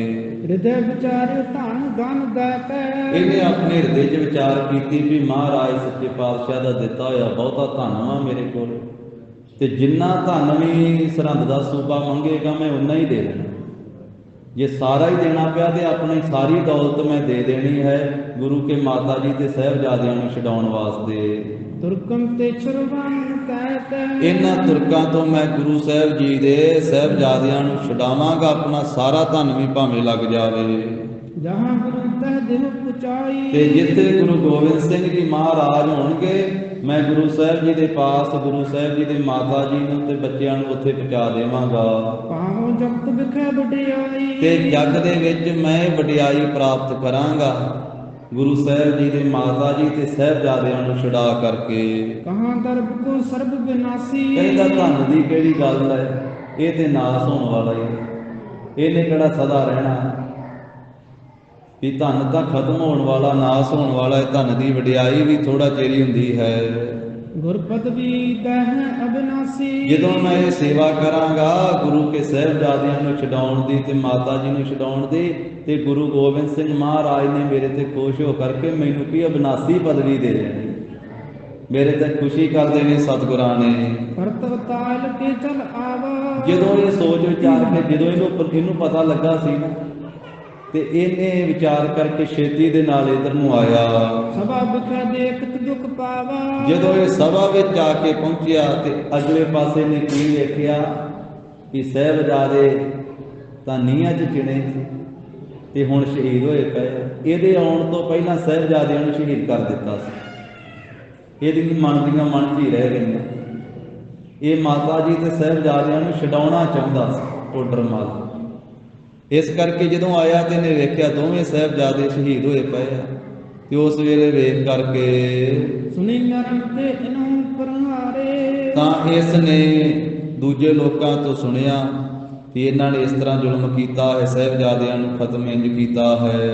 ਹਿਰਦੇ ਵਿਚਾਰੇ ਧਨ ਗਨ ਦਾਤਾ ਇਹਨੇ ਆਪਣੇ ਹਿਰਦੇ 'ਚ ਵਿਚਾਰ ਕੀਤੀ ਵੀ ਮਹਾਰਾਜ ਸੱਚੇ ਪਾਤਸ਼ਾਹ ਦਾ ਦਿੱਤਾ ਹੋਇਆ ਬਹੁਤਾ ਧਨ ਵਾ ਮੇਰੇ ਕੋਲ, ਤੇ ਜਿੰਨਾ ਧਨ ਵੀ ਸਰਹੰਦ ਦਾ ਸੂਬਾ ਮੰਗੇਗਾ ਮੈਂ ਉਨਾ ਹੀ ਦੇ ਦੇਣਾ। ਜੇ ਸਾਰਾ ਹੀ ਦੇਣਾ ਪਿਆ ਤੇ ਆਪਣੀ ਸਾਰੀ ਦੌਲਤ ਮੈਂ ਦੇ ਦੇਣੀ ਹੈ ਗੁਰੂ ਕੇ ਮਾਤਾ ਜੀ ਤੇ ਸਾਹਿਬਜ਼ਾਦਿਆਂ ਨੂੰ ਛਡਾਉਣ ਵਾਸਤੇ। ਤੁਰਕਮ ਤੇ ਛੁਡਵਾਉਣ ਕਹਿਤ ਇਹਨਾਂ ਤੁਰਕਾਂ ਤੋਂ ਮੈਂ ਗੁਰੂ ਸਾਹਿਬ ਜੀ ਦੇ ਸਾਹਿਬਜ਼ਾਦਿਆਂ ਨੂੰ ਛਡਾਵਾਂਗਾ, ਆਪਣਾ ਸਾਰਾ ਧਨ ਵੀ ਭਾਵੇਂ ਲੱਗ ਜਾਵੇ। ਜਹਾਂ ਗੁਰੂ ਤਹ ਦਿਲ ਪੁਚਾਈ ਤੇ ਜਿੱਥੇ ਗੁਰੂ ਗੋਬਿੰਦ ਸਿੰਘ ਜੀ ਮਹਾਰਾਜ ਹੋਣਗੇ ਮੈਂ ਗੁਰੂ ਸਾਹਿਬ ਜੀ ਦੇ ਪਾਸ ਗੁਰੂ ਸਾਹਿਬ ਜੀ ਦੇ ਮਾਤਾ ਜੀ ਨੂੰ ਤੇ ਬੱਚਿਆਂ ਨੂੰ ਉੱਥੇ ਪਹੁੰਚਾ ਦੇਵਾਂਗਾ। ਪਾਹੋ ਜਗਤ ਵਿਖੇ ਵਡਿਆਈ ਤੇ ਜੱਗ ਦੇ ਵਿੱਚ ਮੈਂ ਵਡਿਆਈ ਪ੍ਰਾਪਤ ਕਰਾਂਗਾ ਗੁਰੂ ਸਾਹਿਬ ਜੀ ਦੇ ਮਾਤਾ ਜੀ ਤੇ ਸਾਹਿਬਜ਼ਾਦਿਆਂ ਨੂੰ ਛੁਡਾ ਕਰਕੇ। ਕਹਾਂ ਦਰਬ ਕੋ ਸਰਬ ਵਿਨਾਸੀ ਕਹਿੰਦਾ ਧਨ ਦੀ ਕਿਹੜੀ ਗੱਲ ਹੈ, ਇਹ ਤੇ ਨਾਸ ਹੋਣ ਵਾਲਾ ਹੀ, ਇਹਨੇ ਕਿਹੜਾ ਸਦਾ ਰਹਿਣਾ। ਵੀ ਧਨ ਤਾਂ ਖਤਮ ਹੋਣ ਵਾਲਾ, ਨਾਸ ਹੋਣ ਵਾਲਾ ਹੈ, ਧਨ ਦੀ ਵਡਿਆਈ ਵੀ ਥੋੜਾ ਚਿਰ ਹੀ ਹੁੰਦੀ ਹੈ। ਗੁਰ ਪਦਵੀ ਦਹਿ ਅਬਿਨਾਸੀ। ਜਦੋਂ ਮੈਂ ਇਹ ਸੇਵਾ ਕਰਾਂਗਾ ਗੁਰੂ ਕੇ ਸਾਹਿਬਜ਼ਾਦਿਆਂ ਨੂੰ ਛਡਾਉਣ ਦੀ ਤੇ ਮਾਤਾ ਜੀ ਨੂੰ ਛਡਾਉਣ ਦੀ, ਤੇ ਗੁਰੂ ਗੋਬਿੰਦ ਸਿੰਘ ਮਹਾਰਾਜ ਨੇ ਮੇਰੇ ਤੇ ਖੁਸ਼ ਹੋ ਕਰਕੇ ਮੈਨੂੰ ਕੀ ਅਬਿਨਾਸੀ ਪਦਵੀ ਦੇ ਦੇਣੀ, ਮੇਰੇ ਤੇ ਖੁਸ਼ੀ ਕਰ ਦੇਣੀ ਸਤਿਗੁਰਾਂ ਨੇ। ਕਰਤਵ ਤਾਲ ਕੇ ਚਲ ਆਵਾ। ਜਦੋਂ ਇਹ ਸੋਚ ਵਿਚਾਰ ਕੇ ਜਦੋਂ ਇਹਨੂੰ ਪਤਾ ਲੱਗਾ ਸੀ ਨਾ, ਤੇ ਇਹਨੇ ਵਿਚਾਰ ਕਰਕੇ ਛੇਤੀ ਦੇ ਨਾਲ ਇਧਰ ਨੂੰ ਆਇਆ। ਸਭਾ ਵਿਖੇ ਦੇਖਤ ਦੁਖ ਪਾਵਾ। ਜਦੋਂ ਇਹ ਸਭਾ ਵਿੱਚ ਆ ਕੇ ਪਹੁੰਚਿਆ ਤੇ ਅਗਲੇ ਪਾਸੇ ਨੇ ਕੀ ਵੇਖਿਆ ਕਿ ਸਾਹਿਬਜ਼ਾਦੇ ਤਾਂ ਨੀਹਾਂ 'ਚ ਚਿਣੇ ਸੀ ਤੇ ਹੁਣ ਸ਼ਹੀਦ ਹੋਏ ਪਏ। ਇਹਦੇ ਆਉਣ ਤੋਂ ਪਹਿਲਾਂ ਸਾਹਿਬਜ਼ਾਦਿਆਂ ਨੂੰ ਸ਼ਹੀਦ ਕਰ ਦਿੱਤਾ ਸੀ। ਇਹਦੀ ਮਨ ਦੀਆਂ ਮਨ 'ਚ ਹੀ ਰਹਿ ਗਈਆਂ। ਇਹ ਮਾਤਾ ਜੀ ਤੇ ਸਾਹਿਬਜ਼ਾਦਿਆਂ ਨੂੰ ਛਡਾਉਣਾ ਚਾਹੁੰਦਾ ਸੀ ਟੋਡਰ ਮੱਲ। ਇਸ ਕਰਕੇ ਜਦੋਂ ਆਇਆ ਤੇ ਇਹਨੇ ਵੇਖਿਆ ਦੋਵੇਂ ਸਾਹਿਬਜ਼ਾਦੇ ਸ਼ਹੀਦ ਹੋਏ ਪਏ ਆ, ਤੇ ਉਸ ਵੇਲੇ ਵੇਖ ਕਰਕੇ ਸੁਣੀ ਮਰਨ ਤੇ ਇਹਨੂੰ ਪਰਹਾਰੇ। ਤਾਂ ਇਸ ਨੇ ਦੂਜੇ ਲੋਕਾਂ ਤੋਂ ਸੁਣਿਆ ਕਿ ਇਹਨਾਂ ਨੇ ਇਸ ਤਰ੍ਹਾਂ ਜ਼ੁਲਮ ਕੀਤਾ ਹੈ, ਸਾਹਿਬਜ਼ਾਦਿਆਂ ਨੂੰ ਖਤਮ ਇੰਜ ਕੀਤਾ ਹੈ।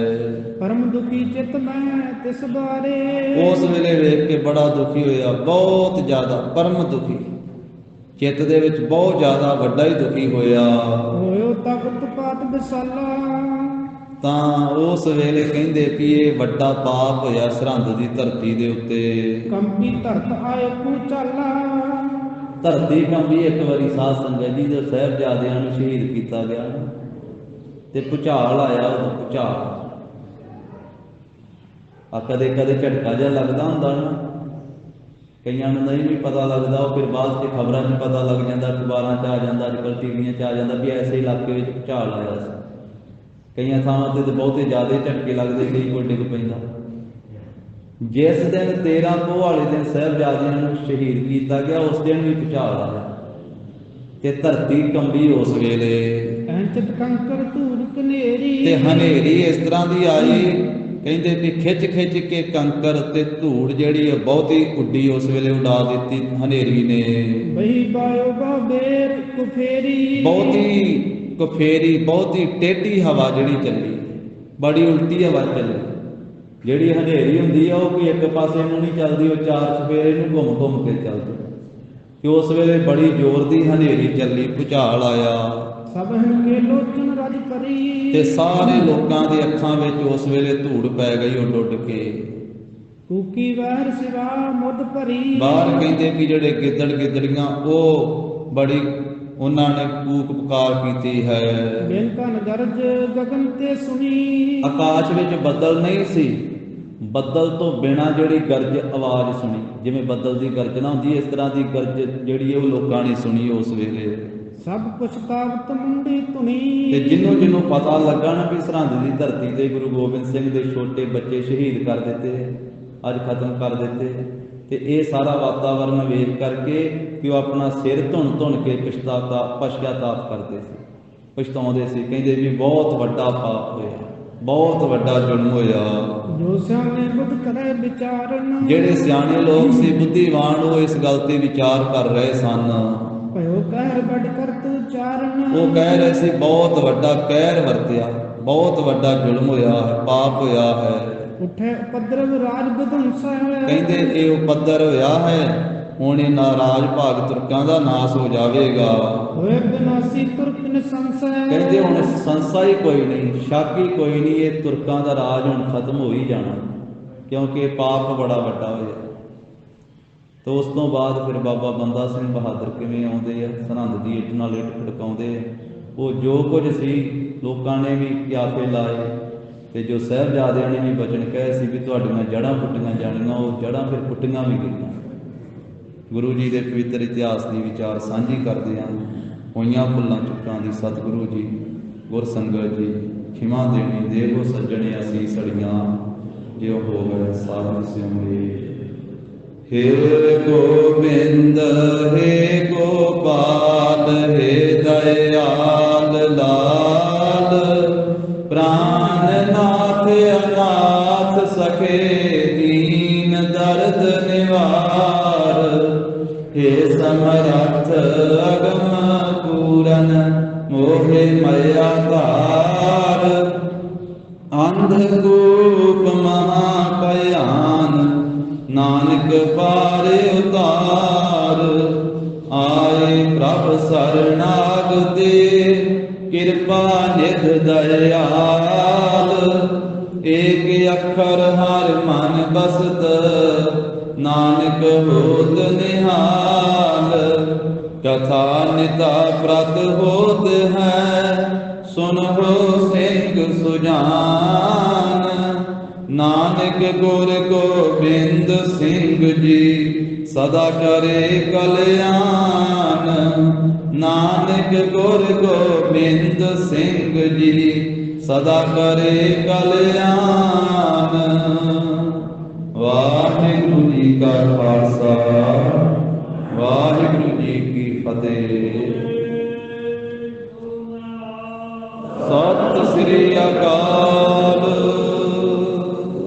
ਪਰਮ ਦੁਖੀ ਚਿਤ ਮੈਂ ਤਿਸ ਬਾਰੇ। ਉਸ ਵੇਲੇ ਵੇਖ ਕੇ ਬੜਾ ਦੁਖੀ ਹੋਇਆ, ਬਹੁਤ ਜ਼ਿਆਦਾ ਪਰਮ ਦੁਖੀ, ਚਿੱਤ ਦੇ ਵਿੱਚ ਬਹੁਤ ਜ਼ਿਆਦਾ ਵੱਡਾ ਹੀ ਦੁਖੀ ਹੋਇਆ। ਹੋਇਓ ਤਖਤ ਪਾਤ ਵਿਸਾਲਾ। ਤਾਂ ਉਸ ਵੇਲੇ ਕਹਿੰਦੇ ਕਿ ਇਹ ਵੱਡਾ ਪਾਪ ਹੋਇਆ ਸਰਹੰਦ ਦੀ ਧਰਤੀ ਦੇ ਉੱਤੇ। ਕੰਪੀ ਧਰਤ ਆਏ ਭੂਚਾਲਾ। ਧਰਤੀ ਕੰਬੀ ਇੱਕ ਵਾਰੀ ਸਾਧ ਸੰਗਤ ਜੀ ਜਦੋਂ ਸਾਹਿਬਜ਼ਾਦਿਆਂ ਨੂੰ ਸ਼ਹੀਦ ਕੀਤਾ ਗਿਆ ਤੇ ਭੁਚਾਲ ਆਇਆ। ਉਦੋਂ ਭੁਚਾਲ ਆ ਕਦੇ ਕਦੇ ਝਟਕਾ ਜਿਹਾ ਲੱਗਦਾ ਹੁੰਦਾ ਨਾ, ਕਈਆਂ ਨੂੰ ਨਹੀਂ ਵੀ ਪਤਾ ਲੱਗਦਾ, ਉਹ ਫਿਰ ਬਾਅਦ 'ਚ ਖਬਰਾਂ 'ਚ ਪਤਾ ਲੱਗ ਜਾਂਦਾ, ਅਖਬਾਰਾਂ 'ਚ ਆ ਜਾਂਦਾ, ਅੱਜ ਕੱਲ੍ਹ ਟੀਵੀਆਂ 'ਚ ਆ ਜਾਂਦਾ ਵੀ ਐਸੇ ਇਲਾਕੇ ਵਿੱਚ ਭੁਚਾਲ ਆਇਆ ਸੀ। ਕਈਆਂ ਥਾਵਾਂ 'ਤੇ ਤਾਂ ਬਹੁਤੇ ਜ਼ਿਆਦਾ ਝਟਕੇ ਲੱਗਦੇ, ਕਈ ਕੋਈ ਡਿੱਗ ਪੈਂਦਾ। ਜਿਸ ਦਿਨ 13 ਪੋਹ ਵਾਲੇ ਦਿਨ ਸਾਹਿਬਜ਼ਾਦਿਆਂ ਨੂੰ ਸ਼ਹੀਦ ਕੀਤਾ ਗਿਆ, ਉਸ ਦਿਨ ਵੀ ਭੁਚਾਲ ਆਇਆ ਤੇ ਧਰਤੀ ਕੰਬੀ ਉਸ ਵੇਲੇ। ਐਂਚਤ ਕੰਕਰ ਧੂੜ ਕਨੇਰੀ। ਤੇ ਹਨੇਰੀ ਇਸ ਤਰ੍ਹਾਂ ਦੀ ਆਈ, ਕਹਿੰਦੇ ਵੀ ਖਿੱਚ ਖਿੱਚ ਕੇ ਕੰਕਰ ਤੇ ਧੂੜ ਜਿਹੜੀ ਬਹੁਤੀ ਉੱਡੀ, ਉਸ ਵੇਲੇ ਉਡਾ ਦਿੱਤੀ ਹਨੇਰੀ ਨੇ। ਬਹੀ ਬਾਇਓ ਬਾਬੇਰ ਕੁਫੇਰੀ। ਬਹੁਤੀ ਕੁਫੇਰੀ, ਬਹੁਤੀ ਟੇਢੀ ਹਵਾ ਜਿਹੜੀ ਚੱਲੀ, ਬੜੀ ਉਲਟੀ ਹਵਾ ਚੱਲੀ। ਜਿਹੜੀ ਹਨੇਰੀ ਹੁੰਦੀ ਆ ਉਹ ਕੋਈ ਇੱਕ ਪਾਸੇ ਨੂੰ ਨਹੀਂ ਚੱਲਦੀ, ਉਹ ਚਾਰ ਚੁਫੇਰੇ ਨੂੰ ਘੁੰਮ ਘੁੰਮ ਕੇ ਚੱਲਦੀ। ਤੇ ਉਸ ਵੇਲੇ ਬੜੀ ਜ਼ੋਰ ਦੀ ਹਨੇਰੀ ਚੱਲੀ, ਭੁਚਾਲ ਆਇਆ। ਸਭ ਕੇ ਲੋਚਨ ਰਜ ਕਰੀ। ਤੇ ਸਾਰੇ ਲੋਕਾਂ ਦੇ ਅੱਖਾਂ ਵਿੱਚ ਉਸ ਵੇਲੇ ਧੂੜ ਪੈ ਗਈ ਉੱਡ ਉੱਡ ਕੇ। ਕੂਕੀ ਵਹਿਰ ਸਿਵਾ ਮੁੱਦ ਭਰੀ। ਬਾਹਰ ਕਹਿੰਦੇ ਕਿ ਜਿਹੜੇ ਗਿੱਦੜ ਗਿੱਦੜੀਆਂ ਉਹ ਬੜੀ ਉਹਨਾਂ ਨੇ ਕੂਕ ਪੁਕਾਰ ਕੀਤੀ ਹੈ। ਬਿਨ ਕਨ ਗਰਜ ਗਗਨ ਤੇ ਸੁਣੀ। ਆਕਾਸ਼ ਵਿੱਚ ਬੱਦਲ ਨਹੀਂ ਸੀ, ਬੱਦਲ ਤੋਂ ਬਿਨਾਂ ਜਿਹੜੀ ਗਰਜ ਆਵਾਜ਼ ਸੁਣੀ, ਜਿਵੇਂ ਬੱਦਲ ਦੀ ਗਰਜਨਾ ਹੁੰਦੀ ਇਸ ਤਰ੍ਹਾਂ ਦੀ ਗਰਜ ਜਿਹੜੀ ਉਹ ਲੋਕਾਂ ਨੇ ਸੁਣੀ ਉਸ ਵੇਲੇ। ਸਭ ਪਛਤਾਵਤ ਮੁੰਡੀ ਧੁਨੀ। ਤੇ ਜਿਹਨੂੰ ਪਤਾ ਲੱਗਾ ਨਾ ਵੀ ਸਰਹੰਦ ਦੀ ਧਰਤੀ ਤੇ ਗੁਰੂ ਗੋਬਿੰਦ ਸਿੰਘ ਦੇ ਛੋਟੇ ਬੱਚੇ ਸ਼ਹੀਦ ਕਰ ਦਿੱਤੇ, ਅੱਜ ਖਤਮ ਕਰ ਦਿੱਤੇ, ਤੇ ਇਹ ਸਾਰਾ ਵਾਤਾਵਰਨ ਵੇਖ ਕਰਕੇ ਕਿ ਉਹ ਆਪਣਾ ਸਿਰ ਧੁਣ ਕੇ ਪਛਤਾਤਾਪ ਕਰਦੇ ਸੀ, ਪਛਤਾਉਂਦੇ ਸੀ। ਕਹਿੰਦੇ ਵੀ ਬਹੁਤ ਵੱਡਾ ਪਾਪ ਹੋਇਆ, ਬਹੁਤ ਵੱਡਾ ਜ਼ੁਲਮ ਹੋਇਆ। ਜੋ ਸਿਆਣੇ ਬੁੱਧ ਕਰੇ ਵਿਚਾਰਨ। ਜਿਹੜੇ ਸਿਆਣੇ ਲੋਕ ਸੀ, ਬੁੱਧੀਵਾਨ, ਉਹ ਇਸ ਗੱਲ ਤੇ ਵਿਚਾਰ ਕਰ ਰਹੇ ਸਨ। ਭਇਓ ਕਹਿਰ ਵੱਡ ਕਰਤ ਉਚਾਰਨ। ਉਹ ਕਹਿ ਰਹੇ ਸੀ ਬਹੁਤ ਵੱਡਾ ਕਹਿਰ ਵਰਤਿਆ, ਬਹੁਤ ਵੱਡਾ ਜ਼ੁਲਮ ਹੋਇਆ ਹੈ, ਪਾਪ ਹੋਇਆ ਹੈ। ਉੱਠੇ ਉਪਦਰਵ ਰਾਜ ਵਿਧੰਸ ਹੈ। ਕਹਿੰਦੇ ਇਹ ਉਪਦਰ ਹੋਇਆ ਹੈ, ਹੁਣ ਇਹ ਨਾਰਾਜ਼ ਭਾਗ ਤੁਰਕਾਂ ਦਾ ਨਾਸ ਹੋ ਜਾਵੇਗਾ। ਹੋਏ ਬਿਨਾਸੀ ਤੁਰਕ ਨਿਸੰਸ ਹੈ। ਕਹਿੰਦੇ ਹੁਣ ਸੰਸਾ ਹੀ ਕੋਈ ਨਹੀਂ, ਸ਼ੱਕ ਹੀ ਕੋਈ ਨਹੀਂ, ਇਹ ਤੁਰਕਾਂ ਦਾ ਰਾਜ ਹੁਣ ਖਤਮ ਹੋ ਹੀ ਜਾਣਾ, ਕਿਉਂਕਿ ਇਹ ਪਾਪ ਬੜਾ ਵੱਡਾ ਹੋਇਆ। ਤੇ ਉਸ ਤੋਂ ਬਾਅਦ ਫਿਰ ਬਾਬਾ ਬੰਦਾ ਸਿੰਘ ਬਹਾਦਰ ਕਿਵੇਂ ਆਉਂਦੇ ਆ, ਸਰਹੰਦ ਦੀ ਇੱਟ ਨਾਲ ਇੱਟ ਖੜਕਾਉਂਦੇ ਆ। ਉਹ ਜੋ ਕੁਝ ਸੀ ਲੋਕਾਂ ਨੇ ਵੀ ਕਿਆਫੇ ਲਾਏ, ਤੇ ਜੋ ਸਾਹਿਬਜ਼ਾਦਿਆਂ ਨੇ ਵੀ ਬਚਨ ਕਹੇ ਸੀ ਵੀ ਤੁਹਾਡੀਆਂ ਜੜ੍ਹਾਂ ਪੁੱਟੀਆਂ ਜਾਣੀਆਂ, ਉਹ ਜੜ੍ਹਾਂ ਫਿਰ ਪੁੱਟੀਆਂ ਵੀ ਗਈਆਂ। ਗੁਰੂ ਜੀ ਦੇ ਪਵਿੱਤਰ ਇਤਿਹਾਸ ਦੀ ਵਿਚਾਰ ਸਾਂਝੀ ਕਰਦੇ ਹਾਂ। ਹੋਈਆਂ ਭੁੱਲਾਂ ਚੁੱਕਾਂ ਦੀ ਸਤਿਗੁਰੂ ਜੀ, ਗੁਰ ਸੰਗਤ ਜੀ ਖਿਮਾ ਦੇਣੀ, ਦੇਵੋ ਸੱਜਣੇ ਅਸੀਂ ਸੜੀਆਂ, ਜਿਉ ਹੋ ਗਏ ਸਾਧ ਸਿਮਰੇ। हे गोविंद हे गोपाल हे दयाल लाल, प्राणनाथ अनाथ सखे दीन दर्द निवार। हे समर्थ अगम पूरन मोहे मया धार, अंधकूप महाभयान नानक पारे उतार। ਨਾਗ ਤੇ ਕਿਰਪਾ ਨਿਧ ਦਇਆਲ। ਏਕ ਅੱਖਰ ਹਰ ਮਨ ਬਸਤ ਨਾਨਕ ਹੋਤ ਨਿਹਾਲ। ਕਥਾ ਨਿਤਾ ਪ੍ਰਤ ਹੋਤ ਹੈ ਸੁਨਹੁ ਸਿੰਘ ਸੁਜਾਨ। ਨਾਨਕ ਗੁਰ ਗੋਬਿੰਦ ਸਿੰਘ ਜੀ ਸਦਾ ਕਰੇ ਕਲਿਆਣ। ਨਾਨਕ ਗੁਰ ਗੋਬਿੰਦ ਸਿੰਘ ਜੀ ਸਦਾ ਕਰੇ ਕਲਿਆਣ। ਵਾਹਿਗੁਰੂ ਜੀ ਕਾ ਖਾਲਸਾ ਵਾਹਿਗੁਰੂ ਜੀ ਕੀ ਫਤਿਹ। ਸਤਿ ਸ੍ਰੀ ਅਕਾਲ।